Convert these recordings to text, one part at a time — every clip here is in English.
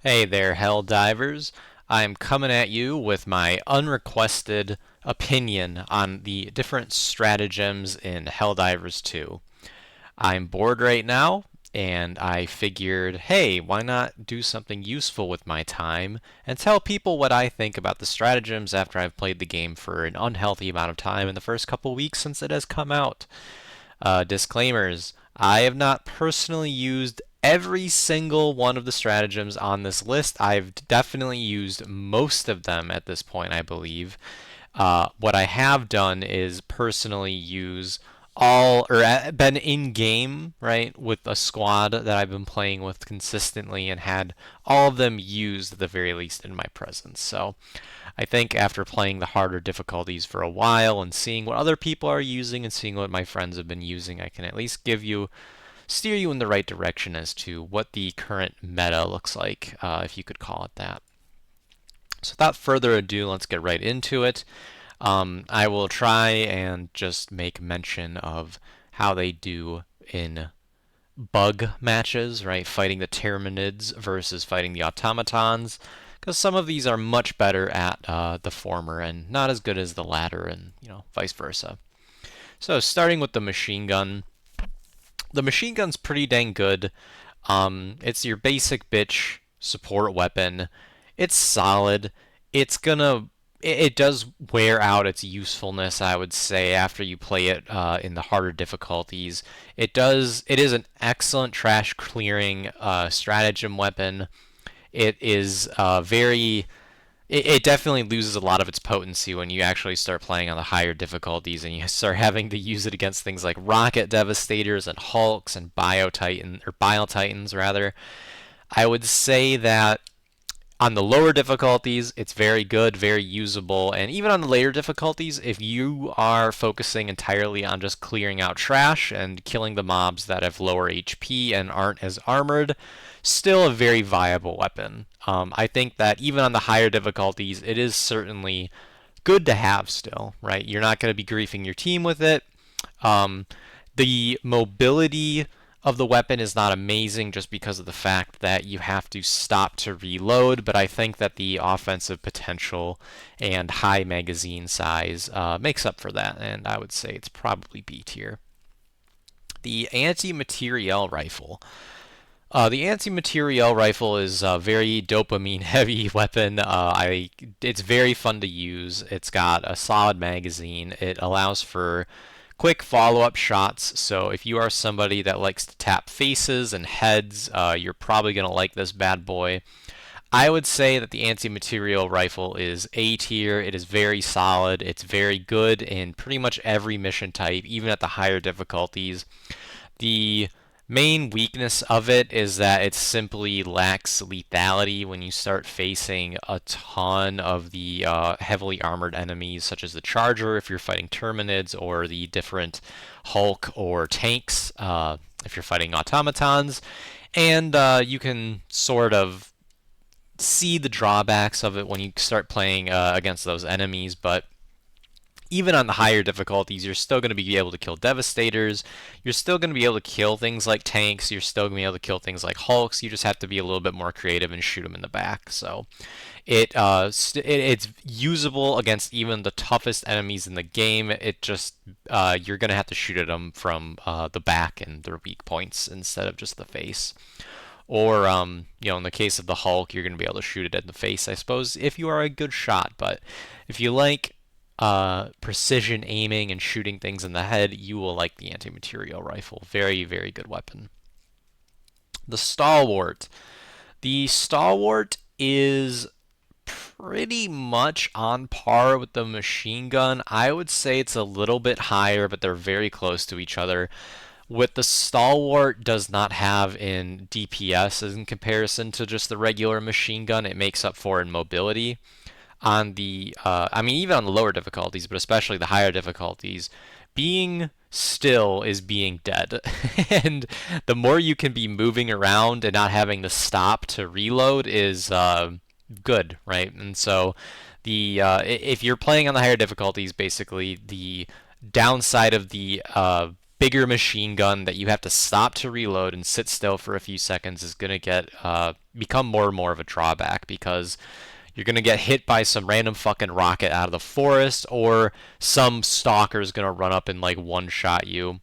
Hey there, Helldivers. I'm coming at you with my unrequested opinion on the different stratagems in Helldivers 2. I'm bored right now, and I figured, hey, why not do something useful with my time and tell people what I think about the stratagems after I've played the game for an unhealthy amount of time in the first couple weeks since it has come out. Disclaimers: I have not personally used every single one of the stratagems on this list. I've definitely used most of them at this point, I believe. What I have done is personally use all, or been in game, right, with a squad that I've been playing with consistently and had all of them used at the very least in my presence. So I think after playing the harder difficulties for a while and seeing what other people are using and seeing what my friends have been using, I can at least steer you in the right direction as to what the current meta looks like, if you could call it that. So without further ado, let's get right into it. I will try and just make mention of how they do in bug matches, right? Fighting the Tyranids versus fighting the automatons, because some of these are much better at the former and not as good as the latter, and vice versa. So starting with the machine gun, the machine gun's pretty dang good. It's your basic bitch support weapon. It's solid. It's gonna it does wear out its usefulness, I would say, after you play it in the harder difficulties. It does. It is an excellent trash clearing stratagem weapon. It is very. It definitely loses a lot of its potency when you actually start playing on the higher difficulties and you start having to use it against things like rocket devastators and hulks and bile titans rather. I would say that on the lower difficulties, it's very good, very usable, and even on the later difficulties, if you are focusing entirely on just clearing out trash and killing the mobs that have lower HP and aren't as armored, still a very viable weapon. I think that even on the higher difficulties, it is certainly good to have still, right? You're not going to be griefing your team with it. Um, the mobility of the weapon is not amazing just because of the fact that you have to stop to reload, but I think that the offensive potential and high magazine size makes up for that, and I would say it's probably B tier. The Anti-Materiel Rifle. The Anti-Materiel Rifle is a very dopamine-heavy weapon. It's very fun to use. It's got a solid magazine. It allows for quick follow-up shots, so if you are somebody that likes to tap faces and heads, you're probably going to like this bad boy. I would say that the Anti-Materiel Rifle is A tier. It is very solid. It's very good in pretty much every mission type, even at the higher difficulties. The main weakness of it is that it simply lacks lethality when you start facing a ton of the heavily armored enemies, such as the Charger if you're fighting Terminids, or the different Hulk or tanks if you're fighting automatons. And you can sort of see the drawbacks of it when you start playing against those enemies, but even on the higher difficulties, you're still going to be able to kill Devastators. You're still going to be able to kill things like tanks. You're still going to be able to kill things like Hulks. You just have to be a little bit more creative and shoot them in the back. So it's usable against even the toughest enemies in the game. It just you're going to have to shoot at them from the back and their weak points instead of just the face. Or, in the case of the Hulk, you're going to be able to shoot it in the face, I suppose, if you are a good shot. But if you like precision aiming and shooting things in the head, you will like the Anti-Materiel Rifle. Very, very good weapon. The Stalwart. The Stalwart is pretty much on par with the machine gun. I would say it's a little bit higher, but they're very close to each other. What the Stalwart does not have in DPS in comparison to just the regular machine gun, it makes up for in mobility. On the, even on the lower difficulties, but especially the higher difficulties, being still is being dead. And the more you can be moving around and not having to stop to reload is good, right? And so if you're playing on the higher difficulties, basically the downside of the bigger machine gun that you have to stop to reload and sit still for a few seconds is going to get become more and more of a drawback, because you're going to get hit by some random fucking rocket out of the forest, or some stalker is going to run up and like one-shot you.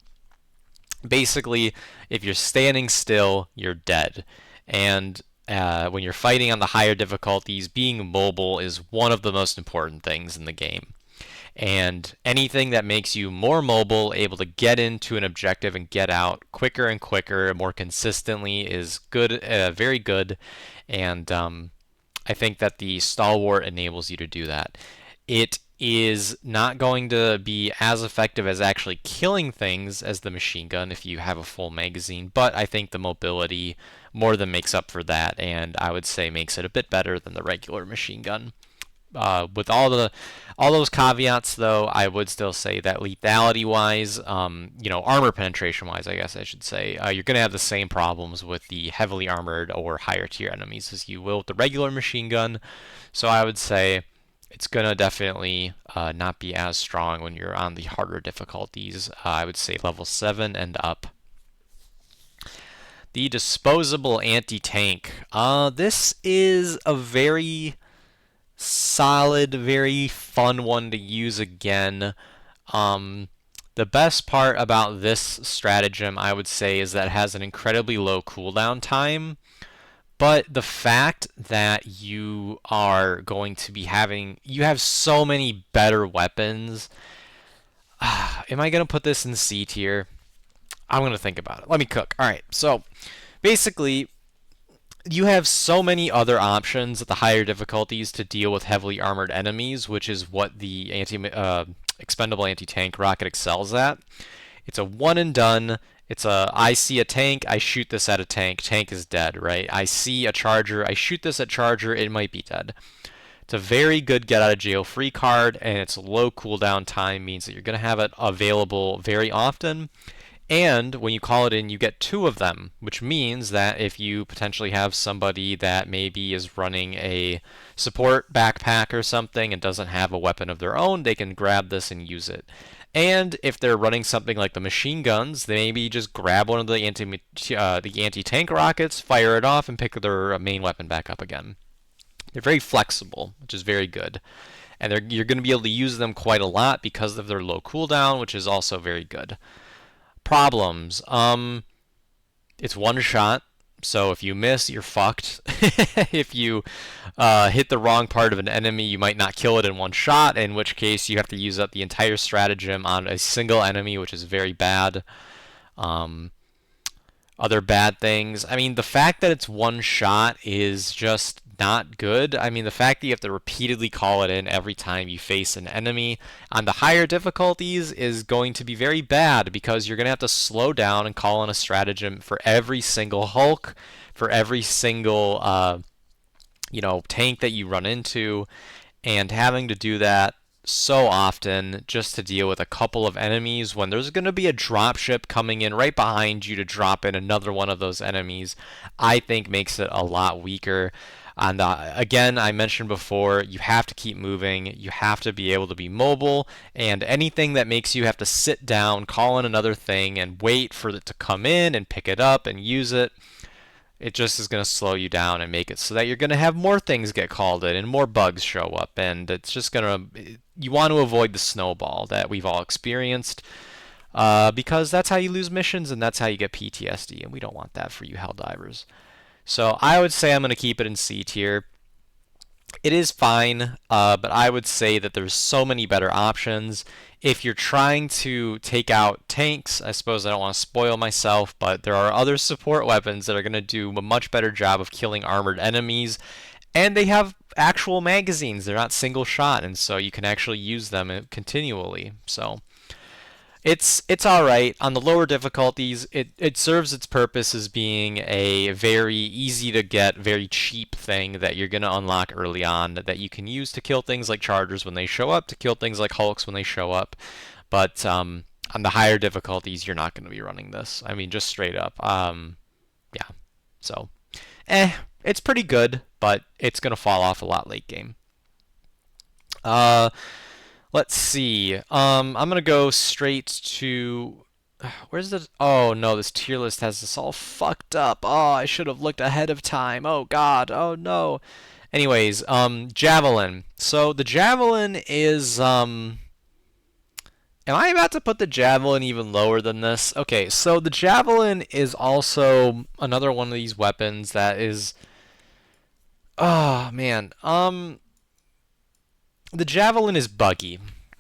Basically, if you're standing still, you're dead. And when you're fighting on the higher difficulties, being mobile is one of the most important things in the game. And anything that makes you more mobile, able to get into an objective and get out quicker and quicker, more consistently, is good, very good. And I think that the Stalwart enables you to do that. It is not going to be as effective as actually killing things as the machine gun if you have a full magazine, but I think the mobility more than makes up for that, and I would say makes it a bit better than the regular machine gun. With all those caveats, though, I would still say that lethality-wise, armor penetration-wise, I guess I should say, you're going to have the same problems with the heavily armored or higher tier enemies as you will with the regular machine gun. So I would say it's going to definitely not be as strong when you're on the harder difficulties. I would say level 7 and up. The disposable anti-tank. This is a very solid, very fun one to use again. The best part about this stratagem, I would say, is that it has an incredibly low cooldown time. But the fact that you are going to be you have so many better weapons. Am I going to put this in C tier? I'm going to think about it. Let me cook. All right, so basically, you have so many other options at the higher difficulties to deal with heavily armored enemies, which is what the Expendable Anti-Tank rocket excels at. It's a one and done. I see a tank, I shoot this at a tank, tank is dead, right? I see a charger, I shoot this at charger, it might be dead. It's a very good get out of jail free card, and its low cooldown time means that you're going to have it available very often. And when you call it in, you get 2 of them, which means that if you potentially have somebody that maybe is running a support backpack or something and doesn't have a weapon of their own, they can grab this and use it. And if they're running something like the machine guns, they maybe just grab one of the anti-tank rockets, fire it off, and pick their main weapon back up again. They're very flexible, which is very good. And you're going to be able to use them quite a lot because of their low cooldown, which is also very good. Problems. It's one shot, so if you miss, you're fucked. If you hit the wrong part of an enemy, you might not kill it in one shot, in which case you have to use up the entire stratagem on a single enemy, which is very bad. Other bad things. I mean, the fact that it's one shot is just not good. I mean, the fact that you have to repeatedly call it in every time you face an enemy on the higher difficulties is going to be very bad, because you're going to have to slow down and call in a stratagem for every single Hulk, for every single tank that you run into, and having to do that so often just to deal with a couple of enemies when there's going to be a dropship coming in right behind you to drop in another one of those enemies, I think makes it a lot weaker. And again, I mentioned before, you have to keep moving, you have to be able to be mobile, and anything that makes you have to sit down, call in another thing, and wait for it to come in and pick it up and use it, it just is going to slow you down and make it so that you're going to have more things get called in and more bugs show up, and it's just going to, you want to avoid the snowball that we've all experienced, because that's how you lose missions and that's how you get PTSD, and we don't want that for you Helldivers. So I would say I'm going to keep it in C tier. It is fine, but I would say that there's so many better options. If you're trying to take out tanks, I suppose I don't want to spoil myself, but there are other support weapons that are going to do a much better job of killing armored enemies, and they have actual magazines. They're not single shot, and so you can actually use them continually. So it's all right. On the lower difficulties, it serves its purpose as being a very easy to get, very cheap thing that you're going to unlock early on that you can use to kill things like chargers when they show up, to kill things like Hulks when they show up. But on the higher difficulties, you're not going to be running this. I mean, just straight up. Yeah. So, it's pretty good, but it's going to fall off a lot late game. Let's see. I'm gonna go straight to Where's the... Oh, no, this tier list has this all fucked up. Oh, I should have looked ahead of time. Oh, God. Oh, no. Anyways, Javelin. So, the Javelin is, Am I about to put the Javelin even lower than this? Okay, so the Javelin is also another one of these weapons that is... Oh, man. The Javelin is buggy.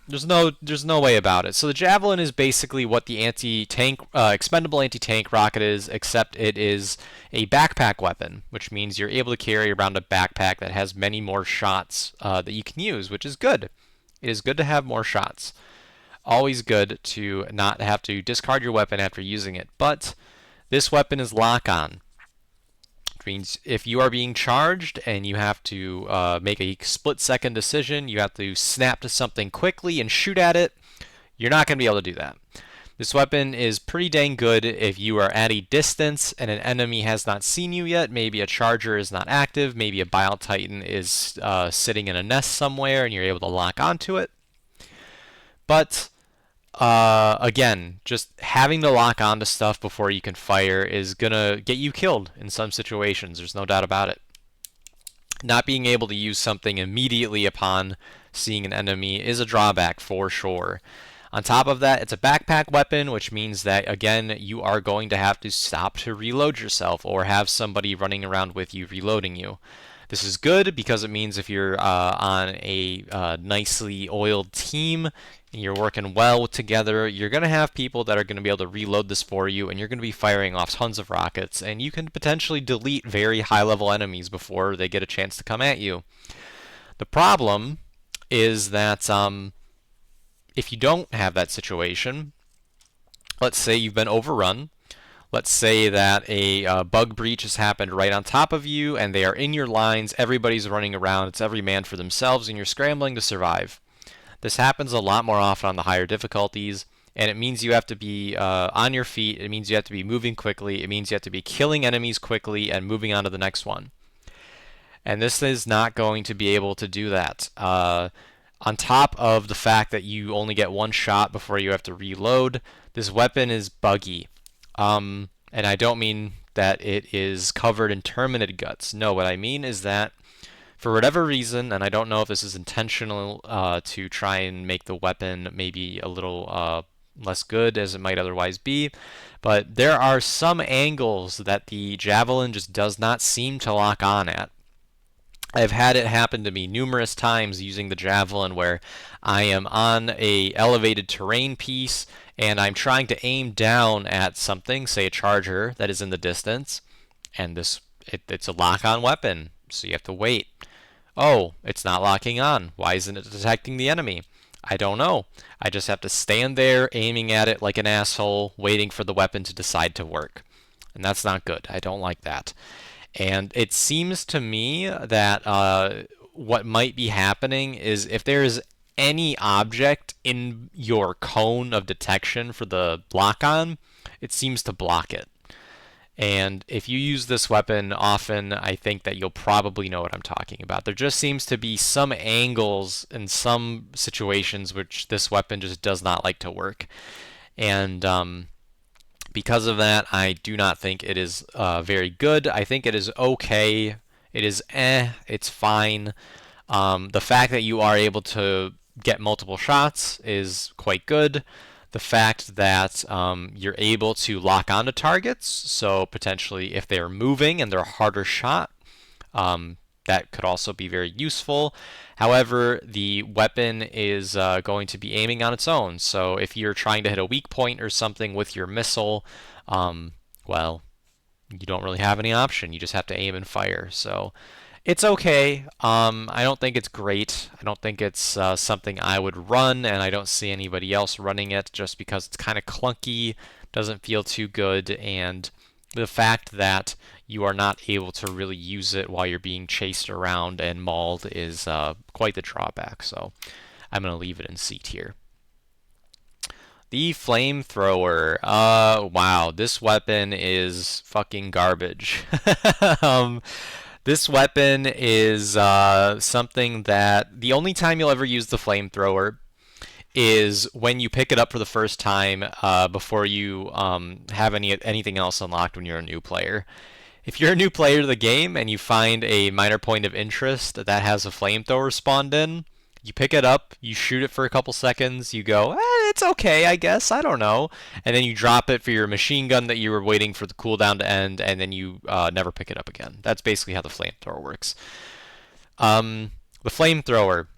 There's no way about it. So the Javelin is basically what the anti-tank, expendable anti-tank rocket is, except it is a backpack weapon, which means you're able to carry around a backpack that has many more shots that you can use, which is good. It is good to have more shots. Always good to not have to discard your weapon after using it. But this weapon is lock-on, which means if you are being charged and you have to make a split-second decision, you have to snap to something quickly and shoot at it, you're not going to be able to do that. This weapon is pretty dang good if you are at a distance and an enemy has not seen you yet. Maybe a charger is not active. Maybe a Bile Titan is sitting in a nest somewhere and you're able to lock onto it. But again, just having to lock onto stuff before you can fire is gonna get you killed in some situations. There's no doubt about it. Not being able to use something immediately upon seeing an enemy is a drawback for sure. On top of that, it's a backpack weapon, which means that, again, you are going to have to stop to reload yourself or have somebody running around with you reloading you. This is good because it means if you're on a nicely oiled team and you're working well together, you're going to have people that are going to be able to reload this for you, and you're going to be firing off tons of rockets, and you can potentially delete very high-level enemies before they get a chance to come at you. The problem is that if you don't have that situation, let's say you've been overrun, let's say that a bug breach has happened right on top of you and they are in your lines, everybody's running around, it's every man for themselves, and you're scrambling to survive. This happens a lot more often on the higher difficulties, and it means you have to be on your feet, it means you have to be moving quickly, it means you have to be killing enemies quickly and moving on to the next one. And this is not going to be able to do that. On top of the fact that you only get one shot before you have to reload, this weapon is buggy. And I don't mean that it is covered in terminated guts. No, what I mean is that for whatever reason, and I don't know if this is intentional to try and make the weapon maybe a little less good as it might otherwise be, but there are some angles that the Javelin just does not seem to lock on at. I've had it happen to me numerous times using the Javelin where I am on a elevated terrain piece and I'm trying to aim down at something, say a charger that is in the distance, and it's a lock-on weapon, so you have to wait. Oh, it's not locking on. Why isn't it detecting the enemy? I don't know. I just have to stand there aiming at it like an asshole, waiting for the weapon to decide to work. And that's not good. I don't like that. And it seems to me that what might be happening is if there is any object in your cone of detection for the lock-on, it seems to block it. And if you use this weapon often, I think that you'll probably know what I'm talking about. There just seems to be some angles in some situations which this weapon just does not like to work. And because of that, I do not think it is very good. I think it is okay. It is it's fine. The fact that you are able to get multiple shots is quite good. The fact that you're able to lock onto targets, so potentially if they're moving and they're a harder shot, that could also be very useful. However, the weapon is going to be aiming on its own, so if you're trying to hit a weak point or something with your missile, well, you don't really have any option. You just have to aim and fire. So it's okay. I don't think it's great. I don't think it's something I would run, and I don't see anybody else running it just because it's kind of clunky, doesn't feel too good, and the fact that you are not able to really use it while you're being chased around and mauled is quite the drawback. So I'm going to leave it in C tier. The Flamethrower. Wow, this weapon is fucking garbage. This weapon is something that the only time you'll ever use the Flamethrower is when you pick it up for the first time before you have anything else unlocked when you're a new player. If you're a new player to the game and you find a minor point of interest that has a flamethrower spawned in, you pick it up, you shoot it for a couple seconds, you go, it's okay, I guess, I don't know. And then you drop it for your machine gun that you were waiting for the cooldown to end, and then you never pick it up again. That's basically how the flamethrower works. The flamethrower.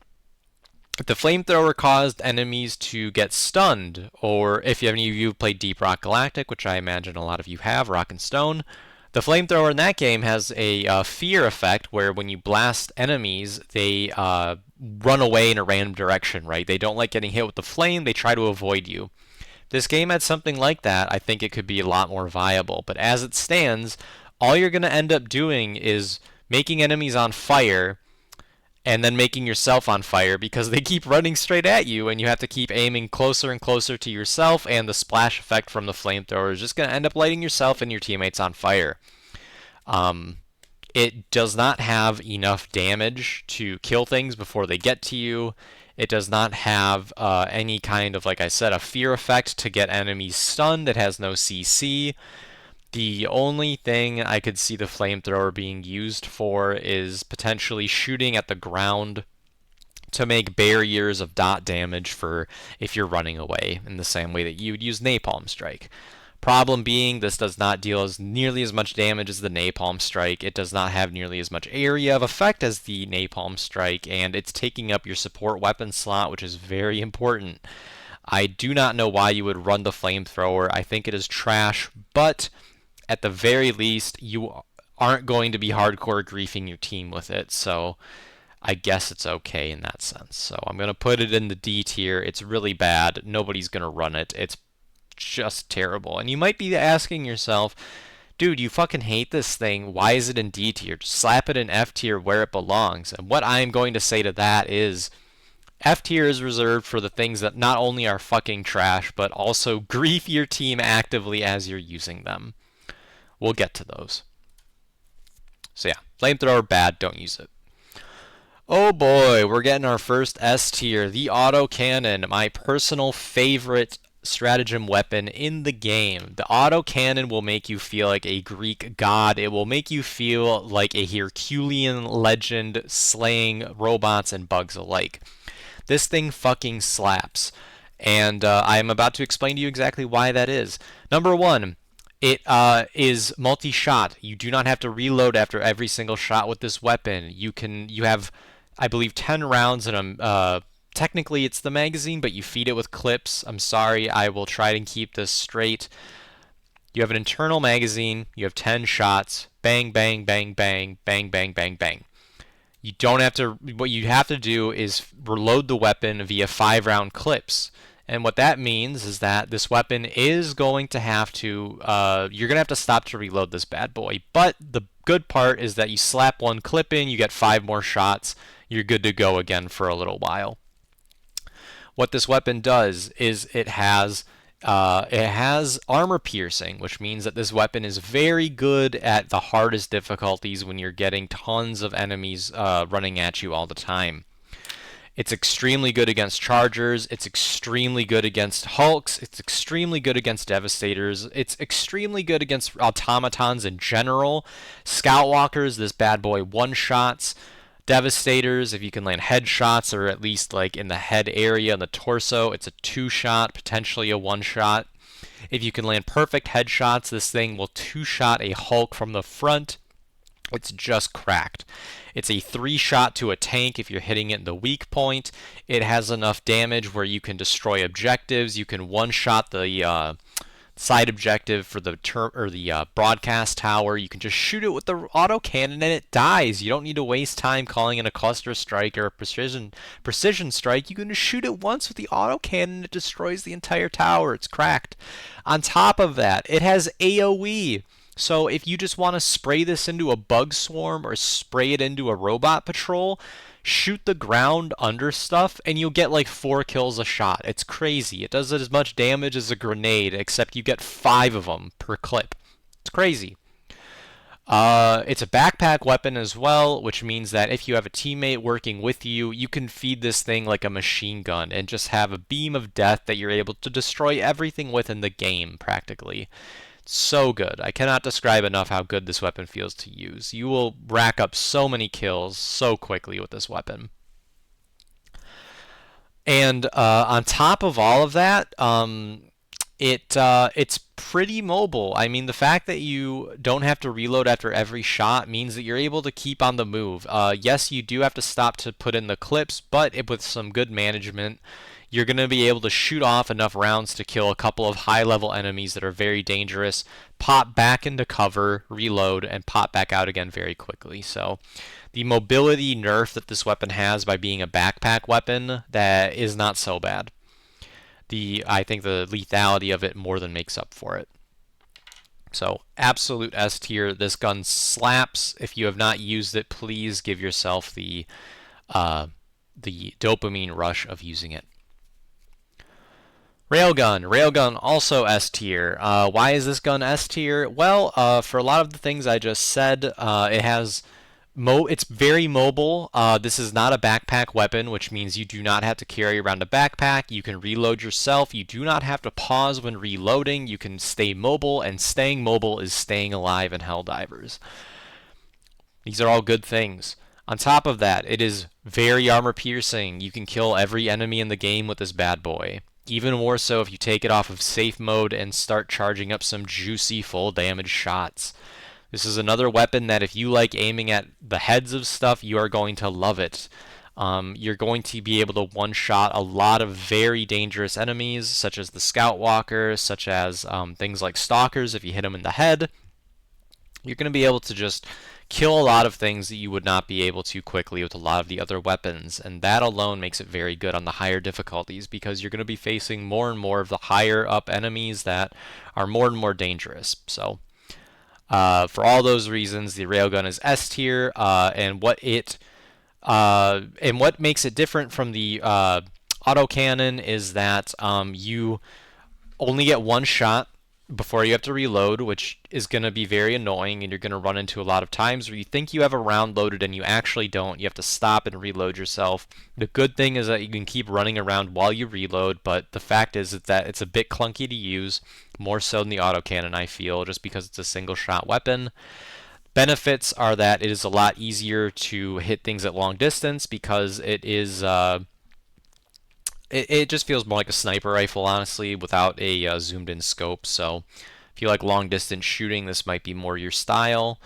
If the flamethrower caused enemies to get stunned, or if any of you have played Deep Rock Galactic, which I imagine a lot of you have, Rock and Stone, the flamethrower in that game has a fear effect where when you blast enemies, they run away in a random direction, right? They don't like getting hit with the flame, they try to avoid you. If this game had something like that, I think it could be a lot more viable. But as it stands, all you're going to end up doing is making enemies on fire and then making yourself on fire because they keep running straight at you and you have to keep aiming closer and closer to yourself, and the splash effect from the flamethrower is just going to end up lighting yourself and your teammates on fire. It does not have enough damage to kill things before they get to you. It does not have any kind of, like I said, a fear effect to get enemies stunned. It has no CC. The only thing I could see the flamethrower being used for is potentially shooting at the ground to make barriers of dot damage for if you're running away, in the same way that you would use Napalm Strike. Problem being, this does not deal nearly as much damage as the Napalm Strike. It does not have nearly as much area of effect as the Napalm Strike, and it's taking up your support weapon slot, which is very important. I do not know why you would run the flamethrower. I think it is trash, but at the very least, you aren't going to be hardcore griefing your team with it, so I guess it's okay in that sense. So I'm going to put it in the D tier. It's really bad. Nobody's going to run it. It's just terrible. And you might be asking yourself, dude, you fucking hate this thing. Why is it in D tier? Just slap it in F tier where it belongs. And what I'm going to say to that is F tier is reserved for the things that not only are fucking trash, but also grief your team actively as you're using them. We'll get to those. So yeah, flamethrower bad, don't use it. Oh boy, we're getting our first S tier, the Autocannon, my personal favorite stratagem weapon in the game. The Autocannon will make you feel like a Greek god. It will make you feel like a Herculean legend slaying robots and bugs alike. This thing fucking slaps. And I am about to explain to you exactly why that is. Number one, it is multi-shot. You do not have to reload after every single shot with this weapon. You have, I believe, 10 rounds in a technically it's the magazine, but you feed it with clips. I'm sorry, I will try to keep this straight. You have an internal magazine, you have 10 shots, bang, bang, bang, bang, bang, bang, bang, bang. You don't have to, what you have to do is reload the weapon via 5-round clips. And what that means is that this weapon is going to have to, you're going to have to stop to reload this bad boy. But the good part is that you slap one clip in, you get 5 more shots, you're good to go again for a little while. What this weapon does is it has armor piercing, which means that this weapon is very good at the hardest difficulties when you're getting tons of enemies running at you all the time. It's extremely good against chargers, it's extremely good against hulks, it's extremely good against devastators, it's extremely good against automatons in general. Scoutwalkers, this bad boy one-shots. Devastators, if you can land headshots or at least like in the head area and the torso, it's a 2-shot, potentially a 1-shot. If you can land perfect headshots, this thing will 2-shot a Hulk from the front. It's just cracked. It's a 3-shot to a tank if you're hitting it in the weak point. It has enough damage where you can destroy objectives. You can 1-shot the side objective for the broadcast tower. You can just shoot it with the autocannon and it dies. You don't need to waste time calling in a cluster strike or a precision strike. You can just shoot it once with the autocannon. It destroys the entire tower. It's cracked. On top of that, it has AoE. So if you just want to spray this into a bug swarm or spray it into a robot patrol, shoot the ground under stuff and you'll get like 4 kills a shot. It's crazy. It does as much damage as a grenade, except you get 5 of them per clip. It's crazy. It's a backpack weapon as well, which means that if you have a teammate working with you, you can feed this thing like a machine gun and just have a beam of death that you're able to destroy everything within the game, practically. So good. I cannot describe enough how good this weapon feels to use. You will rack up so many kills so quickly with this weapon. And on top of all of that, it's pretty mobile. I mean, the fact that you don't have to reload after every shot means that you're able to keep on the move. Yes, you do have to stop to put in the clips, but with some good management, you're going to be able to shoot off enough rounds to kill a couple of high-level enemies that are very dangerous, pop back into cover, reload, and pop back out again very quickly. So the mobility nerf that this weapon has by being a backpack weapon, that is not so bad. I think the lethality of it more than makes up for it. So absolute S tier. This gun slaps. If you have not used it, please give yourself the dopamine rush of using it. Railgun also S tier. Why is this gun S tier? Well, for a lot of the things I just said, it has it's very mobile. This is not a backpack weapon, which means you do not have to carry around a backpack. You can reload yourself. You do not have to pause when reloading. You can stay mobile, and staying mobile is staying alive in Helldivers. These are all good things. On top of that, it is very armor piercing. You can kill every enemy in the game with this bad boy. Even more so if you take it off of safe mode and start charging up some juicy full damage shots. This is another weapon that if you like aiming at the heads of stuff, you are going to love it. You're going to be able to one-shot a lot of very dangerous enemies, such as the Scout Walker, such as things like Stalkers if you hit them in the head. You're going to be able to just kill a lot of things that you would not be able to quickly with a lot of the other weapons, and that alone makes it very good on the higher difficulties because you're going to be facing more and more of the higher up enemies that are more and more dangerous. So for all those reasons, the Railgun is S tier, and what makes it different from the Autocannon is that you only get one shot before you have to reload, which is going to be very annoying, and you're going to run into a lot of times where you think you have a round loaded and you actually don't. You have to stop and reload yourself. The good thing is that you can keep running around while you reload, but the fact is that it's a bit clunky to use, more so than the Autocannon, I feel, just because it's a single shot weapon. Benefits are that it is a lot easier to hit things at long distance because it is it just feels more like a sniper rifle, honestly, without a zoomed in scope. So if you like long distance shooting, this might be more your style.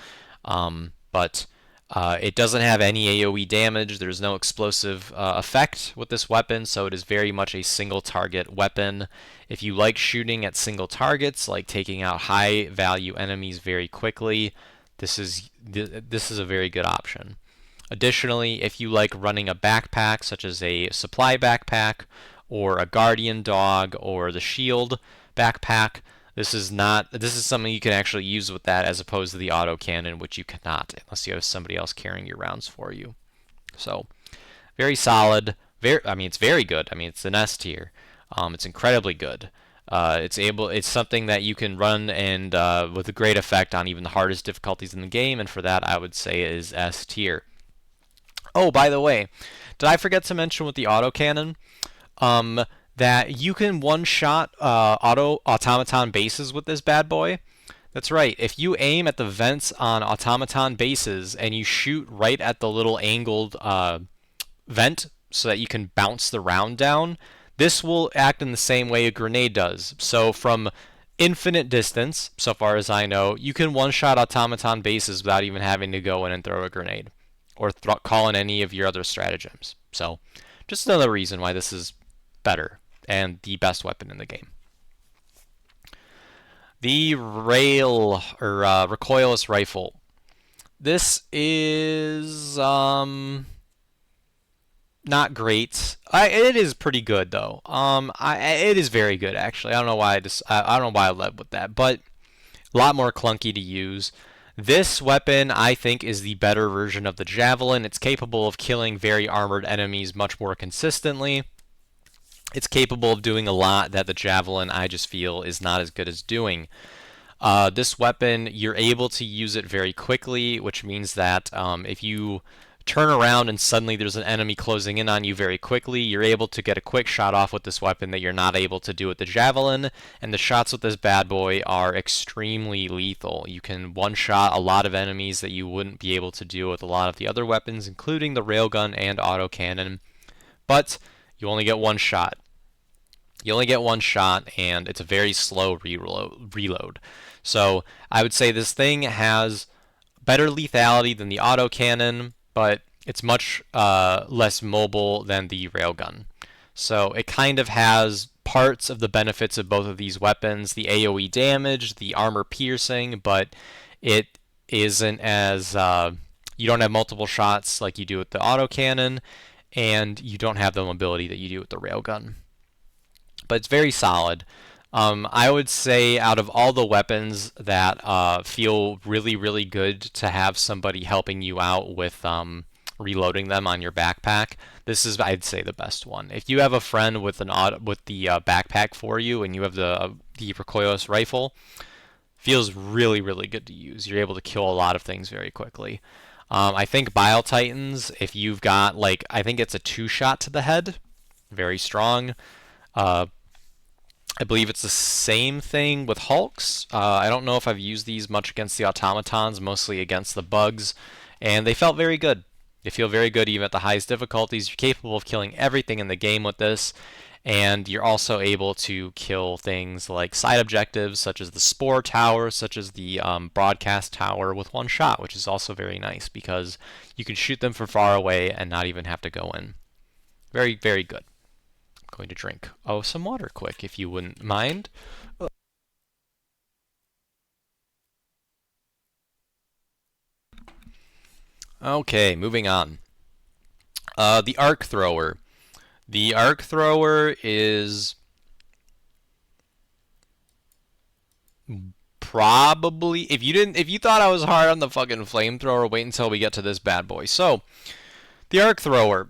But it doesn't have any AoE damage. There's no explosive effect with this weapon, so it is very much a single target weapon. If you like shooting at single targets, like taking out high value enemies very quickly, this is a very good option. Additionally, if you like running a backpack, such as a supply backpack, or a guardian dog, or the shield backpack, this is something you can actually use with that, as opposed to the autocannon, which you cannot unless you have somebody else carrying your rounds for you. So, very solid. It's very good. I mean, it's an S tier. It's incredibly good. It's something that you can run and with a great effect on even the hardest difficulties in the game, and for that, I would say it is S tier. Oh, by the way, did I forget to mention with the autocannon that you can one-shot automaton bases with this bad boy? That's right. If you aim at the vents on automaton bases and you shoot right at the little angled vent so that you can bounce the round down, this will act in the same way a grenade does. So from infinite distance, so far as I know, you can one-shot automaton bases without even having to go in and throw a grenade or call in any of your other stratagems. So just another reason why this is better and the best weapon in the game. The Recoilless Rifle. This is not great. It is pretty good though. It is very good actually. I don't know why I led with that, but a lot more clunky to use. This weapon, I think, is the better version of the Javelin. It's capable of killing very armored enemies much more consistently. It's capable of doing a lot that the Javelin, I just feel, is not as good as doing. This weapon, you're able to use it very quickly, which means that if you turn around and suddenly there's an enemy closing in on you very quickly, you're able to get a quick shot off with this weapon that you're not able to do with the Javelin, and the shots with this bad boy are extremely lethal. You can one-shot a lot of enemies that you wouldn't be able to do with a lot of the other weapons, including the Railgun and Autocannon, but you only get one shot. You only get one shot, and it's a very slow reload. So I would say this thing has better lethality than the autocannon, but it's much less mobile than the railgun. So it kind of has parts of the benefits of both of these weapons, the AoE damage, the armor piercing, but it isn't as you don't have multiple shots like you do with the autocannon, and you don't have the mobility that you do with the railgun. But it's very solid. I would say out of all the weapons that feel really, really good to have somebody helping you out with reloading them on your backpack, this is, I'd say, the best one. If you have a friend with the backpack for you and you have the Recoilless Rifle, feels really, really good to use. You're able to kill a lot of things very quickly. I think Bile Titans, if you've got, like, I think it's a 2-shot to the head, very strong. I believe it's the same thing with Hulks. I don't know if I've used these much against the automatons, mostly against the bugs, and they felt very good. They feel very good even at the highest difficulties. You're capable of killing everything in the game with this, and you're also able to kill things like side objectives, such as the Spore Tower, such as the Broadcast Tower with one shot, which is also very nice because you can shoot them from far away and not even have to go in. Very, very good. Going to drink some water quick if you wouldn't mind. Okay, moving on. The Arc Thrower. The Arc Thrower is probably, if you thought I was hard on the fucking Flamethrower, wait until we get to this bad boy. So, the Arc Thrower.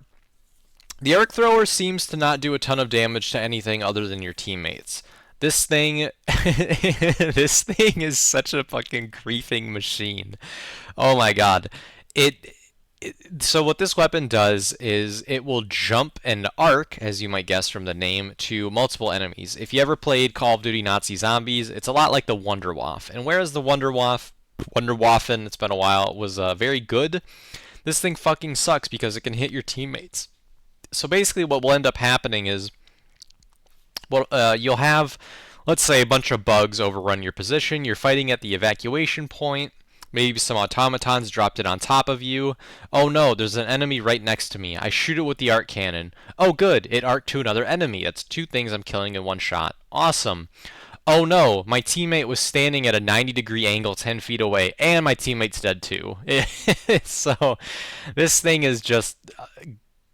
The Arc Thrower seems to not do a ton of damage to anything other than your teammates. This thing, this thing is such a fucking griefing machine. Oh my god. So what this weapon does is it will jump and arc, as you might guess from the name, to multiple enemies. If you ever played Call of Duty Nazi Zombies, it's a lot like the Wunderwaffe. And whereas the Wunderwaffen, it's been a while, was very good, this thing fucking sucks because it can hit your teammates. So basically what will end up happening is, well, you'll have, let's say, a bunch of bugs overrun your position. You're fighting at the evacuation point. Maybe some automatons dropped it on top of you. Oh no, there's an enemy right next to me. I shoot it with the arc cannon. Oh good, it arced to another enemy. That's 2 things I'm killing in one shot. Awesome. Oh no, my teammate was standing at a 90-degree angle 10 feet away, and my teammate's dead too. So, this thing is just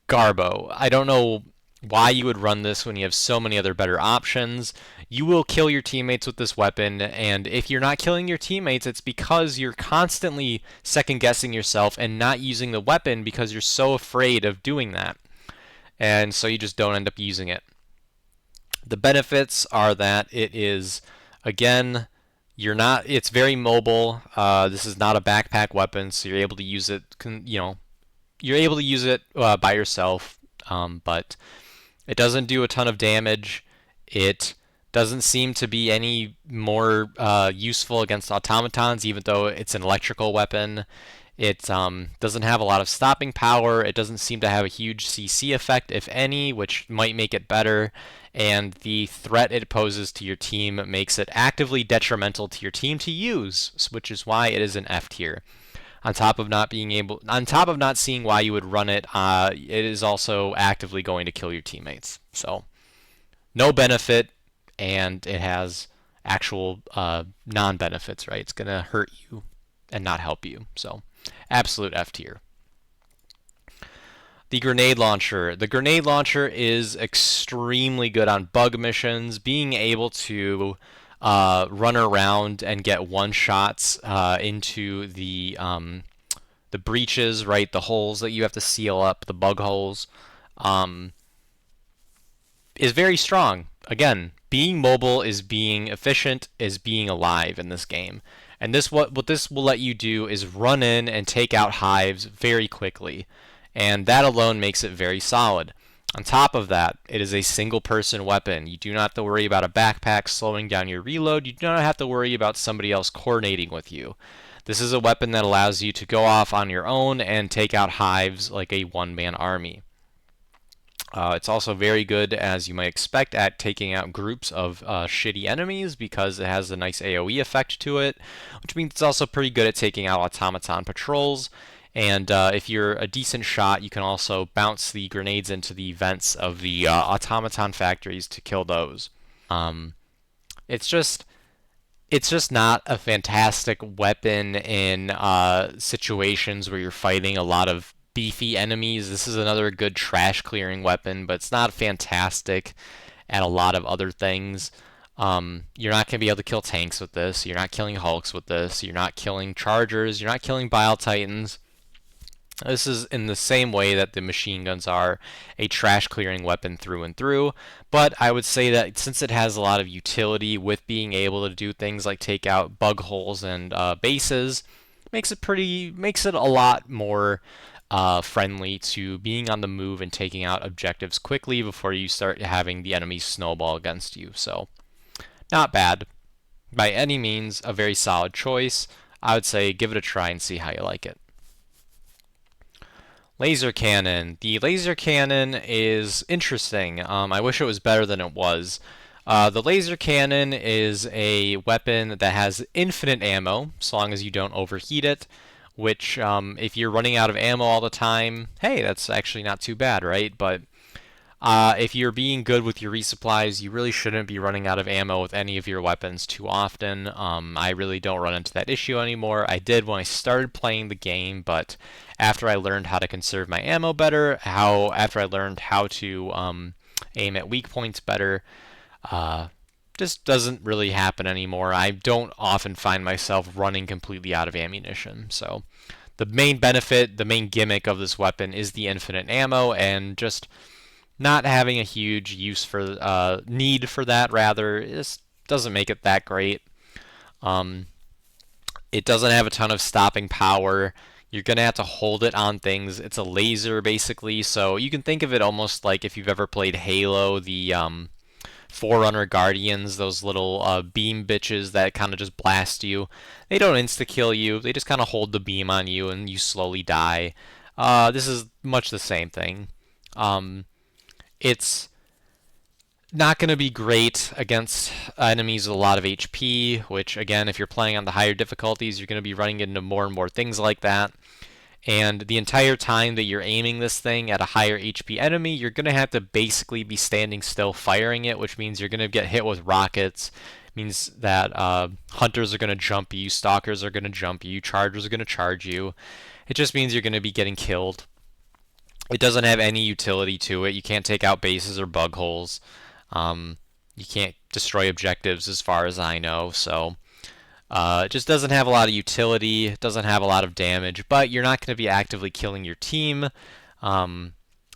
garbo. I don't know why you would run this when you have so many other better options. You will kill your teammates with this weapon, and if you're not killing your teammates, it's because you're constantly second-guessing yourself and not using the weapon because you're so afraid of doing that. And so you just don't end up using it. The benefits are that it is, again, it's very mobile. This is not a backpack weapon, so you're able to use it, you're able to use it by yourself, but it doesn't do a ton of damage. It doesn't seem to be any more useful against automatons, even though it's an electrical weapon. It doesn't have a lot of stopping power. It doesn't seem to have a huge CC effect, if any, which might make it better. And the threat it poses to your team makes it actively detrimental to your team to use, which is why it is an F tier. On top of not seeing why you would run it, it is also actively going to kill your teammates. So, no benefit, and it has actual non-benefits, right? It's going to hurt you and not help you. So, absolute F tier. The grenade launcher. The grenade launcher is extremely good on bug missions. Being able to run around and get one-shots into the breaches, right? The holes that you have to seal up, the bug holes, is very strong. again, being mobile is being efficient, is being alive in this game. And what this will let you do is run in and take out hives very quickly. And that alone makes it very solid. On top of that, it is a single person weapon. You do not have to worry about a backpack slowing down your reload. You do not have to worry about somebody else coordinating with you. This is a weapon that allows you to go off on your own and take out hives like a one-man army. It's also very good, as you might expect, at taking out groups of shitty enemies because it has a nice AoE effect to it, which means it's also pretty good at taking out automaton patrols. And if you're a decent shot, you can also bounce the grenades into the vents of the automaton factories to kill those. It's just not a fantastic weapon in situations where you're fighting a lot of beefy enemies. This is another good trash clearing weapon, but it's not fantastic at a lot of other things. You're not going to be able to kill tanks with this. You're not killing Hulks with this. You're not killing Chargers. You're not killing Bile Titans. This is in the same way that the machine guns are a trash clearing weapon through and through, but I would say that since it has a lot of utility with being able to do things like take out bug holes and bases, makes it a lot more friendly to being on the move and taking out objectives quickly before you start having the enemy snowball against you. So, not bad. By any means, a very solid choice. I would say give it a try and see how you like it. Laser cannon. The laser cannon is interesting. I wish it was better than it was. The laser cannon is a weapon that has infinite ammo, so long as you don't overheat it, which if you're running out of ammo all the time, hey, that's actually not too bad, right? But if you're being good with your resupplies, you really shouldn't be running out of ammo with any of your weapons too often. I really don't run into that issue anymore. I did when I started playing the game, but after I learned how to conserve my ammo better, after I learned how to aim at weak points better, just doesn't really happen anymore. I don't often find myself running completely out of ammunition. So the main benefit, the main gimmick of this weapon is the infinite ammo, and just not having a huge use for need for that, rather, it doesn't make it that great. It doesn't have a ton of stopping power. You're going to have to hold it on things. It's a laser, basically, so you can think of it almost like if you've ever played Halo, the Forerunner Guardians, those little beam bitches that kind of just blast you. They don't insta-kill you. They just kind of hold the beam on you and you slowly die. This is much the same thing. It's not going to be great against enemies with a lot of HP, which, again, if you're playing on the higher difficulties, you're going to be running into more and more things like that. And the entire time that you're aiming this thing at a higher HP enemy, you're going to have to basically be standing still firing it, which means you're going to get hit with rockets. It means that hunters are going to jump you, stalkers are going to jump you, chargers are going to charge you. It just means you're going to be getting killed. It doesn't have any utility to it. You can't take out bases or bug holes. You can't destroy objectives as far as I know, so it just doesn't have a lot of utility. It doesn't have a lot of damage, but you're not going to be actively killing your team. And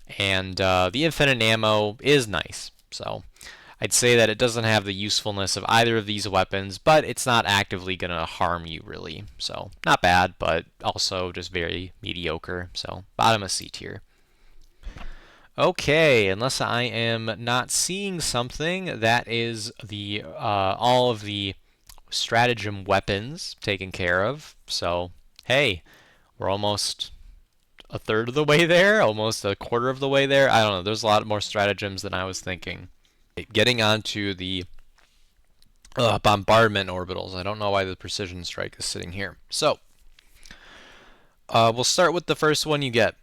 the infinite ammo is nice. So I'd say that it doesn't have the usefulness of either of these weapons, but it's not actively going to harm you, really. So not bad, but also just very mediocre. So bottom of C tier. Okay, unless I am not seeing something, that is the all of the stratagem weapons taken care of. So, hey, we're almost a third of the way there, almost a quarter of the way there. I don't know, there's a lot more stratagems than I was thinking. Getting on to the bombardment orbitals. I don't know why the precision strike is sitting here. So, we'll start with the first one you get.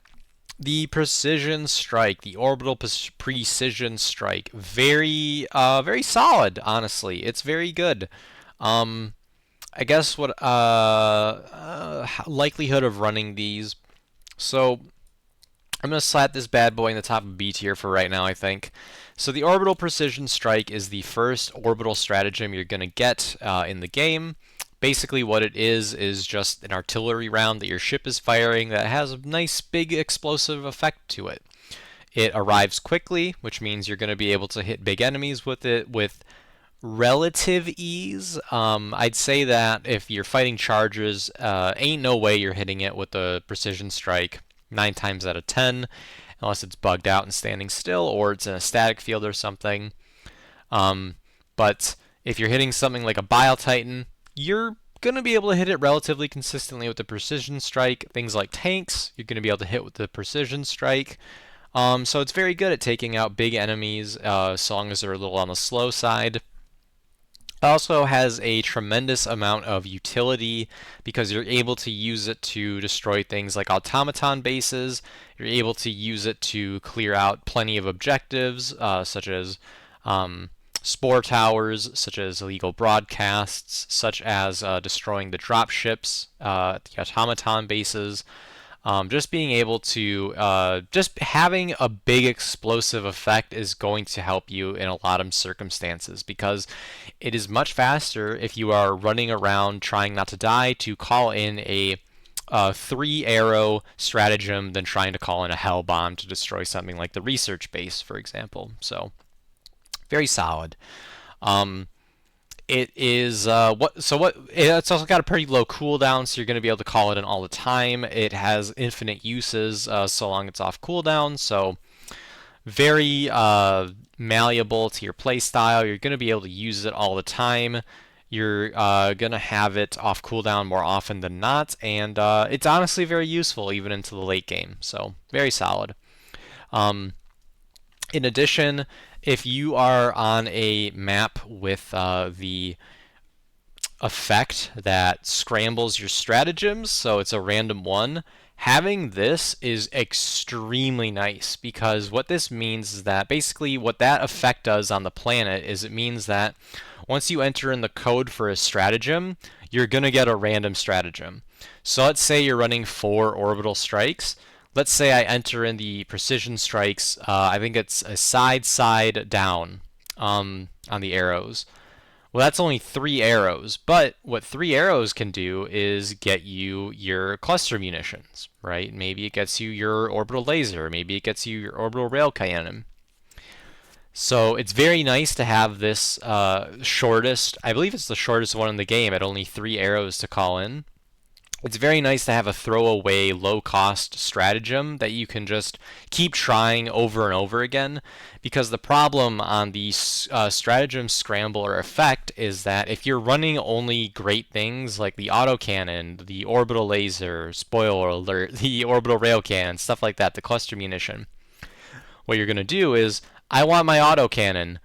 The Precision Strike, the Orbital Precision Strike, very solid. Honestly, it's very good. I guess what likelihood of running these. So I'm gonna slap this bad boy in the top of B tier for right now, I think. So the Orbital Precision Strike is the first orbital stratagem you're gonna get in the game. Basically what it is just an artillery round that your ship is firing that has a nice big explosive effect to it. It arrives quickly, which means you're going to be able to hit big enemies with it with relative ease. I'd say that if you're fighting chargers, ain't no way you're hitting it with a precision strike 9 times out of 10, unless it's bugged out and standing still, or it's in a static field or something. But if you're hitting something like a Bile Titan, you're going to be able to hit it relatively consistently with the precision strike. Things like tanks, you're going to be able to hit with the precision strike. So it's very good at taking out big enemies, so long as they're a little on the slow side. It also has a tremendous amount of utility because you're able to use it to destroy things like automaton bases. You're able to use it to clear out plenty of objectives, such as spore towers, such as illegal broadcasts, such as destroying the drop ships, the automaton bases. Just being able to, just having a big explosive effect is going to help you in a lot of circumstances because it is much faster if you are running around trying not to die to call in a 3-arrow stratagem than trying to call in a hell bomb to destroy something like the research base, for example. So, very solid. It is it's also got a pretty low cooldown, so you're going to be able to call it in all the time. It has infinite uses so long it's off cooldown, so very malleable to your playstyle. You're going to be able to use it all the time. You're going to have it off cooldown more often than not, and it's honestly very useful even into the late game, so very solid. In addition, if you are on a map with the effect that scrambles your stratagems, so it's a random one, having this is extremely nice because what this means is that basically what that effect does on the planet is it means that once you enter in the code for a stratagem, you're going to get a random stratagem. So let's say you're running 4 orbital strikes. Let's say I enter in the precision strikes, I think it's a side down on the arrows. Well, that's only 3 arrows, but what 3 arrows can do is get you your cluster munitions, right? Maybe it gets you your orbital laser, maybe it gets you your orbital railcannon. So it's very nice to have this shortest, I believe it's the shortest one in the game at only 3 arrows to call in. It's very nice to have a throwaway, low-cost stratagem that you can just keep trying over and over again, because the problem on the stratagem scrambler effect is that if you're running only great things like the autocannon, the orbital laser, spoiler alert, the orbital railcannon, stuff like that, the cluster munition, what you're going to do is, I want my autocannon.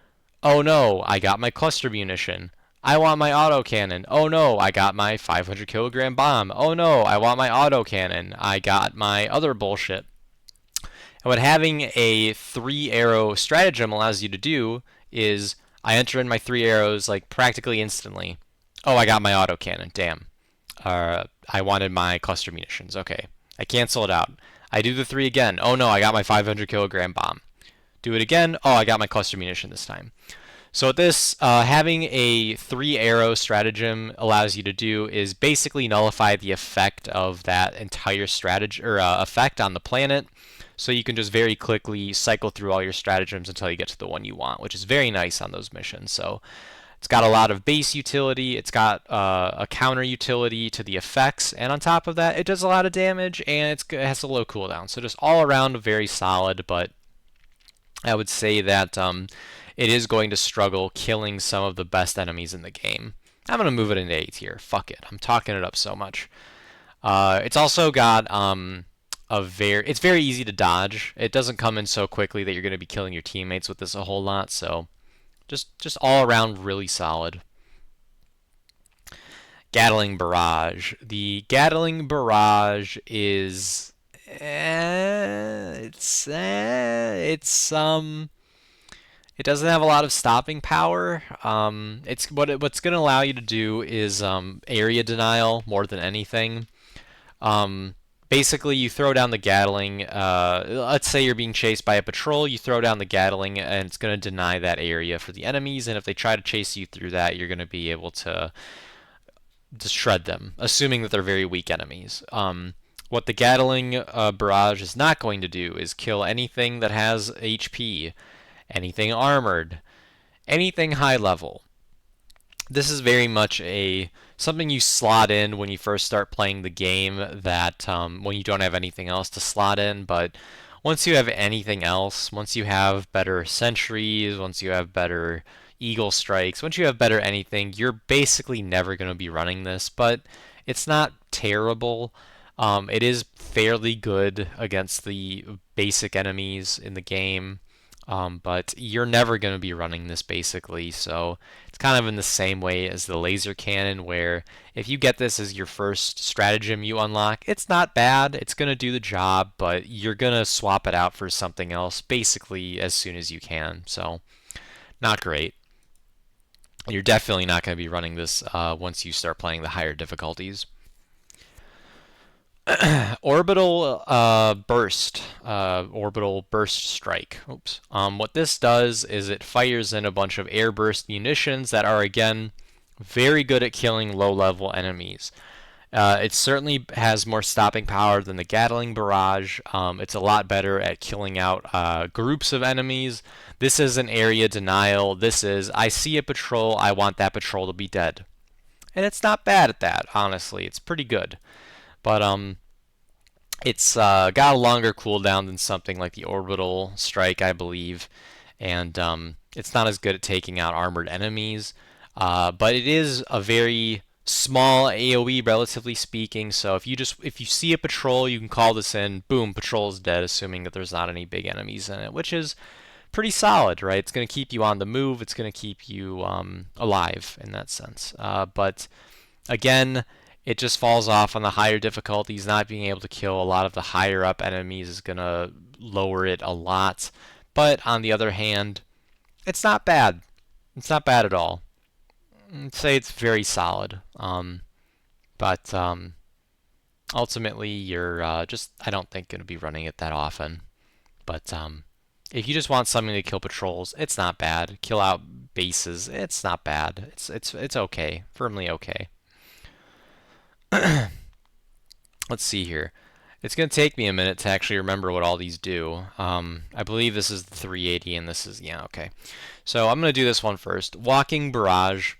Oh no, I got my cluster munition. I want my autocannon. Oh no, I got my 500 kilogram bomb. Oh no, I want my autocannon. I got my other bullshit. And what having a 3-arrow stratagem allows you to do is I enter in my 3 arrows like practically instantly. Oh, I got my autocannon. Damn. I wanted my cluster munitions. Okay. I cancel it out. I do the 3 again. Oh no, I got my 500 kilogram bomb. Do it again. Oh, I got my cluster munition this time. So what this, having a 3-arrow stratagem allows you to do is basically nullify the effect of that entire strategy or effect on the planet. So you can just very quickly cycle through all your stratagems until you get to the one you want, which is very nice on those missions. So it's got a lot of base utility, it's got a counter utility to the effects, and on top of that, it does a lot of damage and it has a low cooldown. So just all around very solid, but I would say that it is going to struggle killing some of the best enemies in the game. I'm going to move it into A tier. Fuck it. I'm talking it up so much. It's also got it's very easy to dodge. It doesn't come in so quickly that you're going to be killing your teammates with this a whole lot, so just all around really solid. Gatling Barrage. The Gatling Barrage is it doesn't have a lot of stopping power. What's going to allow you to do is area denial more than anything. Basically, you throw down the Gatling. Let's say you're being chased by a patrol. You throw down the Gatling, and it's going to deny that area for the enemies. And if they try to chase you through that, you're going to be able to shred them, assuming that they're very weak enemies. What the Gatling Barrage is not going to do is kill anything that has HP, anything armored, anything high level. This is very much something you slot in when you first start playing the game, that when you don't have anything else to slot in. But once you have anything else, once you have better sentries, once you have better eagle strikes, once you have better anything, you're basically never going to be running this. But it's not terrible. It is fairly good against the basic enemies in the game. But you're never going to be running this basically, so it's kind of in the same way as the laser cannon, where if you get this as your first stratagem you unlock, it's not bad, it's going to do the job, but you're going to swap it out for something else basically as soon as you can, so not great. You're definitely not going to be running this once you start playing the higher difficulties. Orbital Orbital Burst Strike. Oops. What this does is it fires in a bunch of airburst munitions that are, again, very good at killing low-level enemies. It certainly has more stopping power than the Gatling Barrage. It's a lot better at killing out groups of enemies. This is an area denial. This is, I see a patrol, I want that patrol to be dead. And it's not bad at that, honestly. It's pretty good. But it's got a longer cooldown than something like the Orbital Strike, I believe, and it's not as good at taking out armored enemies. But it is a very small AOE, relatively speaking. So if you see a patrol, you can call this in. Boom, patrol is dead, assuming that there's not any big enemies in it, which is pretty solid, right? It's going to keep you on the move. It's going to keep you alive in that sense. But again, it just falls off on the higher difficulties. Not being able to kill a lot of the higher up enemies is going to lower it a lot. But on the other hand, it's not bad. It's not bad at all. I'd say it's very solid. But ultimately, you're I don't think going to be running it that often. But if you just want something to kill patrols, it's not bad. Kill out bases, it's not bad. It's okay. Firmly okay. Let's see here. It's going to take me a minute to actually remember what all these do. I believe this is the 380 and this is, yeah, okay. So I'm going to do this one first. Walking Barrage.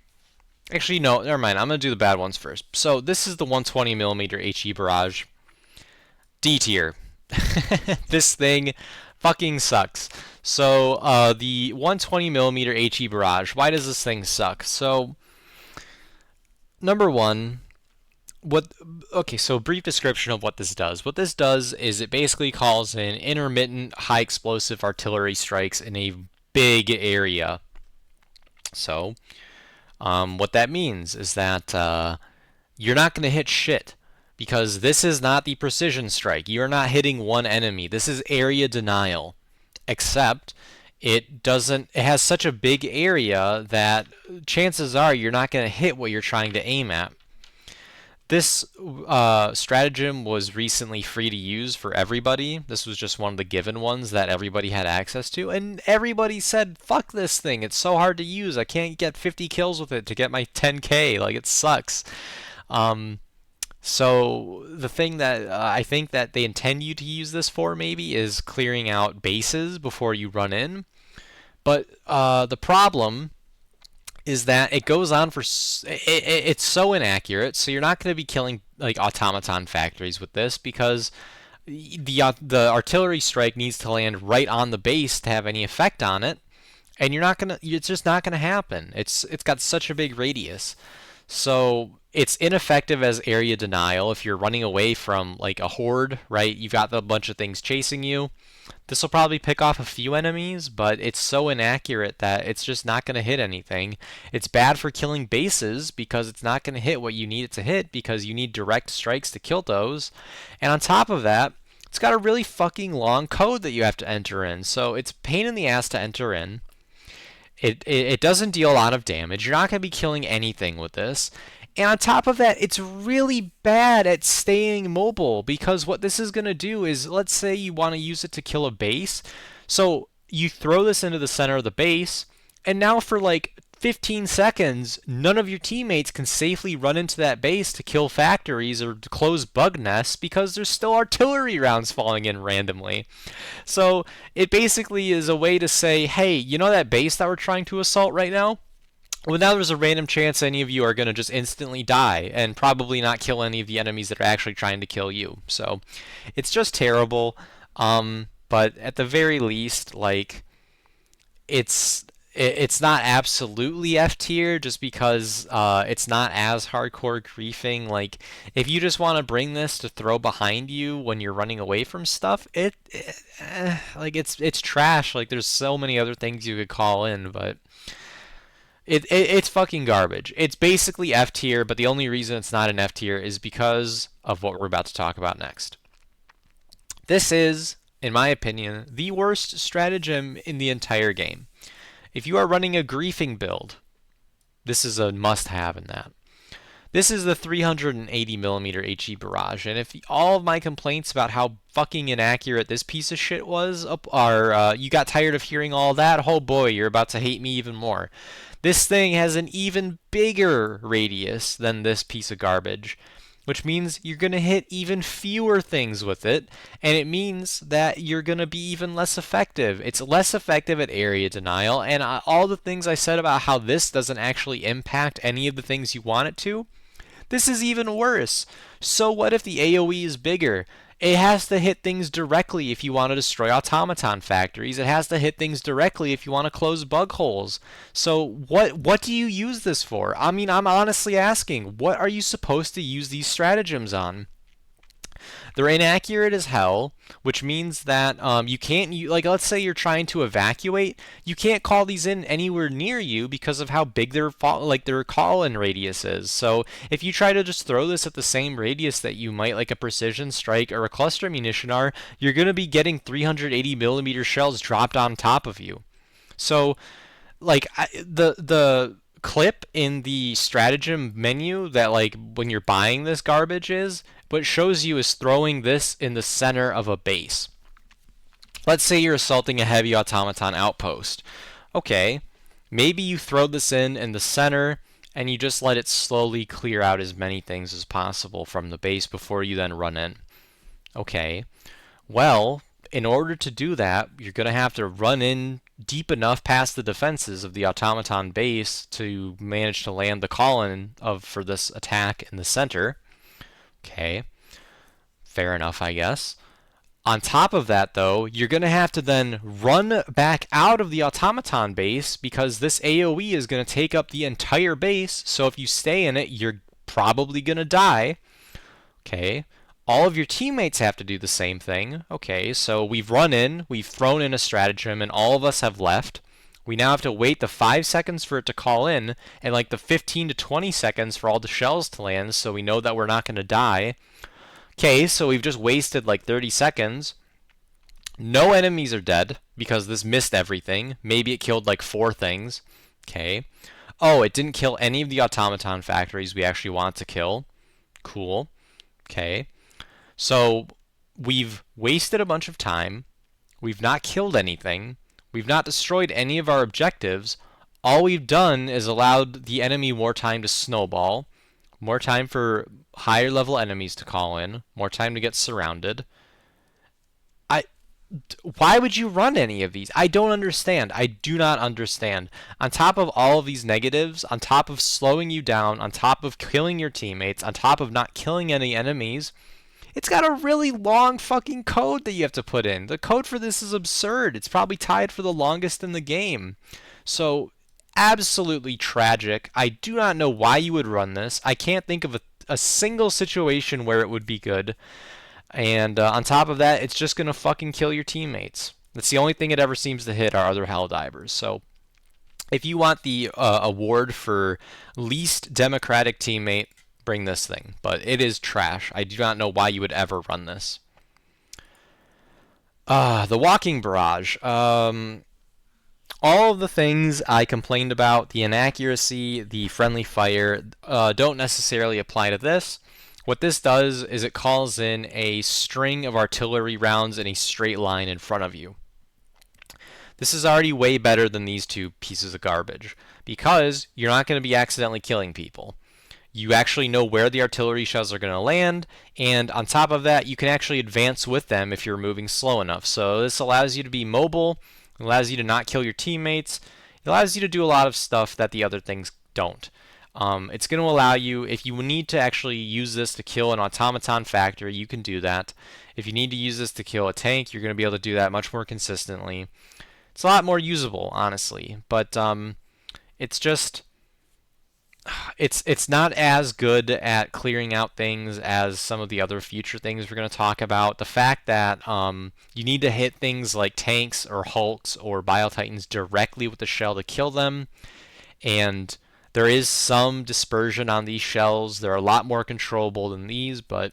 Actually, no, never mind. I'm going to do the bad ones first. So this is the 120mm HE Barrage. D tier. This thing fucking sucks. So the 120mm HE Barrage, why does this thing suck? So, number one, so brief description of what this does. What this does is it basically calls in intermittent high explosive artillery strikes in a big area. So what that means is that you're not going to hit shit, because this is not the precision strike. You're not hitting one enemy. This is area denial, except it has such a big area that chances are you're not going to hit what you're trying to aim at. This stratagem was recently free to use for everybody. This was just one of the given ones that everybody had access to, and everybody said, fuck this thing, it's so hard to use, I can't get 50 kills with it to get my 10k, like, it sucks. So the thing that I think that they intend you to use this for maybe is clearing out bases before you run in. But the problem is that it goes on for it's so inaccurate, so you're not going to be killing like automaton factories with this, because the artillery strike needs to land right on the base to have any effect on it, and it's just not gonna happen. It's got such a big radius, so it's ineffective as area denial if you're running away from like a horde, right? You've got a bunch of things chasing you. This will probably pick off a few enemies, but it's so inaccurate that it's just not going to hit anything. It's bad for killing bases because it's not going to hit what you need it to hit, because you need direct strikes to kill those. And on top of that, it's got a really fucking long code that you have to enter in. So it's a pain in the ass to enter in. It doesn't deal a lot of damage. You're not going to be killing anything with this. And on top of that, it's really bad at staying mobile, because what this is going to do is, let's say you want to use it to kill a base. So you throw this into the center of the base, and now for like 15 seconds, none of your teammates can safely run into that base to kill factories or to close bug nests because there's still artillery rounds falling in randomly. So it basically is a way to say, hey, you know that base that we're trying to assault right now? Well, now there's a random chance any of you are going to just instantly die and probably not kill any of the enemies that are actually trying to kill you. So it's just terrible. But at the very least, like, it's not absolutely F tier just because it's not as hardcore griefing. Like, if you just want to bring this to throw behind you when you're running away from stuff, like it's trash. Like, there's so many other things you could call in, but it's fucking garbage. It's basically F tier, but the only reason it's not an F tier is because of what we're about to talk about next. This is, in my opinion, the worst stratagem in the entire game. If you are running a griefing build, this is a must-have in that. This is the 380mm HE Barrage, and if all of my complaints about how fucking inaccurate this piece of shit was are you got tired of hearing all that, oh boy, you're about to hate me even more. This thing has an even bigger radius than this piece of garbage, which means you're going to hit even fewer things with it, and it means that you're going to be even less effective. It's less effective at area denial, and all the things I said about how this doesn't actually impact any of the things you want it to, this is even worse. So what if the AoE is bigger? It has to hit things directly if you want to destroy automaton factories. It has to hit things directly if you want to close bug holes. So what do you use this for? I mean, I'm honestly asking, what are you supposed to use these stratagems on? They're inaccurate as hell, which means that you can't, like, let's say you're trying to evacuate, you can't call these in anywhere near you because of how big their call-in radius is. So if you try to just throw this at the same radius that you might like a precision strike or a cluster munition are, you're going to be getting 380mm shells dropped on top of you. So, like, the clip in the stratagem menu that, like, when you're buying this garbage is, what it shows you is throwing this in the center of a base. Let's say you're assaulting a heavy automaton outpost. Okay, maybe you throw this in the center and you just let it slowly clear out as many things as possible from the base before you then run in. Okay, well, in order to do that, you're going to have to run in deep enough past the defenses of the automaton base to manage to land the call-in for this attack in the center. Okay, fair enough, I guess. On top of that, though, you're going to have to then run back out of the automaton base because this AoE is going to take up the entire base, so if you stay in it, you're probably going to die. Okay, all of your teammates have to do the same thing. Okay, so we've run in, we've thrown in a stratagem, and all of us have left. We now have to wait the 5 seconds for it to call in, and like the 15 to 20 seconds for all the shells to land, so we know that we're not going to die. Okay, so we've just wasted like 30 seconds. No enemies are dead, because this missed everything. Maybe it killed like 4 things. Okay. Oh, it didn't kill any of the automaton factories we actually want to kill. Cool. Okay. So we've wasted a bunch of time. We've not killed anything. We've not destroyed any of our objectives. All we've done is allowed the enemy more time to snowball, more time for higher level enemies to call in, more time to get surrounded. Why would you run any of these? I don't understand. I do not understand. On top of all of these negatives, on top of slowing you down, on top of killing your teammates, on top of not killing any enemies, it's got a really long fucking code that you have to put in. The code for this is absurd. It's probably tied for the longest in the game. So, absolutely tragic. I do not know why you would run this. I can't think of a single situation where it would be good. And on top of that, it's just going to fucking kill your teammates. That's the only thing it ever seems to hit are other Helldivers. So, if you want the award for least democratic teammate, bring this thing. But it is trash. I do not know why you would ever run this. The walking barrage. All of the things I complained about, the inaccuracy, the friendly fire, don't necessarily apply to this. What this does is it calls in a string of artillery rounds in a straight line in front of you. This is already way better than these two pieces of garbage because you're not going to be accidentally killing people. You actually know where the artillery shells are going to land, and on top of that, you can actually advance with them if you're moving slow enough. So this allows you to be mobile, it allows you to not kill your teammates, it allows you to do a lot of stuff that the other things don't. It's going to allow you, if you need to actually use this to kill an automaton factory, you can do that. If you need to use this to kill a tank, you're going to be able to do that much more consistently. It's a lot more usable, honestly, but it's just it's not as good at clearing out things as some of the other future things we're going to talk about. The fact that you need to hit things like tanks or hulks or biotitans directly with the shell to kill them, and there is some dispersion on these shells. They're a lot more controllable than these, but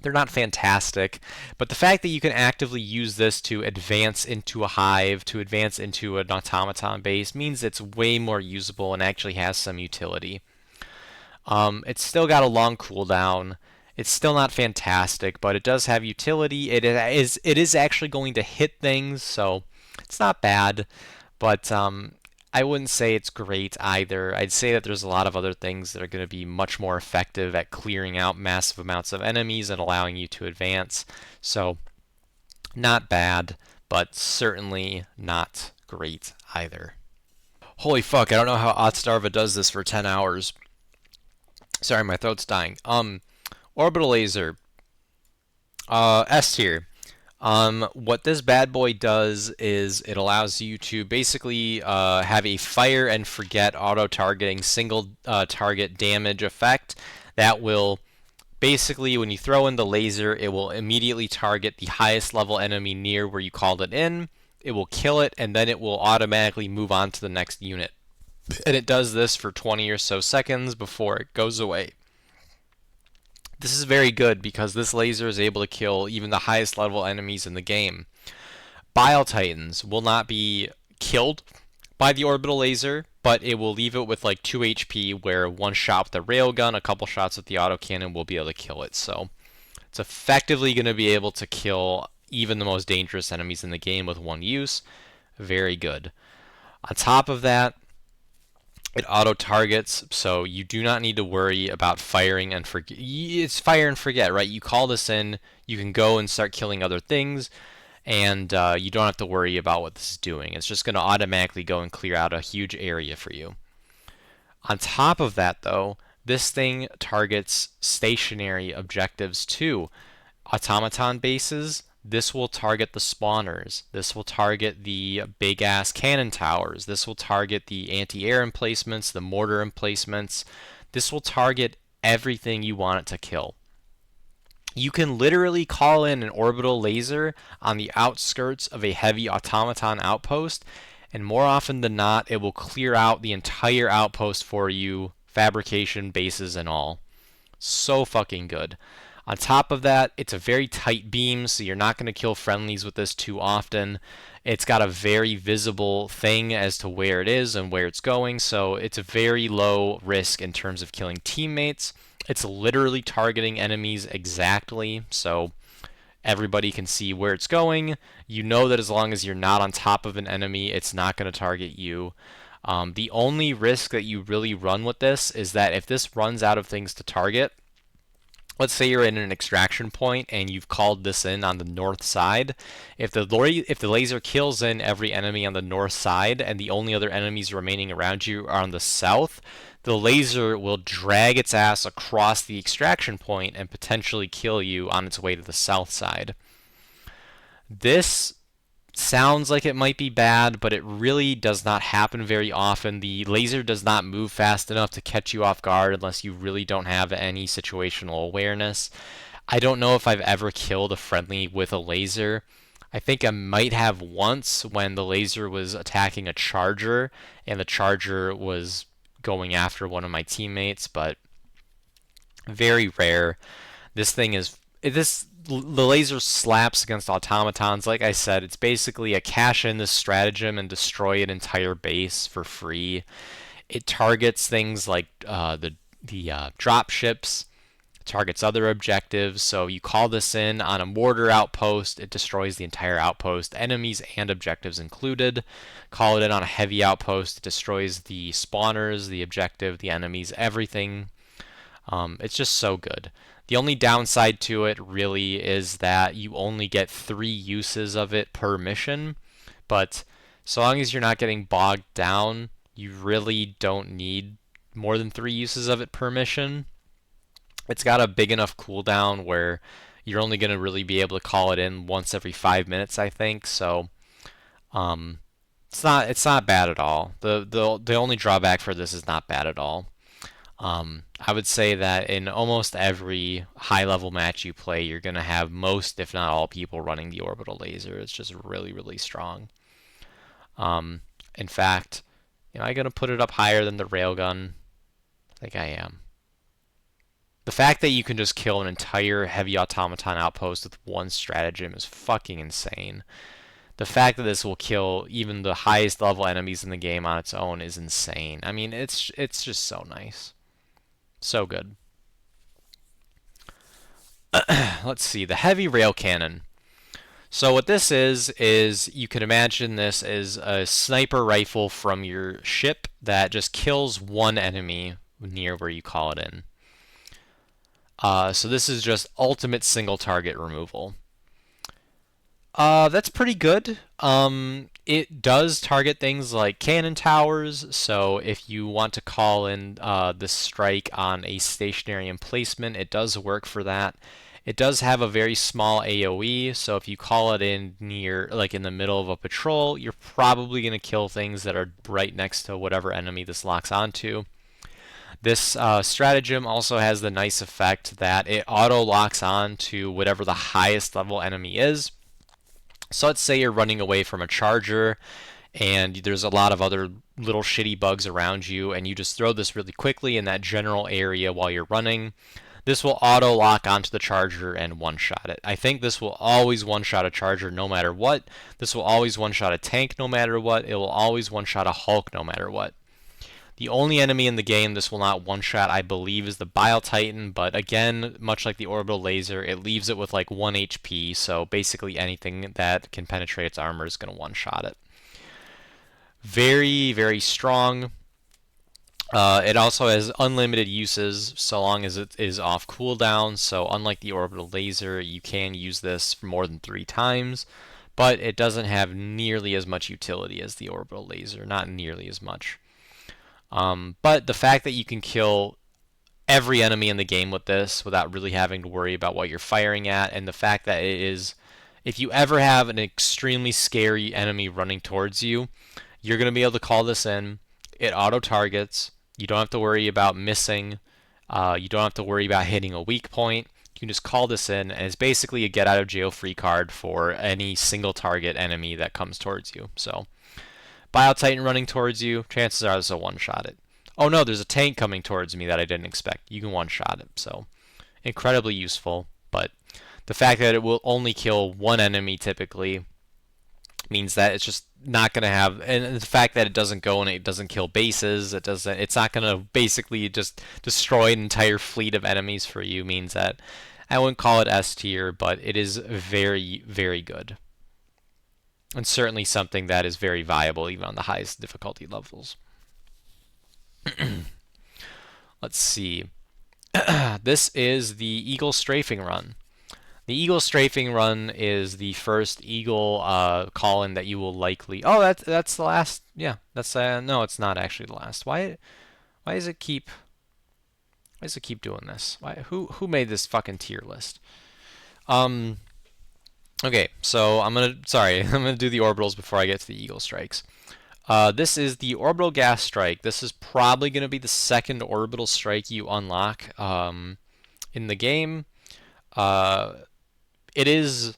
they're not fantastic. But the fact that you can actively use this to advance into a hive, to advance into an automaton base, means it's way more usable and actually has some utility. It's still got a long cooldown. It's still not fantastic, but it does have utility. It is actually going to hit things, so it's not bad. But I wouldn't say it's great either. I'd say that there's a lot of other things that are going to be much more effective at clearing out massive amounts of enemies and allowing you to advance. So, not bad, but certainly not great either. Holy fuck, I don't know how Otstarva does this for 10 hours. Sorry, my throat's dying. Orbital Laser. S tier. What this bad boy does is it allows you to basically have a fire and forget auto-targeting single target damage effect that will basically, when you throw in the laser, it will immediately target the highest level enemy near where you called it in. It will kill it, and then it will automatically move on to the next unit. And it does this for 20 or so seconds before it goes away. This is very good because this laser is able to kill even the highest level enemies in the game. Biotitans will not be killed by the orbital laser, but it will leave it with like 2 HP, where one shot with the railgun, a couple shots with the autocannon will be able to kill it. So it's effectively going to be able to kill even the most dangerous enemies in the game with one use. Very good. On top of that, it auto targets, so you do not need to worry about firing and forget. It's fire and forget, right? You call this in, you can go and start killing other things, and you don't have to worry about what this is doing. It's just going to automatically go and clear out a huge area for you. On top of that, though, this thing targets stationary objectives too. Automaton bases. This will target the spawners. This will target the big ass cannon towers. This will target the anti-air emplacements, the mortar emplacements. This will target everything you want it to kill. You can literally call in an orbital laser on the outskirts of a heavy automaton outpost, and more often than not, it will clear out the entire outpost for you, fabrication, bases, and all. So fucking good. On top of that, it's a very tight beam, so you're not going to kill friendlies with this too often. It's got a very visible thing as to where it is and where it's going, so it's a very low risk in terms of killing teammates. It's literally targeting enemies exactly, so everybody can see where it's going. You know that as long as you're not on top of an enemy, it's not going to target you. The only risk that you really run with this is that if this runs out of things to target, let's say you're in an extraction point and you've called this in on the north side. If the laser kills in every enemy on the north side and the only other enemies remaining around you are on the south, the laser will drag its ass across the extraction point and potentially kill you on its way to the south side. This sounds like it might be bad, but it really does not happen very often. The laser does not move fast enough to catch you off guard unless you really don't have any situational awareness. I don't know if I've ever killed a friendly with a laser. I think I might have once when the laser was attacking a charger and the charger was going after one of my teammates, but very rare. This thing is the laser slaps against automatons. Like I said, it's basically a cash in this stratagem and destroy an entire base for free. It targets things like the drop ships. targets other objectives. So you call this in on a mortar outpost, it destroys the entire outpost, enemies and objectives included. Call it in on a heavy outpost, it destroys the spawners, the objective, the enemies, everything. It's just so good. The only downside to it really is that you only get 3 uses of it per mission, but so long as you're not getting bogged down, you really don't need more than 3 uses of it per mission. It's got a big enough cooldown where you're only going to really be able to call it in once every 5 minutes, I think. So um, it's not bad at all. The only drawback for this is not bad at all. I would say that in almost every high level match you play, you're going to have most, if not all, people running the Orbital Laser. It's just really, really strong. In fact, am I going to put it up higher than the Railgun? I think I am. The fact that you can just kill an entire heavy automaton outpost with one stratagem is fucking insane. The fact that this will kill even the highest level enemies in the game on its own is insane. I mean, it's just so nice. So good. Let's see, the heavy Railcannon. So what this is you can imagine this as a sniper rifle from your ship that just kills one enemy near where you call it in. So this is just ultimate single target removal. That's pretty good. It does target things like cannon towers, so if you want to call in this strike on a stationary emplacement, it does work for that. It does have a very small AoE, so if you call it in near, like in the middle of a patrol, you're probably going to kill things that are right next to whatever enemy this locks onto. This stratagem also has the nice effect that it auto locks on to whatever the highest level enemy is. So let's say you're running away from a charger and there's a lot of other little shitty bugs around you, and you just throw this really quickly in that general area while you're running. This will auto lock onto the charger and one-shot it. I think this will always one-shot a charger no matter what. This will always one-shot a tank no matter what. It will always one-shot a Hulk no matter what. The only enemy in the game this will not one-shot, I believe, is the Bile Titan, but again, much like the Orbital Laser, it leaves it with like 1 HP, so basically anything that can penetrate its armor is going to one-shot it. Very, very strong. It also has unlimited uses so long as it is off cooldown, so unlike the Orbital Laser, you can use this for more than 3 times, but it doesn't have nearly as much utility as the Orbital Laser, not nearly as much. But the fact that you can kill every enemy in the game with this without really having to worry about what you're firing at, and the fact that it is, if you ever have an extremely scary enemy running towards you, you're going to be able to call this in. It auto targets. You don't have to worry about missing. You don't have to worry about hitting a weak point. You can just call this in, and it's basically a get out of jail free card for any single target enemy that comes towards you. So Bile Titan running towards you, chances are this will one-shot it. Oh no, there's a tank coming towards me that I didn't expect. You can one-shot it, so incredibly useful. But the fact that it will only kill one enemy typically means that it's just not going to have, and the fact that it doesn't go and it doesn't kill bases, it's not going to basically just destroy an entire fleet of enemies for you means that I wouldn't call it S tier, but it is very, very good. And certainly something that is very viable even on the highest difficulty levels. Let's see. This is the Eagle Strafing Run. The Eagle Strafing Run is the first Eagle call-in that you will likely... Oh, that's the last... Yeah, that's... no, it's not actually the last. Why does it keep... Why does it keep doing this? Who made this fucking tier list? Okay, so I'm gonna do the orbitals before I get to the Eagle Strikes. This is the Orbital Gas Strike. This is probably going to be the second orbital strike you unlock in the game. It is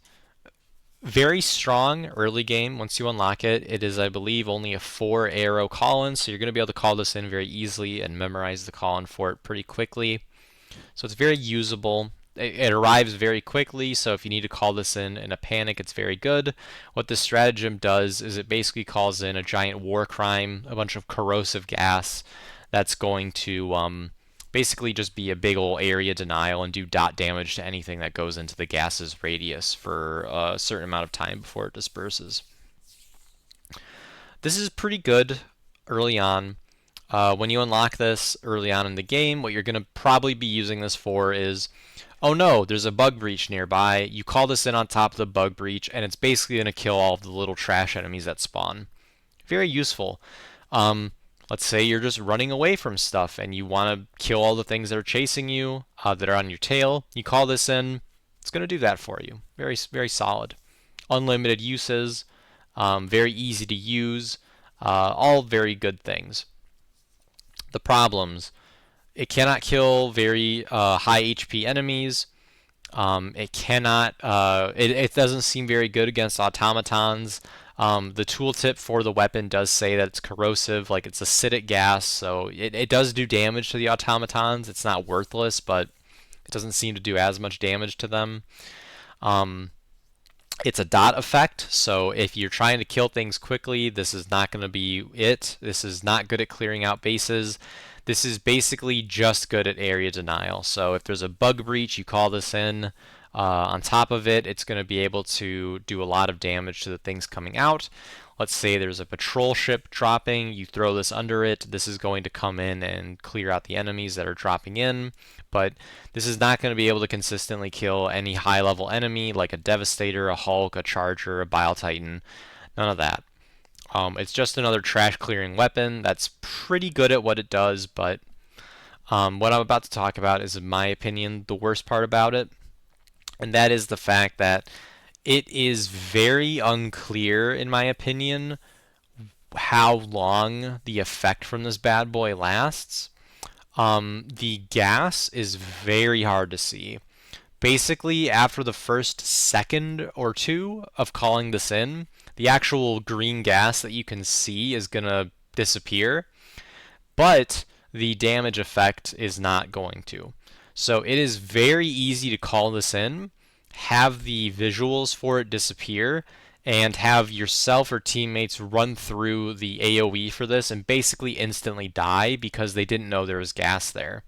very strong early game. Once you unlock it, it is, I believe, only a 4-arrow call-in, so you're going to be able to call this in very easily and memorize the call-in for it pretty quickly. So it's very usable. It arrives very quickly, so if you need to call this in a panic, it's very good. What this stratagem does is it basically calls in a giant war crime, a bunch of corrosive gas that's going to basically just be a big old area denial and do dot damage to anything that goes into the gas's radius for a certain amount of time before it disperses. This is pretty good early on. When you unlock this early on in the game, what you're going to probably be using this for is, oh no, there's a bug breach nearby. You call this in on top of the bug breach, and it's basically going to kill all of the little trash enemies that spawn. Very useful. Let's say you're just running away from stuff and you want to kill all the things that are chasing you, that are on your tail. You call this in, it's going to do that for you. Very, very solid. Unlimited uses, very easy to use, all very good things. The problems: it cannot kill very high HP enemies. It cannot. It doesn't seem very good against automatons. The tooltip for the weapon does say that it's corrosive, like it's acidic gas, so it does do damage to the automatons. It's not worthless, but it doesn't seem to do as much damage to them. It's a dot effect, so if you're trying to kill things quickly, this is not going to be it. This is not good at clearing out bases. This is basically just good at area denial. So if there's a bug breach, you call this in. On top of it, it's going to be able to do a lot of damage to the things coming out. Let's say there's a patrol ship dropping, you throw this under it, this is going to come in and clear out the enemies that are dropping in, but this is not going to be able to consistently kill any high level enemy like a Devastator, a Hulk, a Charger, a Bile Titan, none of that. It's just another trash clearing weapon that's pretty good at what it does, but what I'm about to talk about is, in my opinion, the worst part about it, and that is the fact that it is very unclear, in my opinion, how long the effect from this bad boy lasts. The gas is very hard to see. Basically, after the first second or two of calling this in, the actual green gas that you can see is going to disappear, but the damage effect is not going to. So it is very easy to call this in, have the visuals for it disappear, and have yourself or teammates run through the AoE for this and basically instantly die because they didn't know there was gas there.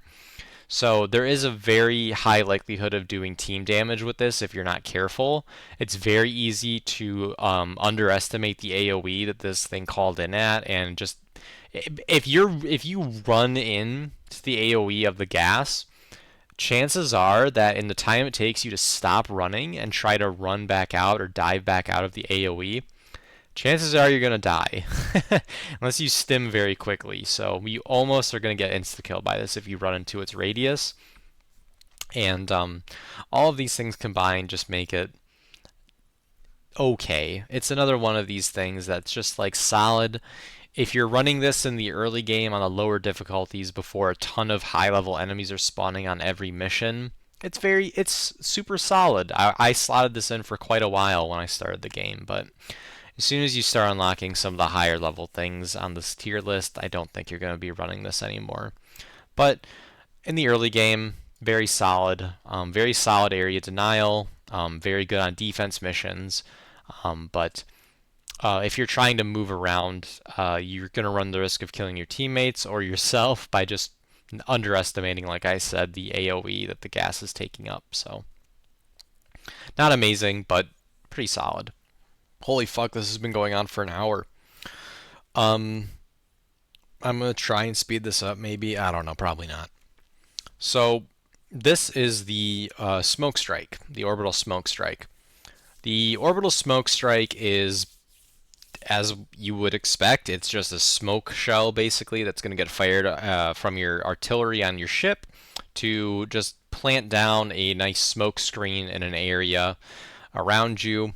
So there is a very high likelihood of doing team damage with this if you're not careful. It's very easy to underestimate the AoE that this thing called in at, and just if you run in to the AoE of the gas, chances are that in the time it takes you to stop running and try to run back out or dive back out of the AoE, chances are you're going to die. Unless you stim very quickly. So you almost are going to get insta-killed by this if you run into its radius. And all of these things combined just make it okay. It's another one of these things that's just like solid. If you're running this in the early game on the lower difficulties before a ton of high-level enemies are spawning on every mission, it's super solid. I slotted this in for quite a while when I started the game, but as soon as you start unlocking some of the higher level things on this tier list, I don't think you're going to be running this anymore. But in the early game, very solid area denial, very good on defense missions, but if you're trying to move around, you're going to run the risk of killing your teammates or yourself by just underestimating, like I said, the AoE that the gas is taking up. So, not amazing, but pretty solid. Holy fuck, this has been going on for an hour. I'm going to try and speed this up, maybe. I don't know, probably not. So, this is the Smoke Strike, the Orbital Smoke Strike. The Orbital Smoke Strike is, as you would expect, it's just a smoke shell basically that's going to get fired from your artillery on your ship to just plant down a nice smoke screen in an area around you.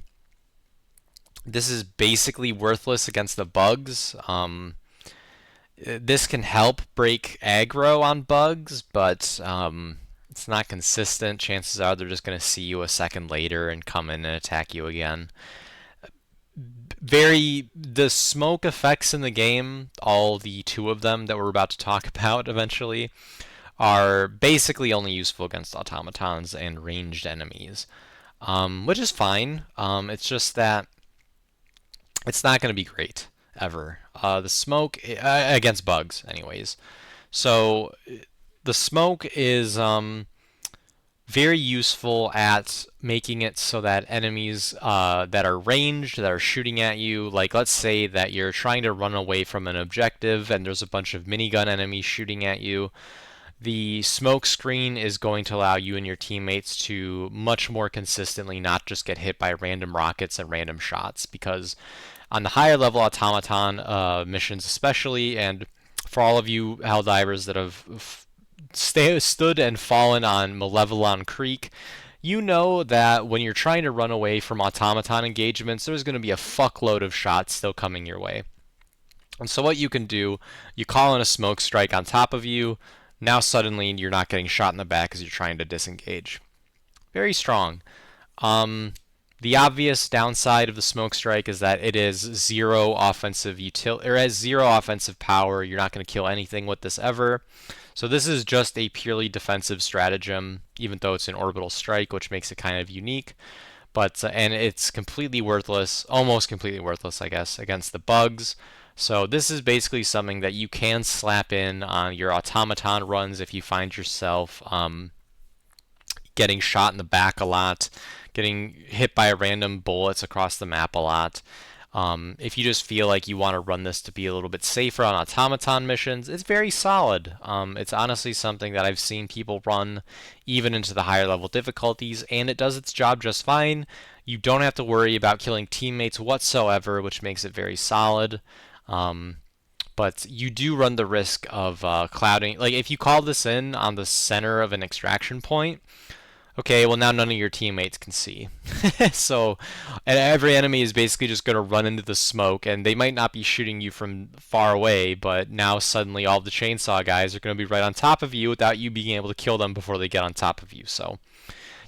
This is basically worthless against the bugs. This can help break aggro on bugs, but it's not consistent. Chances are they're just going to see you a second later and come in and attack you again. The smoke effects in the game, all the two of them that we're about to talk about eventually, are basically only useful against automatons and ranged enemies, which is fine. It's just that it's not going to be great ever. The smoke against bugs, anyways. So the smoke is very useful at making it so that enemies that are ranged, that are shooting at you, like let's say that you're trying to run away from an objective and there's a bunch of minigun enemies shooting at you, the smoke screen is going to allow you and your teammates to much more consistently not just get hit by random rockets and random shots, because on the higher level automaton missions especially, and for all of you Helldivers that have stood and fallen on Malevelon Creek, you know that when you're trying to run away from automaton engagements, there's going to be a fuckload of shots still coming your way. And so what you can do, you call in a smoke strike on top of you. Now suddenly you're not getting shot in the back as you're trying to disengage. Very strong. The obvious downside of the smoke strike is that it is zero offensive utility, or has zero offensive power. You're not going to kill anything with this ever. So this is just a purely defensive stratagem, even though it's an orbital strike, which makes it kind of unique. But and it's completely worthless, almost completely worthless, I guess, against the bugs. So this is basically something that you can slap in on your automaton runs if you find yourself getting shot in the back a lot, getting hit by random bullets across the map a lot. If you just feel like you want to run this to be a little bit safer on automaton missions, it's very solid. It's honestly something that I've seen people run even into the higher level difficulties, and it does its job just fine. You don't have to worry about killing teammates whatsoever, which makes it very solid. But you do run the risk of clouding. Like if you call this in on the center of an extraction point, okay, well now none of your teammates can see. So, and every enemy is basically just going to run into the smoke, and they might not be shooting you from far away, but now suddenly all the chainsaw guys are going to be right on top of you without you being able to kill them before they get on top of you. So,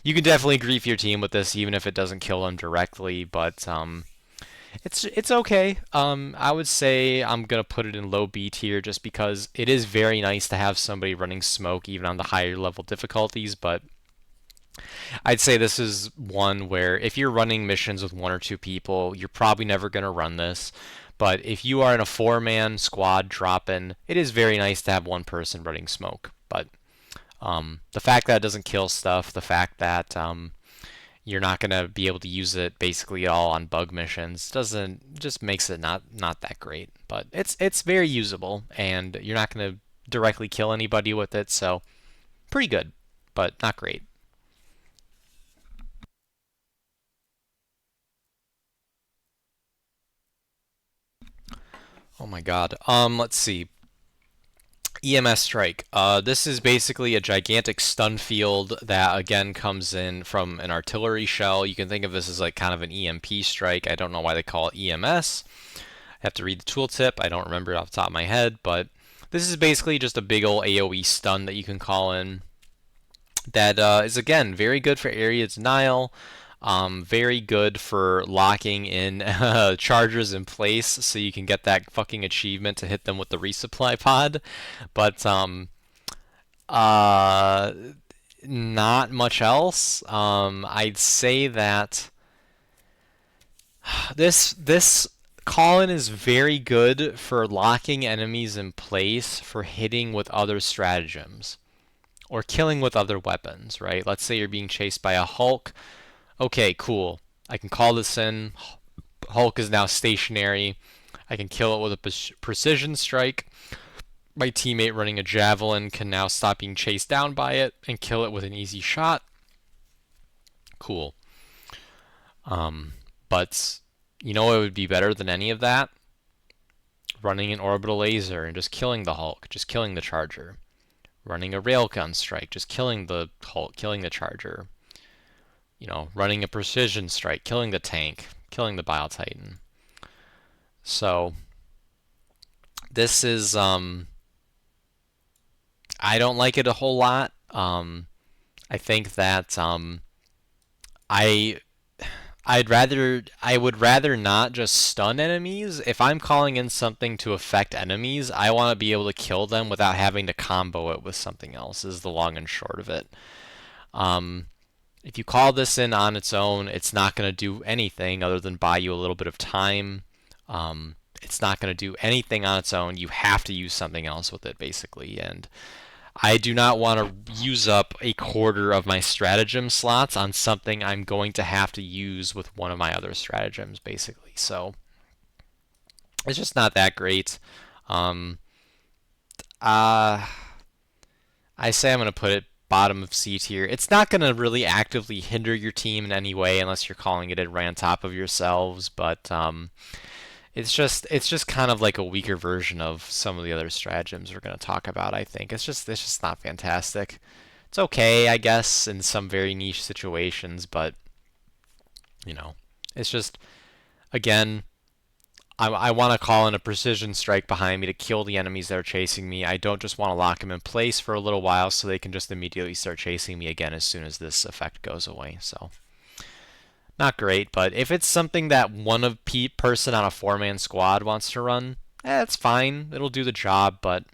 you can definitely grief your team with this, even if it doesn't kill them directly, but it's okay. I would say I'm gonna put it in low B tier just because it is very nice to have somebody running smoke even on the higher level difficulties, but I'd say this is one where if you're running missions with one or two people, you're probably never going to run this. But if you are in a four-man squad drop-in, it is very nice to have one person running smoke. But the fact that it doesn't kill stuff, the fact that you're not going to be able to use it basically all on bug missions doesn't just makes it not that great. But it's very usable, and you're not going to directly kill anybody with it, so pretty good, but not great. Oh my god. Let's see. EMS Strike. This is basically a gigantic stun field that again comes in from an artillery shell. You can think of this as like kind of an EMP strike. I don't know why they call it EMS. I have to read the tooltip. I don't remember it off the top of my head, but this is basically just a big old AoE stun that you can call in. That is again very good for area denial. Very good for locking in chargers in place so you can get that fucking achievement to hit them with the resupply pod. But uh, not much else. I'd say that this call-in is very good for locking enemies in place for hitting with other stratagems or killing with other weapons, right? Let's say you're being chased by a Hulk. Okay, cool. I can call this in. Hulk is now stationary. I can kill it with a precision strike. My teammate running a javelin can now stop being chased down by it and kill it with an easy shot. Cool. But you know what would be better than any of that? Running an Orbital Laser and just killing the Hulk, just killing the Charger. Running a Railgun Strike, just killing the Hulk, killing the Charger. You know, running a precision strike, killing the tank, killing the Bile Titan. So this is I don't like it a whole lot. I think that I I would rather not just stun enemies. If I'm calling in something to affect enemies, I want to be able to kill them without having to combo it with something else, is the long and short of it. If you call this in on its own, it's not going to do anything other than buy you a little bit of time. It's not going to do anything on its own. You have to use something else with it, basically. And I do not want to use up a quarter of my stratagem slots on something I'm going to have to use with one of my other stratagems, basically. So it's just not that great. Um, uh, I say I'm going to put it bottom of C tier. It's not going to really actively hinder your team in any way unless you're calling it in right on top of yourselves, but it's just kind of like a weaker version of some of the other stratagems we're going to talk about, I think. It's just not fantastic. It's okay, I guess, in some very niche situations, but you know, it's just again, I want to call in a precision strike behind me to kill the enemies that are chasing me. I don't just want to lock them in place for a little while so they can just immediately start chasing me again as soon as this effect goes away. So not great, but if it's something that one of person on a four-man squad wants to run, it's fine. It'll do the job, but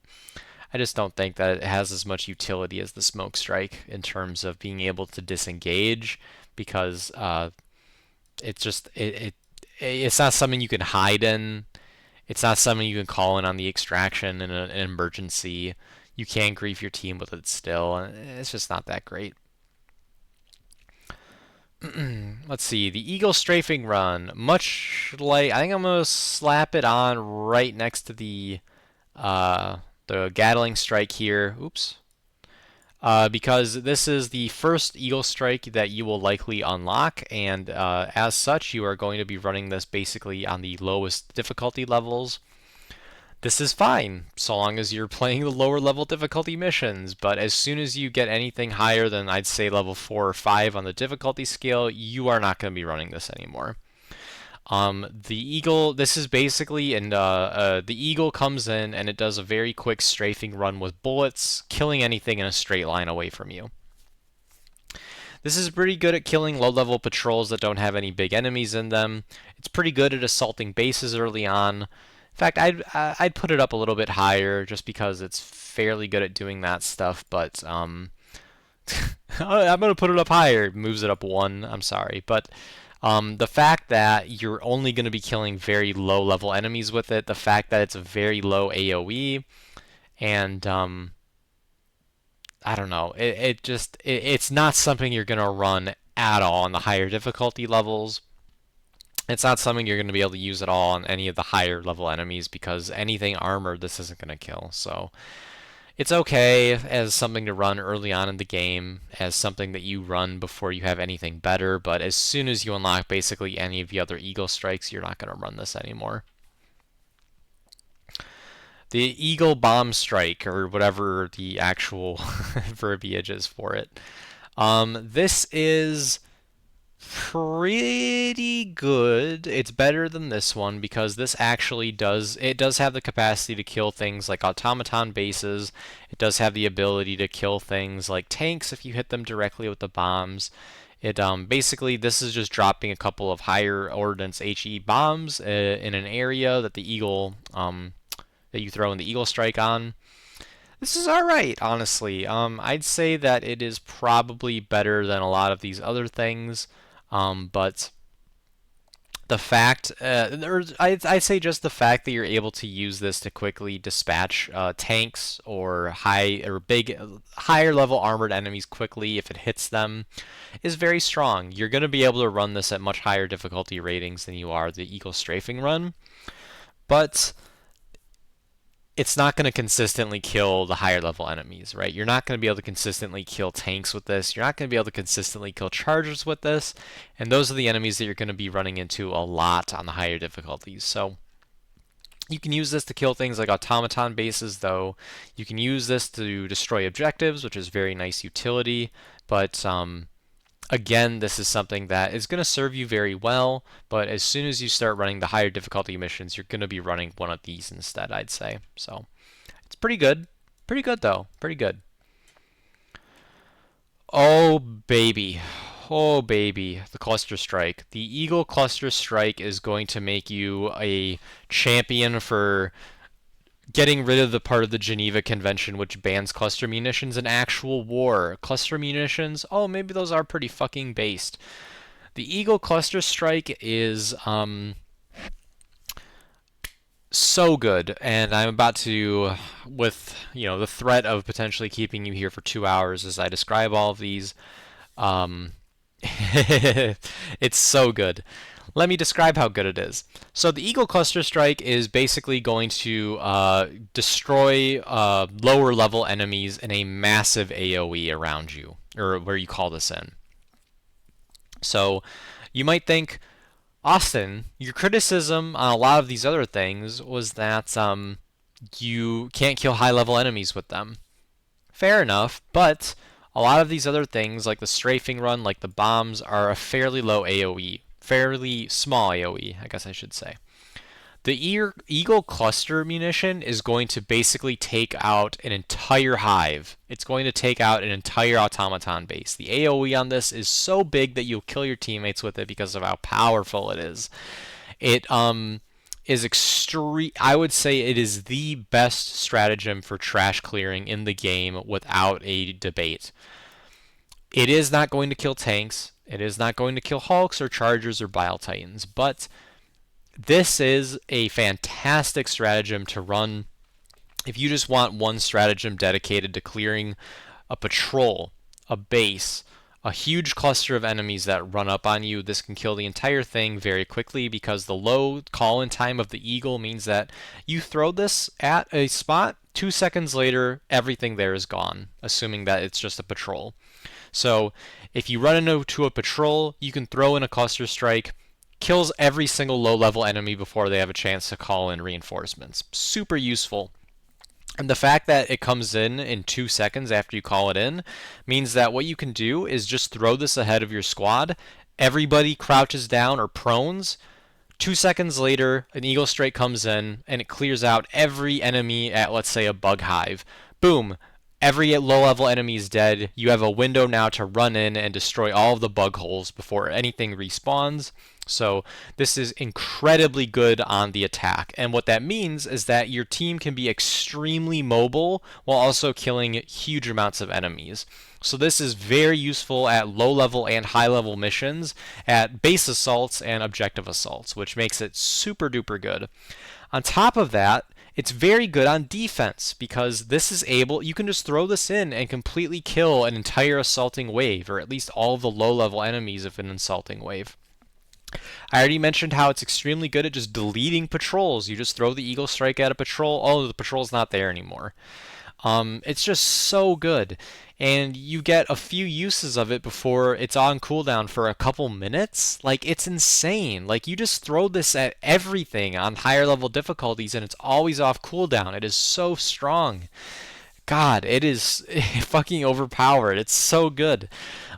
I just don't think that it has as much utility as the smoke strike in terms of being able to disengage, because it's just it's not something you can hide in. It's not something you can call in on the extraction in an emergency. You can grief your team with it still. It's just not that great. Let's see, the Eagle Strafing Run, much like, I think I'm gonna slap it on right next to the Gatling Strike here. Oops. Because this is the first Eagle Strike that you will likely unlock, and as such, you are going to be running this basically on the lowest difficulty levels. This is fine, so long as you're playing the lower level difficulty missions, but as soon as you get anything higher than, I'd say, level 4 or 5 on the difficulty scale, you are not going to be running this anymore. The Eagle, this is basically, and the Eagle comes in and it does a very quick strafing run with bullets, killing anything in a straight line away from you. This is pretty good at killing low-level patrols that don't have any big enemies in them. It's pretty good at assaulting bases early on. In fact, I'd put it up a little bit higher just because it's fairly good at doing that stuff, but I'm going to put it up higher. Moves it up one, I'm sorry. But the fact that you're only going to be killing very low-level enemies with it, the fact that it's a very low AoE, and I don't know, it's not something you're going to run at all on the higher difficulty levels. It's not something you're going to be able to use at all on any of the higher level enemies, because anything armored this isn't going to kill. So it's okay as something to run early on in the game, as something that you run before you have anything better, but as soon as you unlock basically any of the other Eagle Strikes, you're not going to run this anymore. The Eagle Bomb Strike, or whatever the actual verbiage is for it. This is pretty good. It's better than this one because this actually does have the capacity to kill things like automaton bases. It does have the ability to kill things like tanks if you hit them directly with the bombs. It basically, this is just dropping a couple of higher ordnance HE bombs in an area that the Eagle that you throw in the Eagle Strike on. This is alright, honestly. I'd say that it is probably better than a lot of these other things. But the fact, I'd say just the fact that you're able to use this to quickly dispatch tanks or higher level armored enemies quickly if it hits them is very strong. You're going to be able to run this at much higher difficulty ratings than you are the Eagle Strafing Run, but it's not going to consistently kill the higher level enemies, right? You're not going to be able to consistently kill tanks with this. You're not going to be able to consistently kill chargers with this. And those are the enemies that you're going to be running into a lot on the higher difficulties. So you can use this to kill things like automaton bases, though. You can use this to destroy objectives, which is very nice utility. But again, this is something that is going to serve you very well, but as soon as you start running the higher difficulty missions, you're going to be running one of these instead, I'd say. So it's pretty good. Pretty good, though. Pretty good. Oh, baby. Oh, baby. The Cluster Strike. The Eagle Cluster Strike is going to make you a champion for getting rid of the part of the Geneva Convention which bans cluster munitions in actual war. Cluster munitions, oh, maybe those are pretty fucking based. The Eagle Cluster Strike is so good, and I'm about to, with the threat of potentially keeping you here for 2 hours as I describe all of these. Um, it's so good. Let me describe how good it is. So the Eagle Cluster Strike is basically going to destroy lower level enemies in a massive AoE around you, or where you call this in. So you might think, Austin, your criticism on a lot of these other things was that you can't kill high level enemies with them. Fair enough, but a lot of these other things, like the strafing run, like the bombs, are a fairly low AoE, fairly small AoE, I guess I should say. The Eagle cluster munition is going to basically take out an entire hive. It's going to take out an entire automaton base. The AoE on this is so big that you'll kill your teammates with it because of how powerful it is. It is extreme. I would say it is the best stratagem for trash clearing in the game without a debate. It is not going to kill tanks. It is not going to kill Hulks or Chargers or Bile Titans, but this is a fantastic stratagem to run if you just want one stratagem dedicated to clearing a patrol, a base, a huge cluster of enemies that run up on you. This can kill the entire thing very quickly because the low call-in time of the Eagle means that you throw this at a spot, 2 seconds later, everything there is gone, assuming that it's just a patrol. So if you run into a patrol, you can throw in a cluster strike, kills every single low-level enemy before they have a chance to call in reinforcements. Super useful. And the fact that it comes in 2 seconds after you call it in means that what you can do is just throw this ahead of your squad. Everybody crouches down or prones. 2 seconds later, an Eagle Strike comes in and it clears out every enemy at, let's say, a bug hive. Boom! Every low-level enemy is dead. You have a window now to run in and destroy all of the bug holes before anything respawns. So this is incredibly good on the attack. And what that means is that your team can be extremely mobile while also killing huge amounts of enemies. So this is very useful at low-level and high-level missions, at base assaults and objective assaults, which makes it super duper good. On top of that, it's very good on defense because this is you can just throw this in and completely kill an entire assaulting wave, or at least all of the low-level enemies of an assaulting wave. I already mentioned how it's extremely good at just deleting patrols. You just throw the Eagle Strike at a patrol, oh, the patrol's not there anymore. It's just so good. And you get a few uses of it before it's on cooldown for a couple minutes. Like, it's insane. Like, you just throw this at everything on higher level difficulties and it's always off cooldown. It is so strong. God, it is fucking overpowered. It's so good.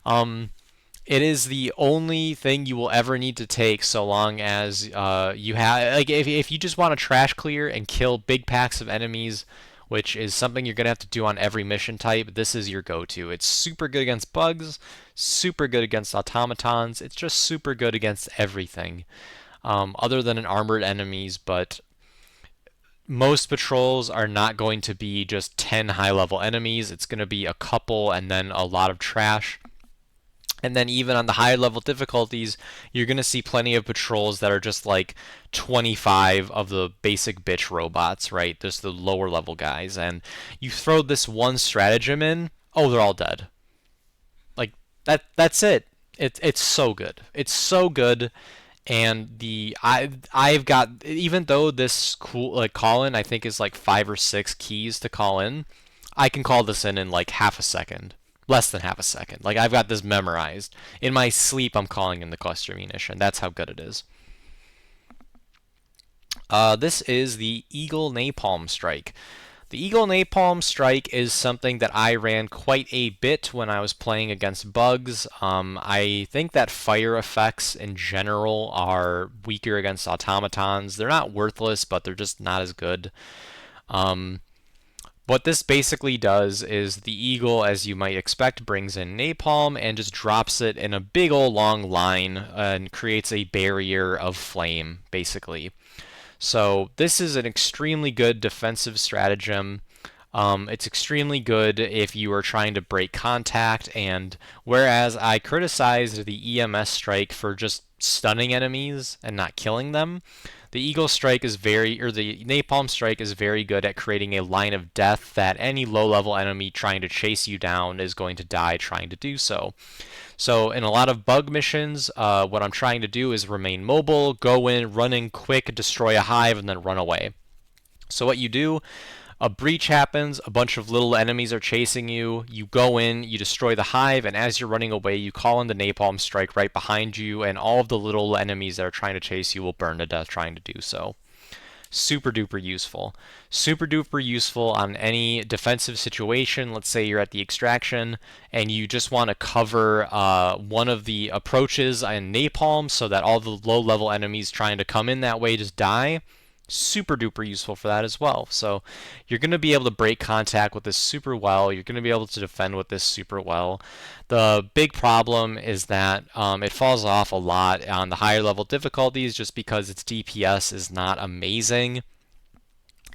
It is the only thing you will ever need to take so long as you have, like, if you just want to trash clear and kill big packs of enemies, which is something you're going to have to do on every mission type, this is your go-to. It's super good against bugs, super good against automatons, it's just super good against everything, other than an armored enemies, but most patrols are not going to be just 10 high-level enemies. It's going to be a couple and then a lot of trash. And then even on the higher level difficulties, you're going to see plenty of patrols that are just like 25 of the basic bitch robots, right? Just the lower level guys. And you throw this one stratagem in, oh, they're all dead. Like, that's it. It's so good. It's so good. And I've got, even though this cool like call in I think is like 5 or 6 keys to call in, I can call this in like half a second. Less than half a second. Like, I've got this memorized. In my sleep, I'm calling in the cluster munition. That's how good it is. This is the Eagle Napalm Strike. The Eagle Napalm Strike is something that I ran quite a bit when I was playing against bugs. I think that fire effects in general are weaker against automatons. They're not worthless, but they're just not as good. What this basically does is the Eagle, as you might expect, brings in napalm and just drops it in a big old long line and creates a barrier of flame, basically. So this is an extremely good defensive stratagem. It's extremely good if you are trying to break contact, and whereas I criticized the EMS strike for just stunning enemies and not killing them, The Eagle Strike is the Napalm Strike is very good at creating a line of death that any low-level enemy trying to chase you down is going to die trying to do so. So in a lot of bug missions, what I'm trying to do is remain mobile, go in, run in quick, destroy a hive, and then run away. So what you do, a breach happens, a bunch of little enemies are chasing you, you go in, you destroy the hive, and as you're running away, you call in the Napalm Strike right behind you, and all of the little enemies that are trying to chase you will burn to death trying to do so. Super duper useful. Super duper useful on any defensive situation. Let's say you're at the extraction and you just want to cover one of the approaches in Napalm so that all the low level enemies trying to come in that way just die. Super duper useful for that as well. So you're going to be able to break contact with this super well. You're going to be able to defend with this super well. The big problem is that it falls off a lot on the higher level difficulties just because its DPS is not amazing.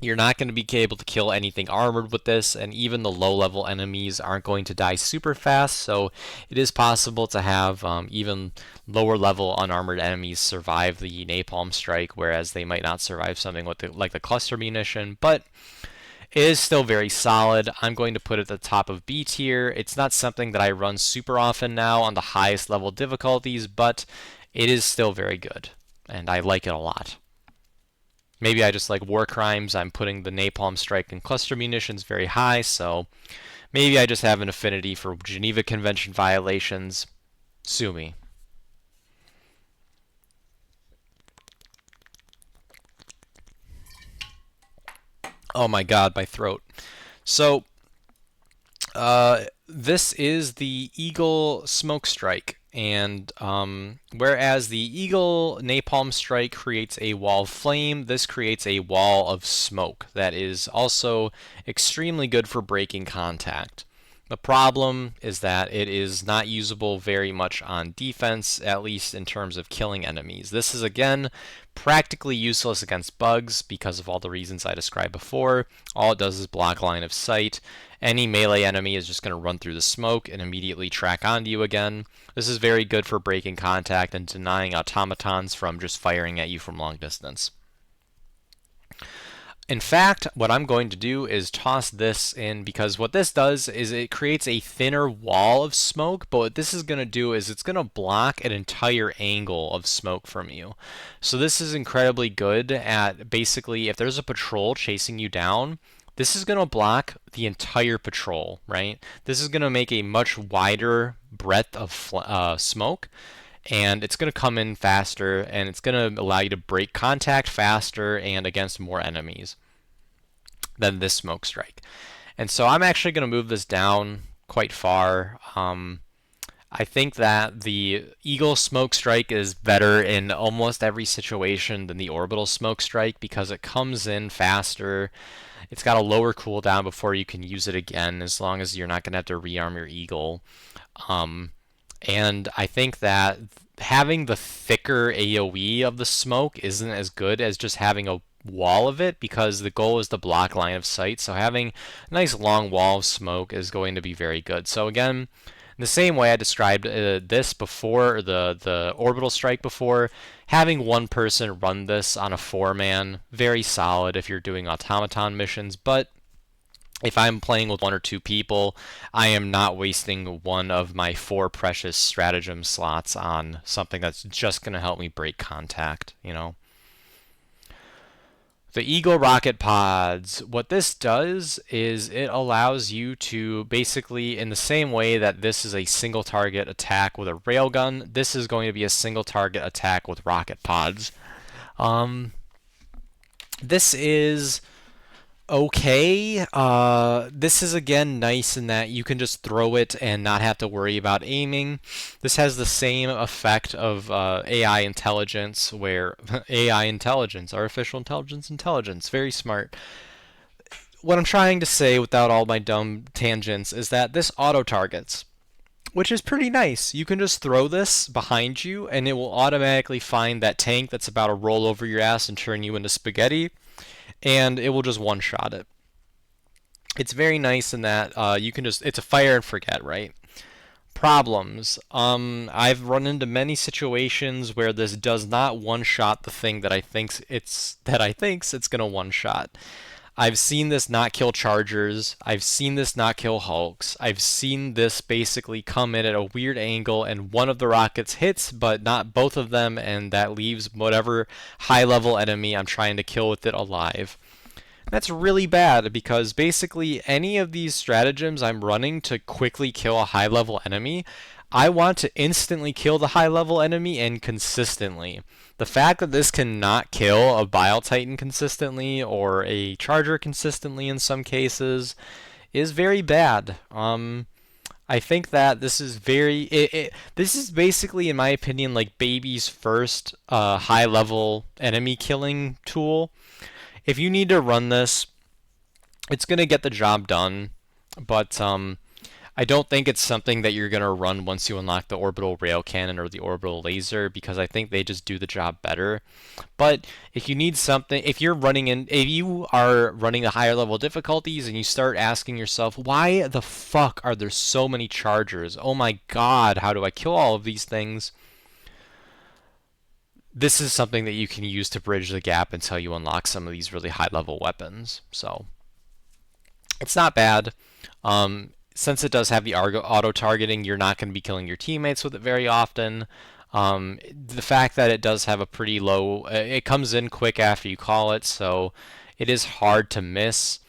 You're not going to be able to kill anything armored with this, and even the low-level enemies aren't going to die super fast, so it is possible to have even lower-level unarmored enemies survive the Napalm Strike, whereas they might not survive something with like the cluster munition, but it is still very solid. I'm going to put it at the top of B tier. It's not something that I run super often now on the highest level difficulties, but it is still very good, and I like it a lot. Maybe I just like war crimes. I'm putting the Napalm Strike and cluster munitions very high, so maybe I just have an affinity for Geneva Convention violations. Sue me. Oh my god, my throat. So, this is the Eagle Smoke Strike. And whereas the Eagle Napalm Strike creates a wall of flame, this creates a wall of smoke that is also extremely good for breaking contact. The problem is that it is not usable very much on defense, at least in terms of killing enemies. This is again practically useless against bugs because of all the reasons I described before. All it does is block line of sight. Any melee enemy is just going to run through the smoke and immediately track onto you again. This is very good for breaking contact and denying automatons from just firing at you from long distance. In fact, what I'm going to do is toss this in because what this does is it creates a thinner wall of smoke, but what this is going to do is it's going to block an entire angle of smoke from you. So this is incredibly good at basically if there's a patrol chasing you down, this is going to block the entire patrol, right? This is going to make a much wider breadth of smoke, and it's going to come in faster, and it's going to allow you to break contact faster and against more enemies than this smoke strike. And so I'm actually going to move this down quite far. I think that the Eagle Smoke Strike is better in almost every situation than the Orbital Smoke Strike because it comes in faster. It's got a lower cooldown before you can use it again, as long as you're not going to have to rearm your Eagle. And I think that having the thicker AoE of the smoke isn't as good as just having a wall of it, because the goal is to block line of sight. So having a nice long wall of smoke is going to be very good. So again, in the same way I described this before, the Orbital Strike before, having one person run this on a 4-man, very solid if you're doing automaton missions, but if I'm playing with 1 or 2 people, I am not wasting one of my 4 precious stratagem slots on something that's just going to help me break contact, you know. The Eagle rocket pods, what this does is it allows you to basically, in the same way that this is a single target attack with a railgun, this is going to be a single target attack with rocket pods. This is okay. This is again nice in that you can just throw it and not have to worry about aiming. This has the same effect of AI intelligence, where AI intelligence, artificial intelligence, very smart. What I'm trying to say without all my dumb tangents is that this auto targets, which is pretty nice. You can just throw this behind you and it will automatically find that tank that's about to roll over your ass and turn you into spaghetti, and it will just one-shot it. It's very nice in that you can just, it's a fire and forget, right? Problems. I've run into many situations where this does not one-shot the thing that I thinks it's gonna one-shot. I've seen this not kill Chargers. I've seen this not kill Hulks. I've seen this basically come in at a weird angle and one of the rockets hits, but not both of them, and that leaves whatever high-level enemy I'm trying to kill with it alive. That's really bad because basically any of these stratagems I'm running to quickly kill a high level enemy, I want to instantly kill the high level enemy and consistently. The fact that this cannot kill a Bile Titan consistently or a Charger consistently in some cases is very bad. I think that this is this is basically, in my opinion, like baby's first high level enemy killing tool. If you need to run this, it's going to get the job done, but I don't think it's something that you're going to run once you unlock the Orbital Railcannon or the Orbital Laser, because I think they just do the job better. But if you need something, if you are running the higher level difficulties and you start asking yourself, why the fuck are there so many Chargers? Oh my god, how do I kill all of these things? This is something that you can use to bridge the gap until you unlock some of these really high level weapons. So it's not bad. Since it does have the auto targeting, you're not going to be killing your teammates with it very often. The fact that it does have a pretty low, it comes in quick after you call it, so it is hard to miss.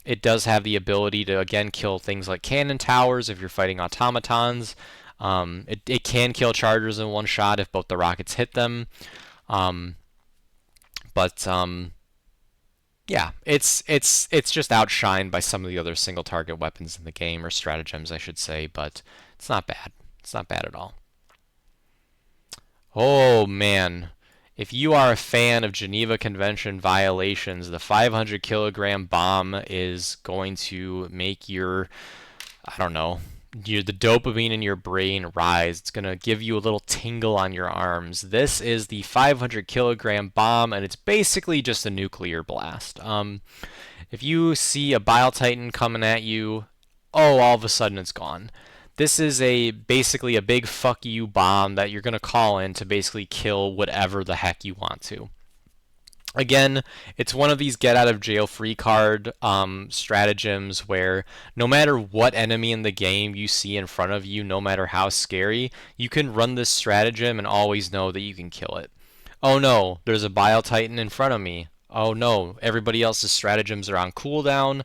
It does have the ability to again kill things like cannon towers if you're fighting automatons. It can kill Chargers in one shot if both the rockets hit them. Um, but yeah, it's just outshined by some of the other single target weapons in the game, or stratagems, I should say. But it's not bad. It's not bad at all. Oh man, if you are a fan of Geneva Convention violations, the 500 kilogram bomb is going to make your, I don't know, the dopamine in your brain rise. It's going to give you a little tingle on your arms. This is the 500 kilogram bomb, and it's basically just a nuclear blast. If you see a Bile Titan coming at you, oh, all of a sudden it's gone. This is basically a big fuck you bomb that you're going to call in to basically kill whatever the heck you want to. Again, it's one of these get out of jail free card stratagems where no matter what enemy in the game you see in front of you, no matter how scary, you can run this stratagem and always know that you can kill it. Oh no, there's a Bile Titan in front of me. Oh no, everybody else's stratagems are on cooldown.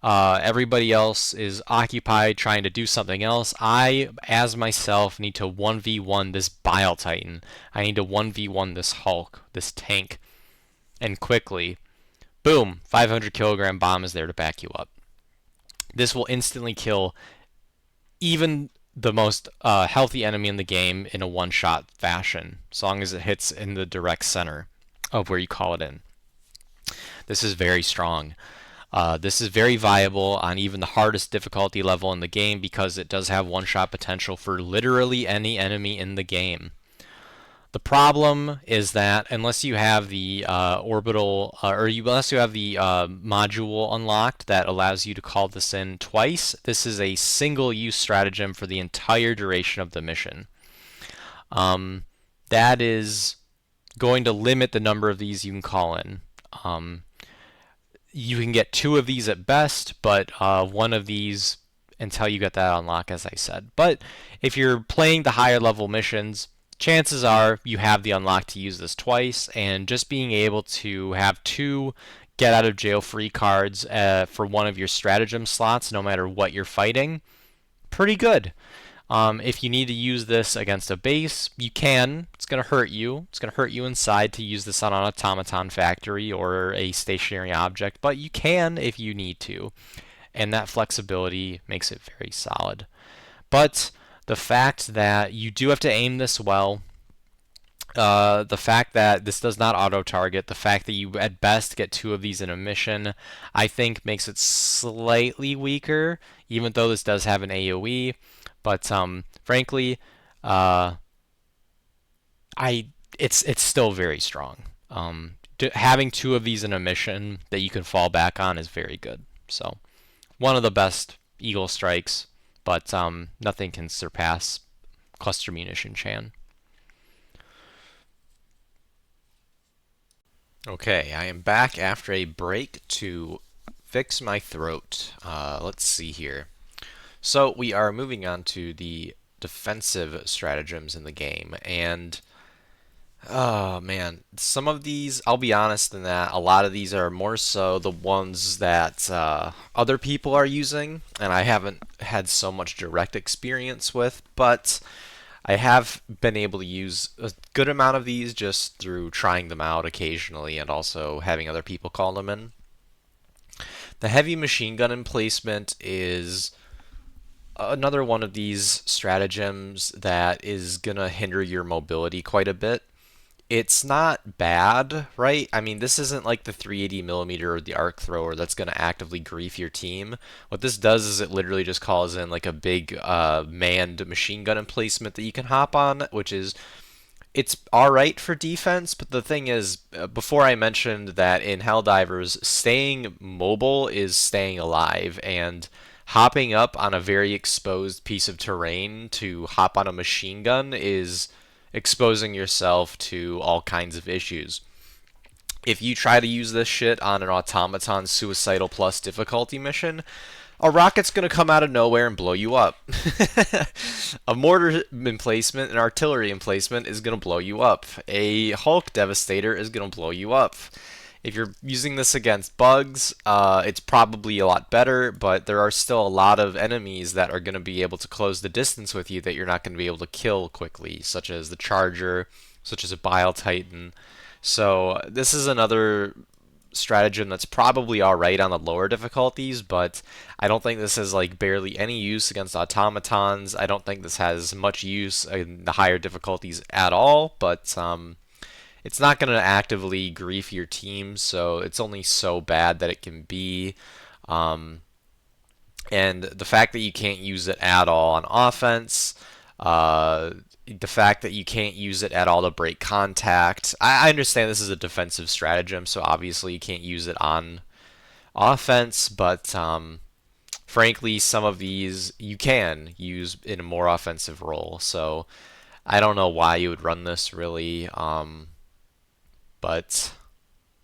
Everybody else is occupied trying to do something else. I, as myself, need to 1v1 this Bile Titan. I need to 1v1 this Hulk, this tank. And quickly, boom, 500 kilogram bomb is there to back you up. This will instantly kill even the most healthy enemy in the game in a one-shot fashion, as long as it hits in the direct center of where you call it in. This is very strong. This is very viable on even the hardest difficulty level in the game because it does have one-shot potential for literally any enemy in the game. The problem is that unless you have the unless you have the module unlocked that allows you to call this in twice, this is a single-use stratagem for the entire duration of the mission. That is going to limit the number of these you can call in. You can get 2 of these at best, but 1 of these until you get that unlock, as I said. But if you're playing the higher level missions, chances are you have the unlock to use this twice, and just being able to have 2 get out of jail free cards for one of your stratagem slots, no matter what you're fighting, pretty good. If you need to use this against a base, you can. It's going to hurt you. It's going to hurt you inside to use this on an automaton factory or a stationary object, but you can if you need to. And that flexibility makes it very solid. But the fact that you do have to aim this well, the fact that this does not auto-target, the fact that you at best get 2 of these in a mission, I think makes it slightly weaker, even though this does have an AoE. But frankly, it's still very strong. Having 2 of these in a mission that you can fall back on is very good. So, one of the best Eagle strikes, but nothing can surpass cluster munition Chan. Okay, I am back after a break to fix my throat. Let's see here. So we are moving on to the defensive stratagems in the game, and oh man, some of these, I'll be honest in that a lot of these are more so the ones that other people are using, and I haven't had so much direct experience with, but I have been able to use a good amount of these just through trying them out occasionally and also having other people call them in. The heavy machine gun emplacement is another one of these stratagems that is going to hinder your mobility quite a bit. It's not bad, right? I mean, this isn't like the 380 millimeter or the arc thrower that's going to actively grief your team. What this does is it literally just calls in like a big manned machine gun emplacement that you can hop on, which is it's all right for defense. But the thing is, before I mentioned that in Helldivers, staying mobile is staying alive, and hopping up on a very exposed piece of terrain to hop on a machine gun is exposing yourself to all kinds of issues. If you try to use this shit on an automaton suicidal plus difficulty mission, a rocket's going to come out of nowhere and blow you up. A mortar emplacement, an artillery emplacement is going to blow you up. A Hulk Devastator is going to blow you up. If you're using this against bugs, it's probably a lot better, but there are still a lot of enemies that are going to be able to close the distance with you that you're not going to be able to kill quickly, such as the Charger, such as a Bile Titan. So this is another stratagem that's probably alright on the lower difficulties, but I don't think this has like barely any use against automatons. I don't think this has much use in the higher difficulties at all, but it's not going to actively grief your team, so it's only so bad that it can be. And the fact that you can't use it at all on offense, the fact that you can't use it at all to break contact. I understand this is a defensive stratagem, so obviously you can't use it on offense, but frankly, some of these you can use in a more offensive role. So I don't know why you would run this really, but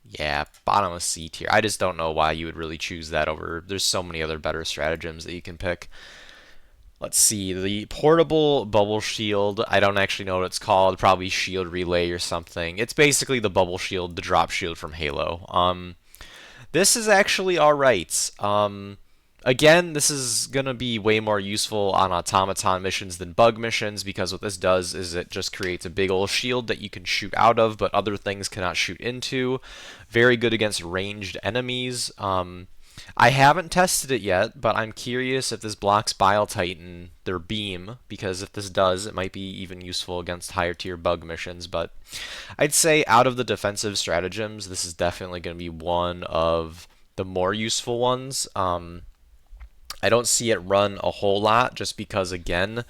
yeah, bottom of C tier. I just don't know why you would really choose that over. There's so many other better stratagems that you can pick. Let's see, the portable bubble shield, I don't actually know what it's called, probably shield relay or something. It's basically the bubble shield, the drop shield from Halo. This is actually alright. Again, this is going to be way more useful on automaton missions than bug missions, because what this does is it just creates a big old shield that you can shoot out of, but other things cannot shoot into. Very good against ranged enemies. I haven't tested it yet, but I'm curious if this blocks Bile Titan, their beam, because if this does, it might be even useful against higher tier bug missions. But I'd say out of the defensive stratagems, this is definitely going to be one of the more useful ones. I don't see it run a whole lot just because, again,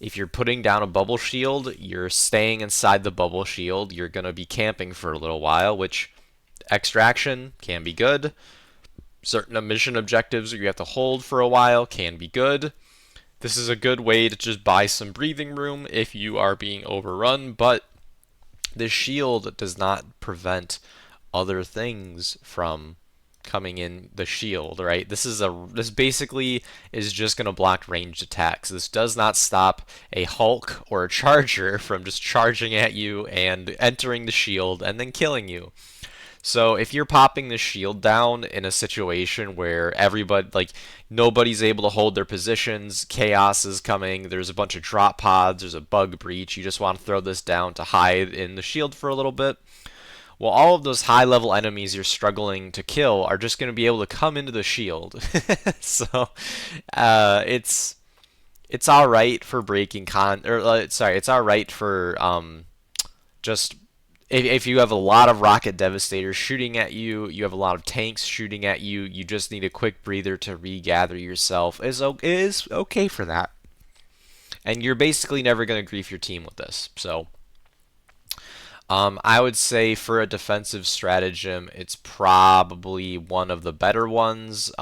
if you're putting down a bubble shield, you're staying inside the bubble shield. You're going to be camping for a little while, which extraction can be good. Certain mission objectives you have to hold for a while can be good. This is a good way to just buy some breathing room if you are being overrun, but this shield does not prevent other things from coming in the shield, right? This basically is just going to block ranged attacks. This does not stop a Hulk or a Charger from just charging at you and entering the shield and then killing you. So if you're popping the shield down in a situation where nobody's able to hold their positions, chaos is coming, there's a bunch of drop pods, there's a bug breach, you just want to throw this down to hide in the shield for a little bit, well, all of those high-level enemies you're struggling to kill are just going to be able to come into the shield. So it's all right for breaking it's all right for just if you have a lot of rocket devastators shooting at you, you have a lot of tanks shooting at you, you just need a quick breather to regather yourself. It is okay for that. And you're basically never going to grief your team with this. So I would say for a defensive stratagem, it's probably one of the better ones.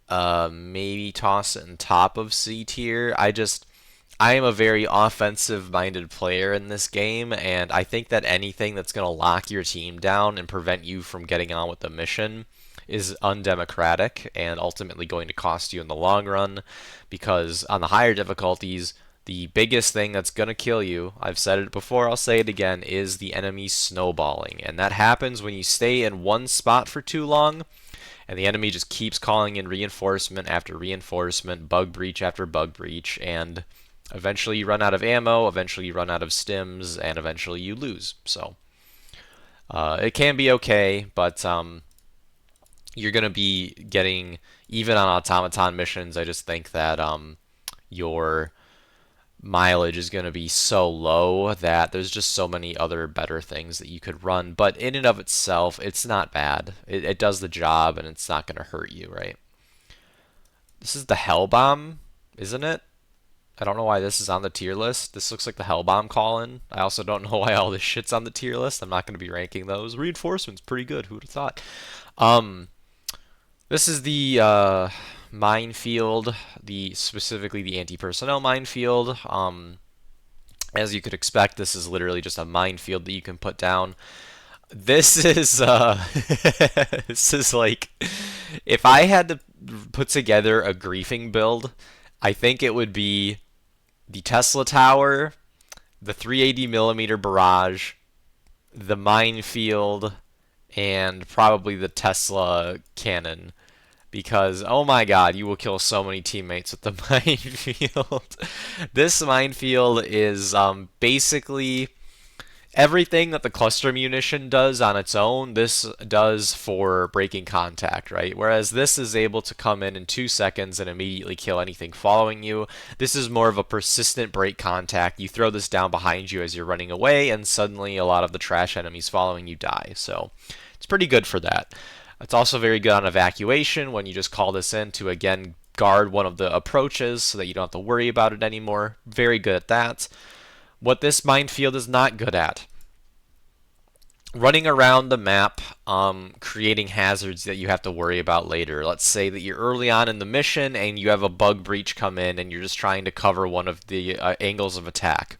Maybe toss it in top of C tier. I am a very offensive-minded player in this game, and I think that anything that's going to lock your team down and prevent you from getting on with the mission is undemocratic and ultimately going to cost you in the long run, because on the higher difficulties, the biggest thing that's going to kill you, I've said it before, I'll say it again, is the enemy snowballing. And that happens when you stay in one spot for too long, and the enemy just keeps calling in reinforcement after reinforcement, bug breach after bug breach, and eventually you run out of ammo, eventually you run out of stims, and eventually you lose. So it can be okay, but you're going to be getting, even on automaton missions, I just think that your mileage is going to be so low that there's just so many other better things that you could run. But in and of itself, it's not bad. It does the job, and it's not going to hurt you, right? This is the Hell Bomb, isn't it? I don't know why this is on the tier list. This looks like the Hell Bomb call-in. I also don't know why all this shit's on the tier list. I'm not going to be ranking those. Reinforcements, pretty good. Who'd have thought? Um, this is the minefield, specifically the anti-personnel minefield. As you could expect, this is literally just a minefield that you can put down. This is this is like, if I had to put together a griefing build, I think it would be the Tesla Tower, the 380 millimeter barrage, the minefield, and probably the Tesla cannon. Because, oh my god, you will kill so many teammates with the minefield. This minefield is basically everything that the cluster munition does on its own, this does for breaking contact, right? Whereas this is able to come in 2 seconds and immediately kill anything following you. This is more of a persistent break contact. You throw this down behind you as you're running away, and suddenly a lot of the trash enemies following you die. So it's pretty good for that. It's also very good on evacuation when you just call this in to, again, guard one of the approaches so that you don't have to worry about it anymore. Very good at that. What this minefield is not good at: running around the map, creating hazards that you have to worry about later. Let's say that you're early on in the mission and you have a bug breach come in and you're just trying to cover one of the angles of attack.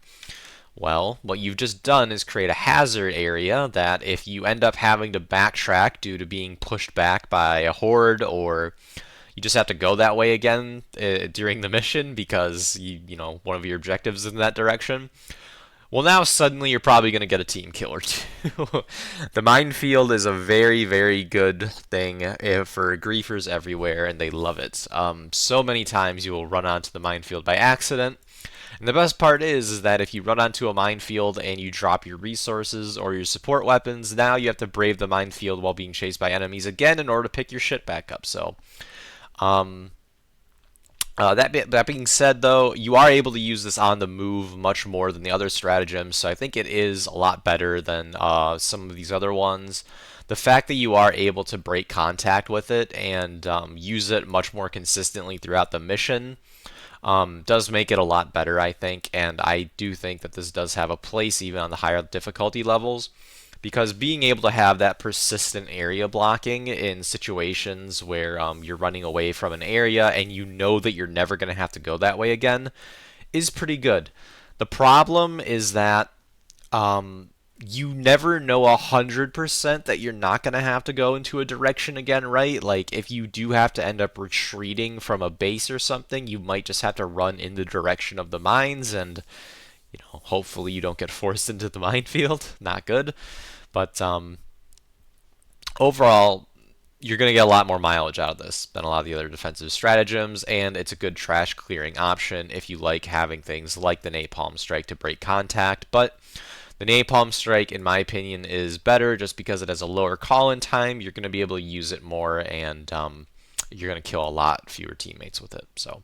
Well, what you've just done is create a hazard area that if you end up having to backtrack due to being pushed back by a horde, or you just have to go that way again during the mission because you know one of your objectives is in that direction, well, now suddenly you're probably going to get a team kill or two. The minefield is a very, very good thing for griefers everywhere, and they love it. So many times you will run onto the minefield by accident. And the best part is that if you run onto a minefield and you drop your resources or your support weapons, now you have to brave the minefield while being chased by enemies again in order to pick your shit back up. So, that being said, though, you are able to use this on the move much more than the other stratagems, so I think it is a lot better than some of these other ones. The fact that you are able to break contact with it and use it much more consistently throughout the mission does make it a lot better, I think, and I do think that this does have a place even on the higher difficulty levels, because being able to have that persistent area blocking in situations where you're running away from an area and you know that you're never going to have to go that way again is pretty good. The problem is that you never know 100% that you're not going to have to go into a direction again, right? Like, if you do have to end up retreating from a base or something, you might just have to run in the direction of the mines, and, you know, hopefully you don't get forced into the minefield. Not good. But overall, you're going to get a lot more mileage out of this than a lot of the other defensive stratagems, and it's a good trash clearing option if you like having things like the Napalm Strike to break contact. But the Napalm Strike, in my opinion, is better just because it has a lower call-in time. You're going to be able to use it more, and you're going to kill a lot fewer teammates with it. So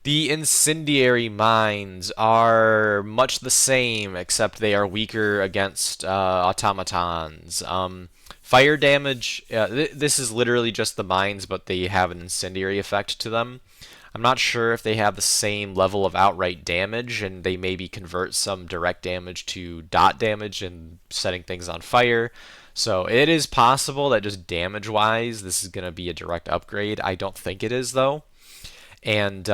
the Incendiary Mines are much the same, except they are weaker against automatons. Fire damage, this is literally just the mines, but they have an incendiary effect to them. I'm not sure if they have the same level of outright damage, and they maybe convert some direct damage to dot damage and setting things on fire. So it is possible that just damage-wise, this is going to be a direct upgrade. I don't think it is though, and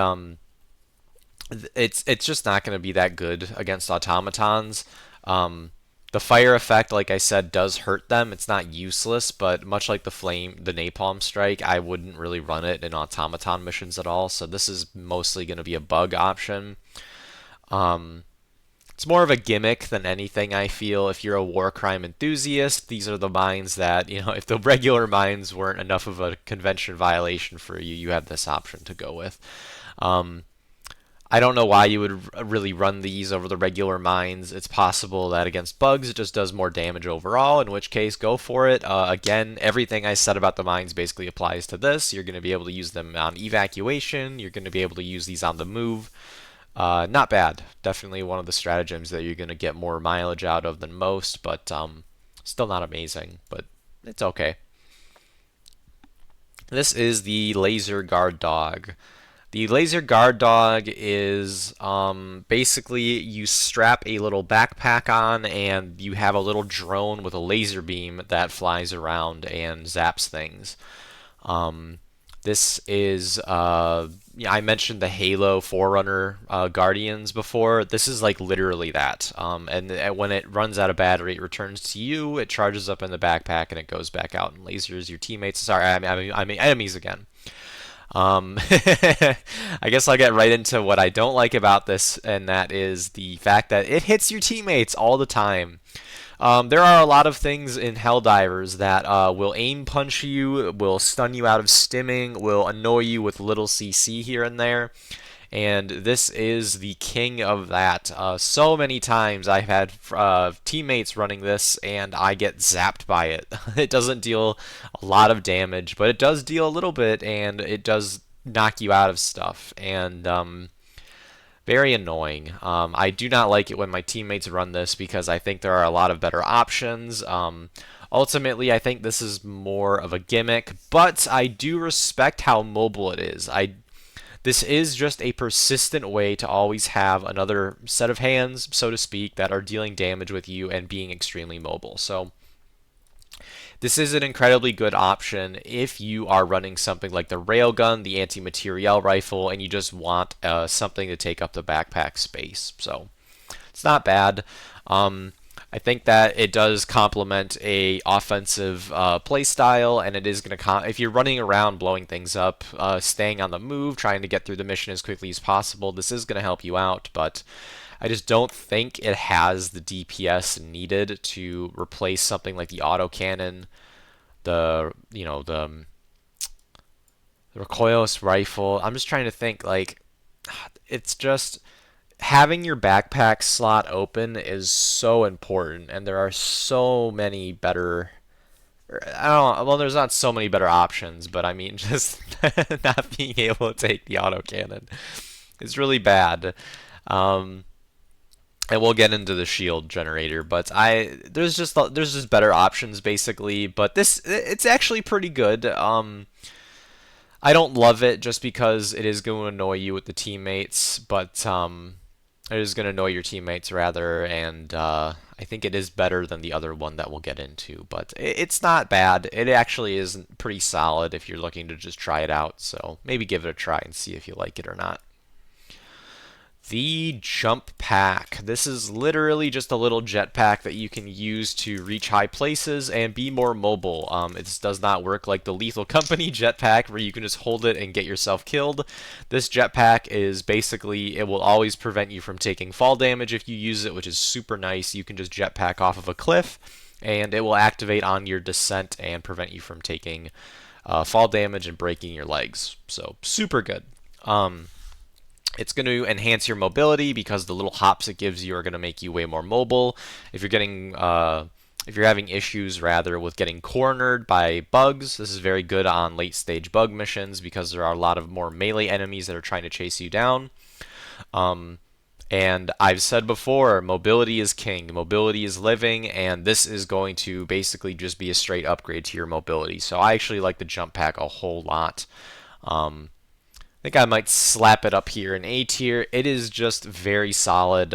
it's just not going to be that good against automatons. Um, the fire effect, like I said, does hurt them. It's not useless, but much like the napalm strike, I wouldn't really run it in automaton missions at all. So this is mostly going to be a bug option. Um, it's more of a gimmick than anything, I feel. If you're a war crime enthusiast, these are the mines that, if the regular mines weren't enough of a convention violation for you, you have this option to go with. Um, I don't know why you would really run these over the regular mines. It's possible that against bugs it just does more damage overall, in which case go for it. Again, everything I said about the mines basically applies to this. You're going to be able to use them on evacuation. You're going to be able to use these on the move. Not bad. Definitely one of the stratagems that you're going to get more mileage out of than most, but still not amazing, but it's okay. This is the Laser Guard Dog. The Laser Guard Dog is basically you strap a little backpack on and you have a little drone with a laser beam that flies around and zaps things. Um, this is, yeah, I mentioned the Halo Forerunner Guardians before. This is like literally that. And when it runs out of battery, it returns to you, it charges up in the backpack, and it goes back out and lasers your teammates. Sorry, I mean enemies again. I guess I'll get right into what I don't like about this, and that is the fact that it hits your teammates all the time. There are a lot of things in Helldivers that will aim punch you, will stun you out of stimming, will annoy you with little CC here and there. And this is the king of that. So many times I've had teammates running this and I get zapped by it. It doesn't deal a lot of damage, but it does deal a little bit and it does knock you out of stuff. And very annoying. I do not like it when my teammates run this because I think there are a lot of better options. Ultimately, I think this is more of a gimmick, but I do respect how mobile it is. This is just a persistent way to always have another set of hands, so to speak, that are dealing damage with you and being extremely mobile. So this is an incredibly good option if you are running something like the Railgun, the Anti-Materiel Rifle, and you just want something to take up the backpack space. So it's not bad. I think that it does complement a offensive play style, and it is going to if you're running around blowing things up, staying on the move, trying to get through the mission as quickly as possible, this is going to help you out, but I just don't think it has the DPS needed to replace something like the autocannon, the recoilless rifle. I'm just trying to think, like, it's just having your backpack slot open is so important, and there are so many better. I don't know, well, there's not so many better options, but I mean, just not being able to take the autocannon is really bad. Um, and we'll get into the shield generator, but there's just better options basically. But it's actually pretty good. I don't love it just because it is going to annoy you with the teammates, but it is going to annoy your teammates rather, and I think it is better than the other one that we'll get into. But it's not bad. It actually is pretty solid if you're looking to just try it out. So maybe give it a try and see if you like it or not. The jump pack. This is literally just a little jetpack that you can use to reach high places and be more mobile. It does not work like the Lethal Company jetpack where you can just hold it and get yourself killed. This jetpack is basically, it will always prevent you from taking fall damage if you use it, which is super nice. You can just jetpack off of a cliff and it will activate on your descent and prevent you from taking fall damage and breaking your legs. So super good. It's going to enhance your mobility because the little hops it gives you are going to make you way more mobile. If you're having issues rather with getting cornered by bugs, this is very good on late stage bug missions because there are a lot of more melee enemies that are trying to chase you down. And I've said before, mobility is king, mobility is living, and this is going to basically just be a straight upgrade to your mobility. So I actually like the jump pack a whole lot. I think I might slap it up here in A tier. It is just very solid.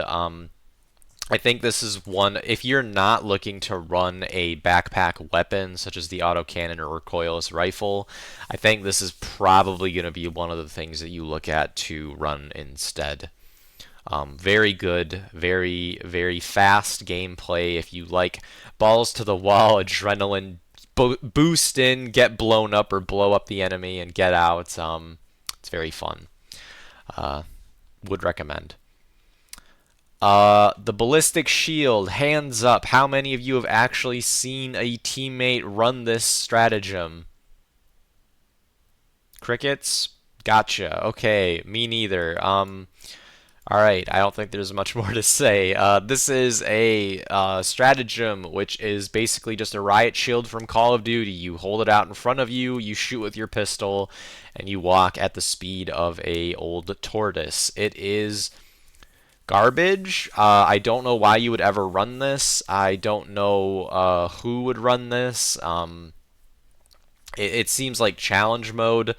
I think this is one, if you're not looking to run a backpack weapon such as the autocannon or recoilless rifle, I think this is probably going to be one of the things that you look at to run instead. Very good, very fast gameplay. If you like balls to the wall, adrenaline boost in, get blown up or blow up the enemy and get out. It's very fun. Uh, would recommend. The ballistic shield, hands up. How many of you have actually seen a teammate run this stratagem? Crickets? Gotcha. Okay, me neither. Alright, I don't think there's much more to say. This is a stratagem, which is basically just a riot shield from Call of Duty. You hold it out in front of you, you shoot with your pistol, and you walk at the speed of a old tortoise. It is garbage. I don't know why you would ever run this. I don't know who would run this. It seems like challenge mode.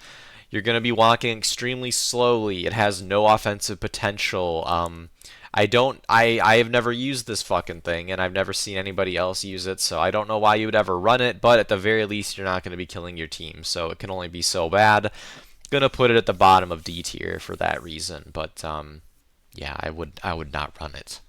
You're going to be walking extremely slowly. It has no offensive potential. I have never used this fucking thing, and I've never seen anybody else use it, so I don't know why you would ever run it, but at the very least, you're not going to be killing your team, so it can only be so bad. Gonna put it at the bottom of D tier for that reason, but yeah, I would not run it.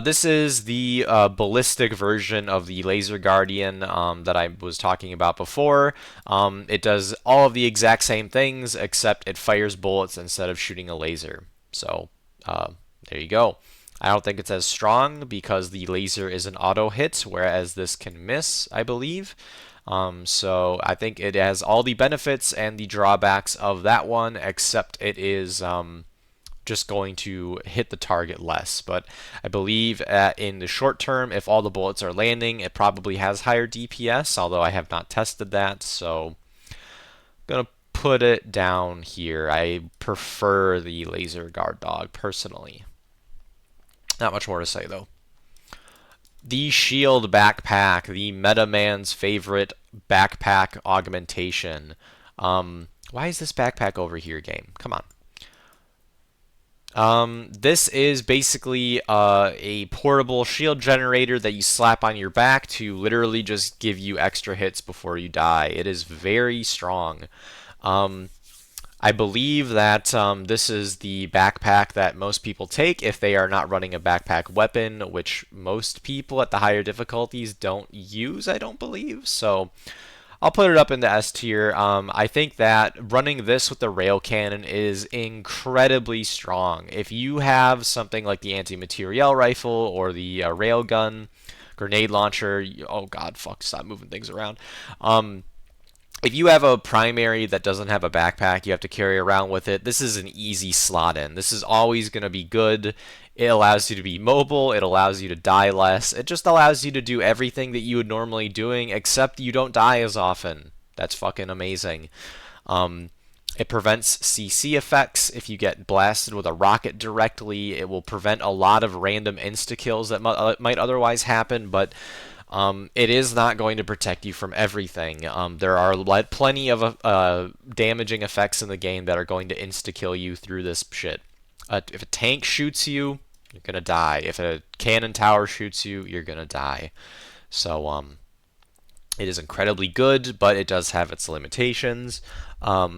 This is the ballistic version of the Laser Guardian that I was talking about before. It does all of the exact same things, except it fires bullets instead of shooting a laser. So, there you go. I don't think it's as strong because the laser is an auto hit, whereas this can miss, I believe. So I think it has all the benefits and the drawbacks of that one, except it is just going to hit the target less. But I believe in the short term, if all the bullets are landing, it probably has higher DPS, although I have not tested that. So I'm going to put it down here. I prefer the Laser Guard Dog personally. Not much more to say though. The Shield Backpack, the Meta Man's favorite backpack augmentation. Why is this backpack over here, game? Come on. This is basically a portable shield generator that you slap on your back to literally just give you extra hits before you die. It is very strong. I believe that this is the backpack that most people take if they are not running a backpack weapon, which most people at the higher difficulties don't use, I don't believe. So I'll put it up in the S tier. I think that running this with the Railcannon is incredibly strong. If you have something like the Anti-Materiel Rifle or the Railgun, grenade launcher, oh god, fuck, stop moving things around. If you have a primary that doesn't have a backpack you have to carry around with it, this is an easy slot in. This is always going to be good. It allows you to be mobile. It allows you to die less. It just allows you to do everything that you would normally doing, except you don't die as often. That's fucking amazing. It prevents CC effects. If you get blasted with a rocket directly, it will prevent a lot of random insta-kills that might otherwise happen, but it is not going to protect you from everything. There are plenty of damaging effects in the game that are going to insta-kill you through this shit. If a tank shoots you, you're going to die. If a cannon tower shoots you, you're going to die. So, it is incredibly good, but it does have its limitations. Yeah,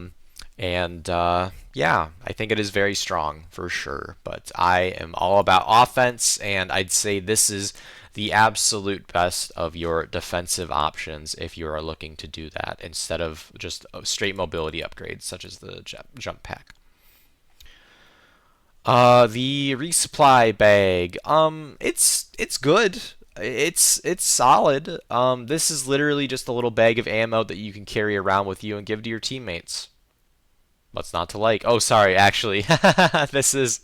I think it is very strong for sure. But I am all about offense, and I'd say this is the absolute best of your defensive options if you are looking to do that instead of just straight mobility upgrades such as the jump pack. The resupply bag. It's good. It's solid. This is literally just a little bag of ammo that you can carry around with you and give to your teammates. What's not to like? Oh, sorry, actually, this is,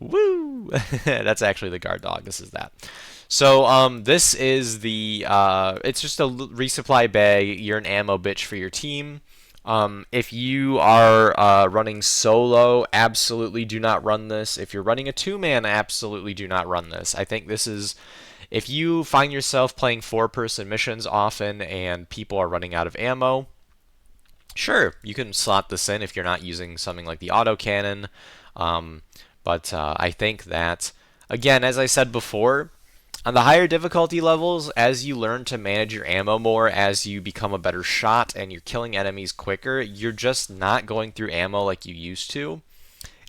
woo! That's actually the guard dog. This is that. So, this is the, it's just a resupply bag. You're an ammo bitch for your team. If you are running solo, absolutely do not run this. If you're running a two-man, absolutely do not run this. I think this is, if you find yourself playing four-person missions often and people are running out of ammo, sure, you can slot this in if you're not using something like the autocannon. But I think that, again, as I said before, on the higher difficulty levels, as you learn to manage your ammo more, as you become a better shot and you're killing enemies quicker, you're just not going through ammo like you used to.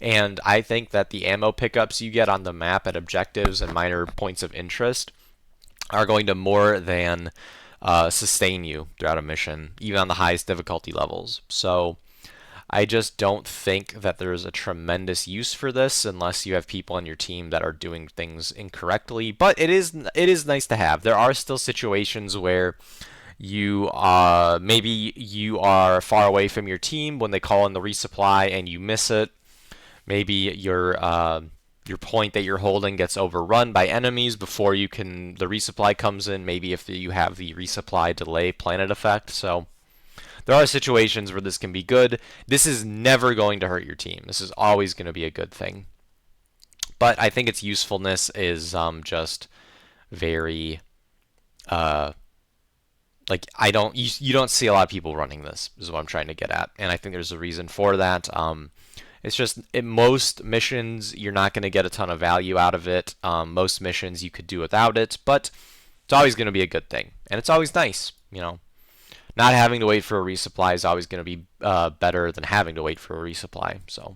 And I think that the ammo pickups you get on the map at objectives and minor points of interest are going to more than sustain you throughout a mission, even on the highest difficulty levels. So I just don't think that there's a tremendous use for this unless you have people on your team that are doing things incorrectly. But it is nice to have. There are still situations where you maybe you are far away from your team when they call in the resupply and you miss it. Maybe your point that you're holding gets overrun by enemies before the resupply comes in. Maybe if you have the resupply delay planet effect. So there are situations where this can be good. This is never going to hurt your team. This is always going to be a good thing. But I think its usefulness is just very like you don't see a lot of people running this is what I'm trying to get at, and I think there's a reason for that. It's just in most missions you're not going to get a ton of value out of it. Most missions you could do without it, but it's always going to be a good thing, and it's always nice, you know. Not having to wait for a resupply is always going to be better than having to wait for a resupply. So,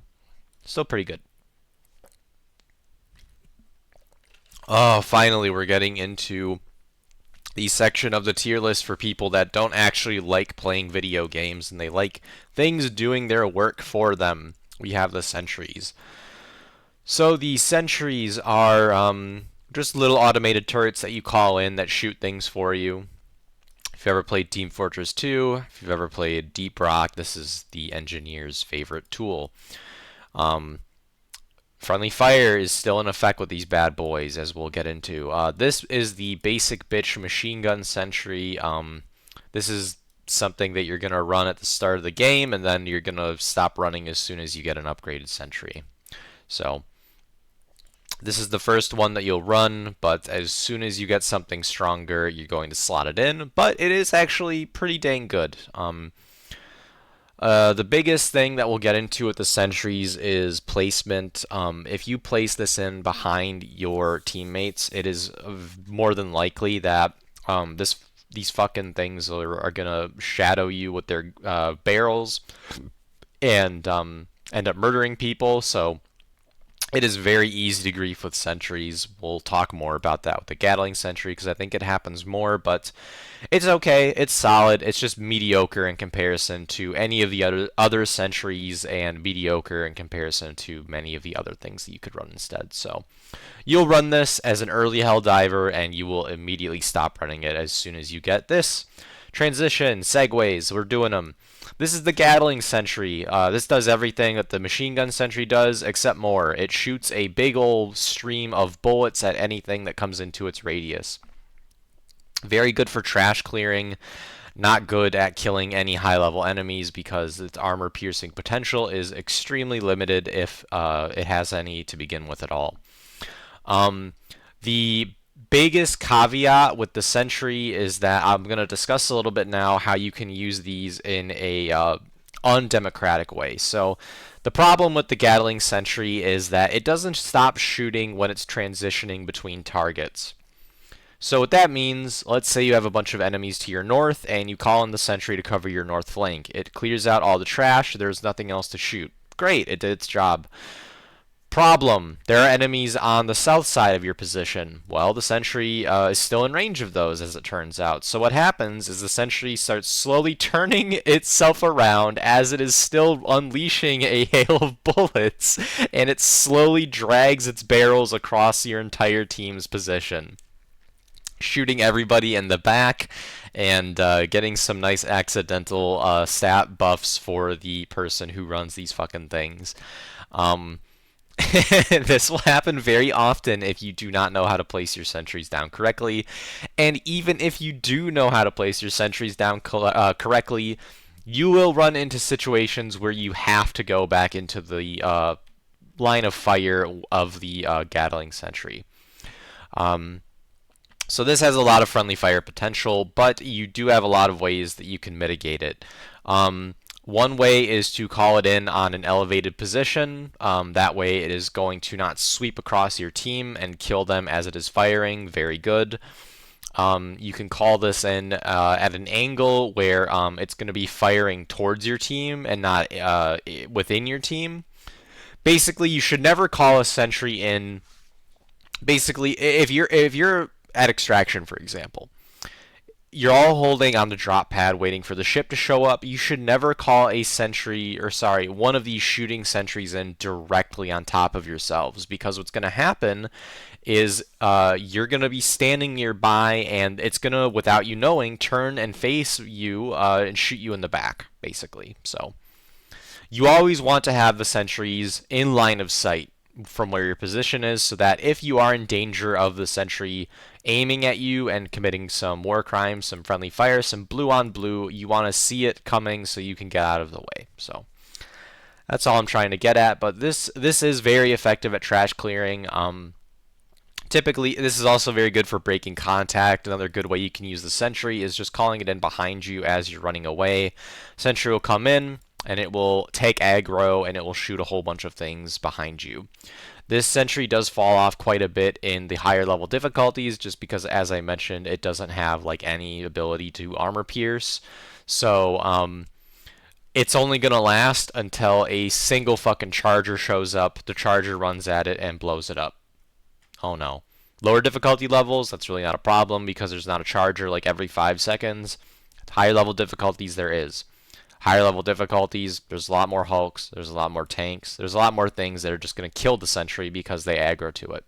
still pretty good. Oh, finally, we're getting into the section of the tier list for people that don't actually like playing video games and they like things doing their work for them. We have the sentries. So the sentries are just little automated turrets that you call in that shoot things for you. If you've ever played Team Fortress 2, if you've ever played Deep Rock, this is the engineer's favorite tool. Friendly fire is still in effect with these bad boys, as we'll get into. This is the basic bitch machine gun sentry. This is something that you're going to run at the start of the game, and then you're going to stop running as soon as you get an upgraded sentry. So this is the first one that you'll run, but as soon as you get something stronger, you're going to slot it in. But it is actually pretty dang good. The biggest thing that we'll get into with the sentries is placement. If you place this in behind your teammates, it is more than likely that these fucking things are gonna shadow you with their barrels and end up murdering people. So it is very easy to grief with sentries. We'll talk more about that with the Gatling Sentry because I think it happens more, but it's okay. It's solid. It's just mediocre in comparison to any of the other sentries and mediocre in comparison to many of the other things that you could run instead. So you'll run this as an early Helldiver and you will immediately stop running it as soon as you get this. Transition, segues, we're doing them. This is the Gatling Sentry. This does everything that the Machine Gun Sentry does, except more. It shoots a big old stream of bullets at anything that comes into its radius. Very good for trash clearing. Not good at killing any high-level enemies because its armor-piercing potential is extremely limited if it has any to begin with at all. The biggest caveat with the Sentry is that I'm going to discuss a little bit now how you can use these in a undemocratic way. So the problem with the Gatling Sentry is that it doesn't stop shooting when it's transitioning between targets. So what that means, let's say you have a bunch of enemies to your north and you call in the Sentry to cover your north flank. It clears out all the trash, there's nothing else to shoot. Great, it did its job. Problem, there are enemies on the south side of your position. Well, the Sentry is still in range of those, as it turns out. So what happens is the Sentry starts slowly turning itself around as it is still unleashing a hail of bullets, and it slowly drags its barrels across your entire team's position, shooting everybody in the back and getting some nice accidental stat buffs for the person who runs these fucking things. This will happen very often if you do not know how to place your sentries down correctly. And even if you do know how to place your sentries down correctly, you will run into situations where you have to go back into the line of fire of the Gatling Sentry. So this has a lot of friendly fire potential, but you do have a lot of ways that you can mitigate it. One way is to call it in on an elevated position. That way it is going to not sweep across your team and kill them as it is firing. Very good. You can call this in at an angle where it's going to be firing towards your team and not within your team. Basically, you should never call a sentry in. Basically, if you're at extraction, for example, you're all holding on the drop pad waiting for the ship to show up. You should never call a sentry, or sorry, one of these shooting sentries in directly on top of yourselves, because what's going to happen is you're going to be standing nearby and it's going to, without you knowing, turn and face you and shoot you in the back, basically. So you always want to have the sentries in line of sight from where your position is, so that if you are in danger of the sentry aiming at you and committing some war crimes, some friendly fire, some blue on blue, you want to see it coming so you can get out of the way. So that's all I'm trying to get at, but this is very effective at trash clearing. Typically, this is also very good for breaking contact. Another good way you can use the sentry is just calling it in behind you as you're running away. Sentry will come in, and it will take aggro, and it will shoot a whole bunch of things behind you. This sentry does fall off quite a bit in the higher level difficulties, just because, as I mentioned, it doesn't have like any ability to armor pierce. So it's only gonna last until a single fucking charger shows up, the charger runs at it and blows it up. Oh no. Lower difficulty levels, that's really not a problem because there's not a charger like every 5 seconds. Higher level difficulties, there is. Higher level difficulties, there's a lot more hulks, there's a lot more tanks, there's a lot more things that are just going to kill the sentry because they aggro to it.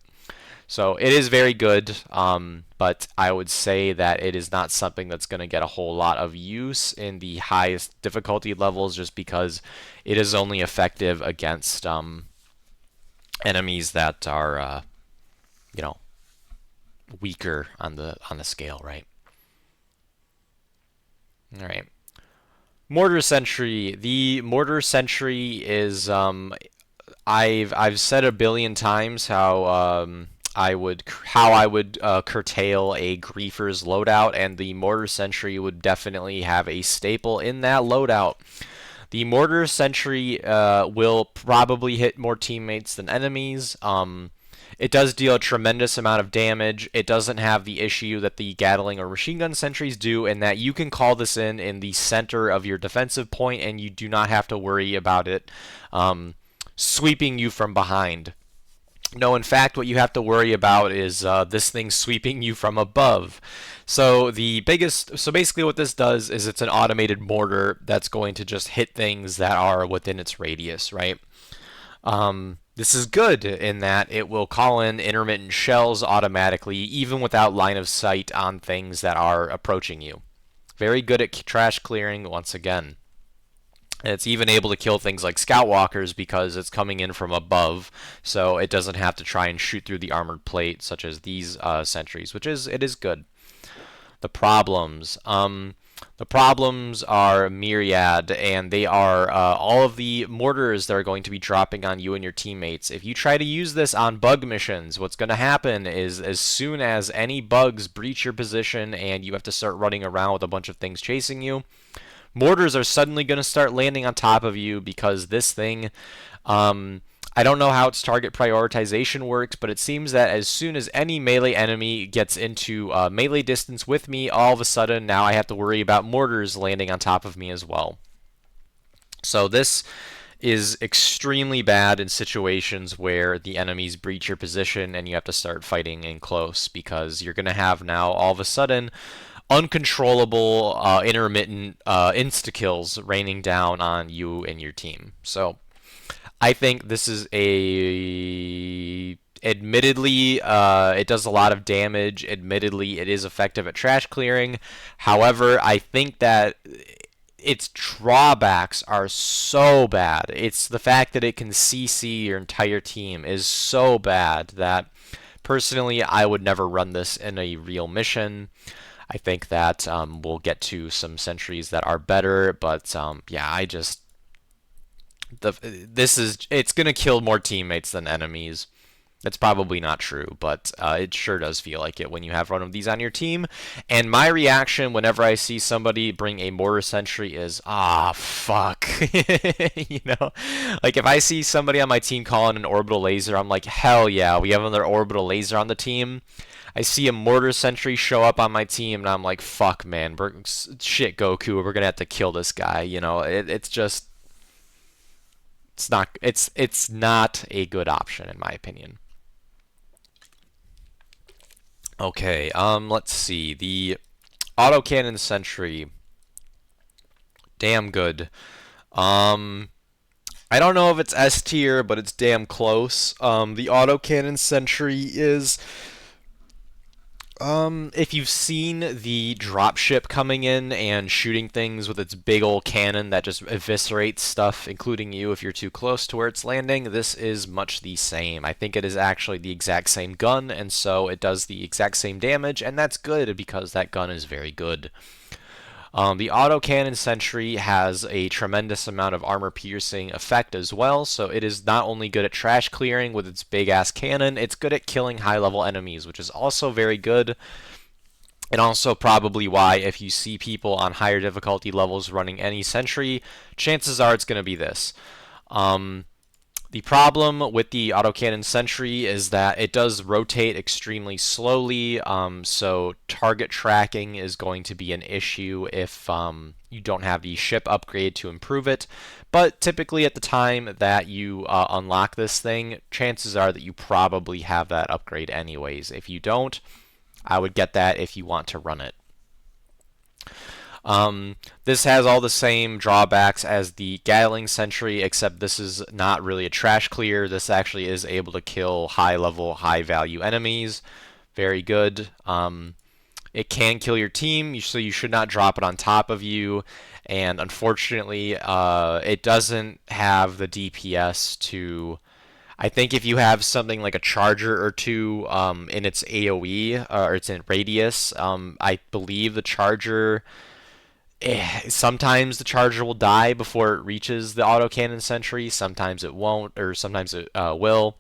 So it is very good, but I would say that it is not something that's going to get a whole lot of use in the highest difficulty levels, just because it is only effective against enemies that are, you know, weaker on the scale, right? All right. Mortar Sentry. The Mortar Sentry is I've said a billion times how I would curtail a Griefer's loadout, and the Mortar Sentry would definitely have a staple in that loadout. The Mortar Sentry will probably hit more teammates than enemies. It does deal a tremendous amount of damage. It doesn't have the issue that the Gatling or machine gun sentries do, in that you can call this in the center of your defensive point and you do not have to worry about it sweeping you from behind. No, in fact, what you have to worry about is this thing sweeping you from above. So basically what this does is it's an automated mortar that's going to just hit things that are within its radius, right? This is good in that it will call in intermittent shells automatically, even without line of sight on things that are approaching you. Very good at trash clearing, once again. And it's even able to kill things like scout walkers because it's coming in from above, so it doesn't have to try and shoot through the armored plate, such as these sentries, which is good. The problems. The problems are myriad, and they are all of the mortars that are going to be dropping on you and your teammates. If you try to use this on bug missions, what's going to happen is as soon as any bugs breach your position and you have to start running around with a bunch of things chasing you, mortars are suddenly going to start landing on top of you, because this thing, I don't know how its target prioritization works, but it seems that as soon as any melee enemy gets into melee distance with me, all of a sudden now I have to worry about mortars landing on top of me as well. So this is extremely bad in situations where the enemies breach your position and you have to start fighting in close, because you're going to have now all of a sudden uncontrollable intermittent insta-kills raining down on you and your team. So I think this is admittedly, it does a lot of damage. Admittedly, it is effective at trash clearing. However, I think that its drawbacks are so bad. It's the fact that it can CC your entire team is so bad that personally I would never run this in a real mission. I think that we'll get to some sentries that are better, but yeah, it's gonna kill more teammates than enemies. That's probably not true, but it sure does feel like it when you have one of these on your team. And my reaction whenever I see somebody bring a Mortar Sentry is, ah, fuck. You know? Like, if I see somebody on my team calling an Orbital Laser, I'm like, hell yeah, we have another Orbital Laser on the team. I see a Mortar Sentry show up on my team, and I'm like, fuck, man. Shit, Goku, we're gonna have to kill this guy. You know, it's just... It's not a good option, in my opinion. Okay, let's see. The Autocannon Sentry, damn good. Um, I don't know if it's S tier, but it's damn close. The Autocannon Sentry is, if you've seen the dropship coming in and shooting things with its big old cannon that just eviscerates stuff, including you if you're too close to where it's landing, this is much the same. I think it is actually the exact same gun, and so it does the exact same damage, and that's good because that gun is very good. The Autocannon Sentry has a tremendous amount of armor-piercing effect as well, so it is not only good at trash clearing with its big-ass cannon, it's good at killing high-level enemies, which is also very good. And also probably why if you see people on higher difficulty levels running any sentry, chances are it's going to be this. The problem with the Autocannon Sentry is that it does rotate extremely slowly, so target tracking is going to be an issue if you don't have the ship upgrade to improve it. But typically at the time that you unlock this thing, chances are that you probably have that upgrade anyways. If you don't, I would get that if you want to run it. This has all the same drawbacks as the Gatling Sentry, except this is not really a trash clear. This actually is able to kill high-level, high-value enemies. Very good. It can kill your team, so you should not drop it on top of you. And unfortunately, it doesn't have the DPS to... I think if you have something like a charger or two in its AoE, or its in radius, I believe the charger... sometimes the charger will die before it reaches the Autocannon Sentry, sometimes it won't, or sometimes it will.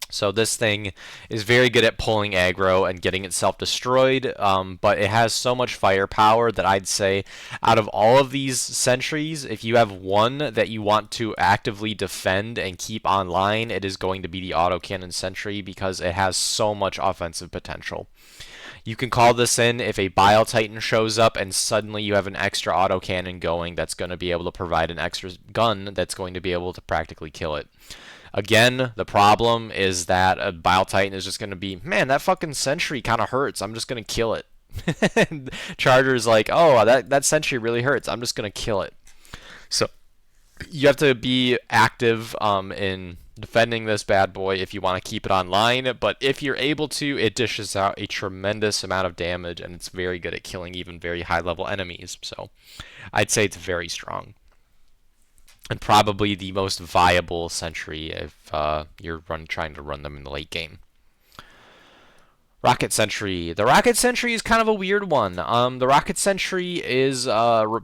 So this thing is very good at pulling aggro and getting itself destroyed, but it has so much firepower that I'd say out of all of these sentries, if you have one that you want to actively defend and keep online, it is going to be the Autocannon Sentry because it has so much offensive potential. You can call this in if a Bile Titan shows up and suddenly you have an extra autocannon going that's going to be able to provide an extra gun that's going to be able to practically kill it. Again, the problem is that a Bile Titan is just going to be, man, that fucking sentry kind of hurts. I'm just going to kill it. Charger's like, oh, that sentry really hurts. I'm just going to kill it. So you have to be active in defending this bad boy if you want to keep it online, but if you're able to, it dishes out a tremendous amount of damage, and it's very good at killing even very high-level enemies, so I'd say it's very strong. And probably the most viable sentry if you're trying to run them in the late game. Rocket Sentry. The Rocket Sentry is kind of a weird one. The Rocket Sentry is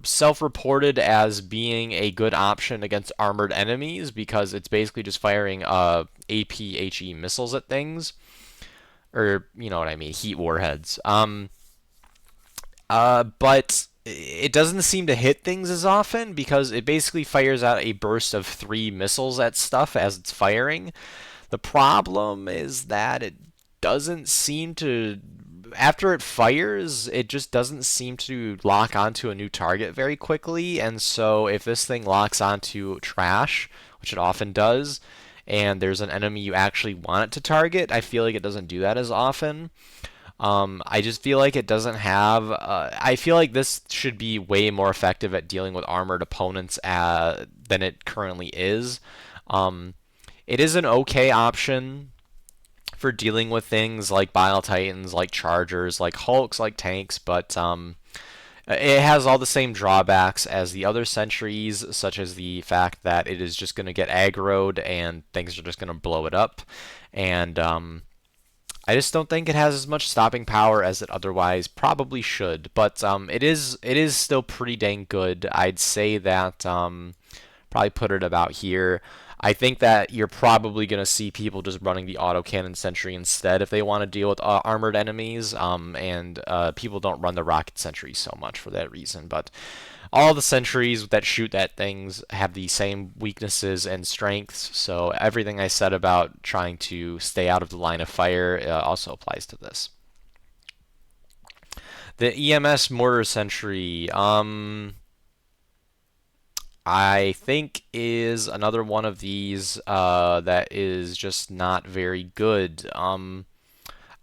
self-reported as being a good option against armored enemies because it's basically just firing AP-HE missiles at things. Or, you know what I mean, heat warheads. But it doesn't seem to hit things as often because it basically fires out a burst of 3 missiles at stuff as it's firing. The problem is that it doesn't seem to, after it fires, it just doesn't seem to lock onto a new target very quickly, and so if this thing locks onto trash, which it often does, and there's an enemy you actually want it to target, I feel like it doesn't do that as often. I just feel like it doesn't have, I feel like this should be way more effective at dealing with armored opponents than it currently is. It is an okay option for dealing with things like Bile Titans, like Chargers, like Hulks, like tanks, but it has all the same drawbacks as the other sentries, such as the fact that it is just going to get aggroed and things are just going to blow it up. And I just don't think it has as much stopping power as it otherwise probably should. But it is still pretty dang good. I'd say that probably put it about here. I think that you're probably going to see people just running the Autocannon Sentry instead if they want to deal with armored enemies, and people don't run the Rocket Sentry so much for that reason. But all the sentries that shoot at things have the same weaknesses and strengths, so everything I said about trying to stay out of the line of fire also applies to this. The EMS Mortar Sentry, I think is another one of these that is just not very good.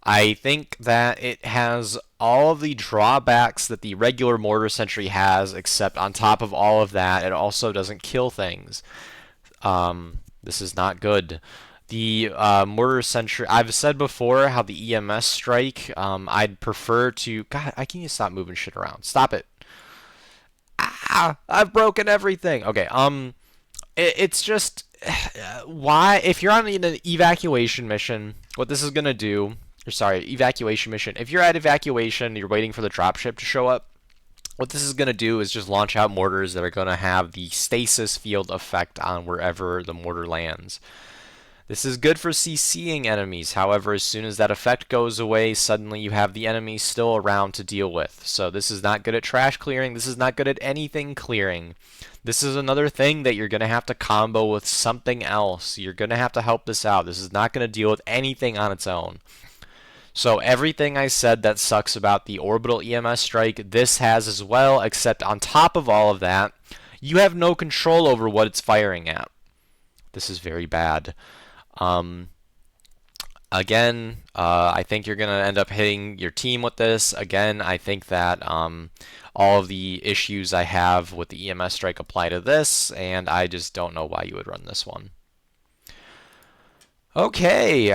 I think that it has all of the drawbacks that the regular Mortar Sentry has, except on top of all of that, it also doesn't kill things. This is not good. The Mortar Sentry, I've said before how the EMS Strike, I'd prefer to... God, I can you stop moving shit around. Stop it. Ah, I've broken everything. Okay, it's just... Why, if you're on an evacuation mission, what this is going to do... Or sorry, evacuation mission. If you're at evacuation, you're waiting for the dropship to show up, what this is going to do is just launch out mortars that are going to have the stasis field effect on wherever the mortar lands. This is good for CCing enemies, however, as soon as that effect goes away, suddenly you have the enemy still around to deal with. So this is not good at trash clearing, this is not good at anything clearing. This is another thing that you're going to have to combo with something else. You're going to have to help this out. This is not going to deal with anything on its own. So everything I said that sucks about the Orbital EMS Strike, this has as well, except on top of all of that, you have no control over what it's firing at. This is very bad. Again, I think you're going to end up hitting your team with this. Again, I think that all of the issues I have with the EMS Strike apply to this, and I just don't know why you would run this one. Okay,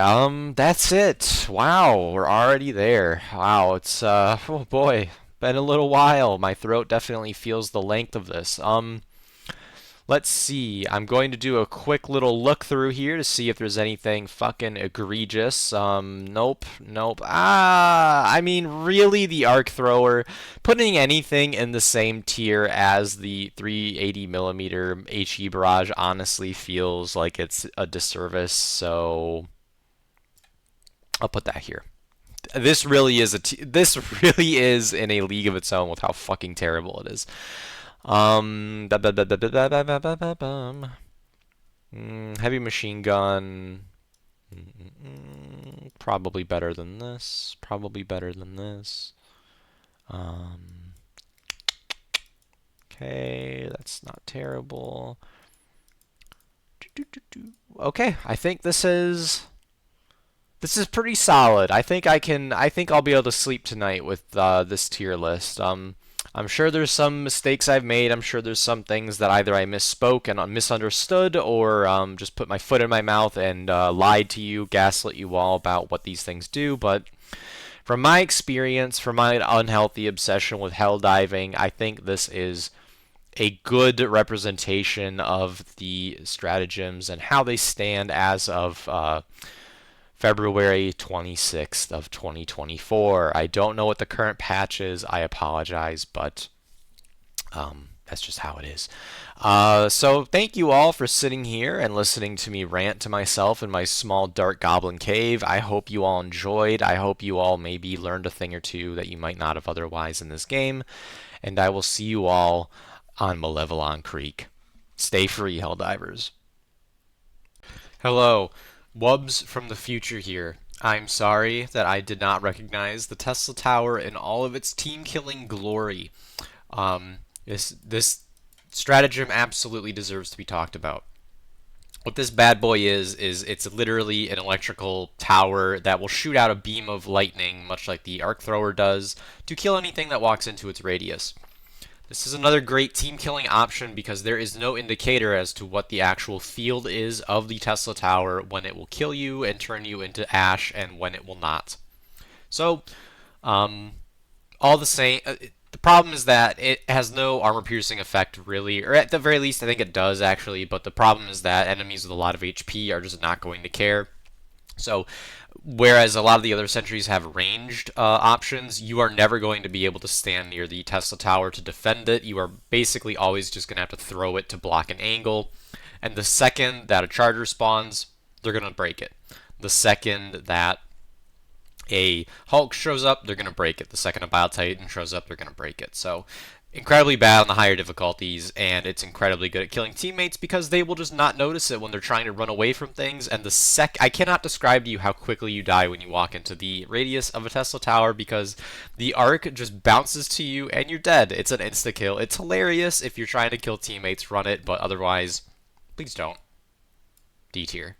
that's it. Wow, we're already there. Wow, it's, oh boy, been a little while. My throat definitely feels the length of this. Let's see. I'm going to do a quick little look through here to see if there's anything fucking egregious. Nope. I mean, really, the arc thrower. Putting anything in the same tier as the 380mm HE Barrage honestly feels like it's a disservice, so I'll put that here. This really is in a league of its own with how fucking terrible it is. Heavy machine gun. Probably better than this. Okay, that's not terrible. Okay, I think this is pretty solid. I think I'll be able to sleep tonight with this tier list. I'm sure there's some mistakes I've made. I'm sure there's some things that either I misspoke and misunderstood, or just put my foot in my mouth and lied to you, gaslit you all about what these things do. But from my experience, from my unhealthy obsession with helldiving, I think this is a good representation of the stratagems and how they stand as of February 26th of 2024. I don't know what the current patch is. I apologize, but that's just how it is. So thank you all for sitting here and listening to me rant to myself in my small dark goblin cave. I hope you all enjoyed. I hope you all maybe learned a thing or two that you might not have otherwise in this game. And I will see you all on Malevelon Creek. Stay free, Helldivers. Hello. Wubs from the future here. I'm sorry that I did not recognize the Tesla Tower in all of its team-killing glory. This stratagem absolutely deserves to be talked about. What this bad boy is it's literally an electrical tower that will shoot out a beam of lightning, much like the arc thrower does, to kill anything that walks into its radius. This is another great team-killing option because there is no indicator as to what the actual field is of the Tesla Tower when it will kill you and turn you into ash and when it will not. So, all the same, the problem is that it has no armor-piercing effect really, or at the very least I think it does actually, but the problem is that enemies with a lot of HP are just not going to care. So, whereas a lot of the other sentries have ranged options, you are never going to be able to stand near the Tesla Tower to defend it. You are basically always just going to have to throw it to block an angle. And the second that a charger spawns, they're going to break it. The second that a Hulk shows up, they're going to break it. The second a Bile Titan shows up, they're going to break it. So incredibly bad on the higher difficulties, and it's incredibly good at killing teammates because they will just not notice it when they're trying to run away from things. And I cannot describe to you how quickly you die when you walk into the radius of a Tesla tower, because the arc just bounces to you and you're dead. It's an insta kill. It's hilarious if you're trying to kill teammates, run it, but otherwise, please don't. D tier.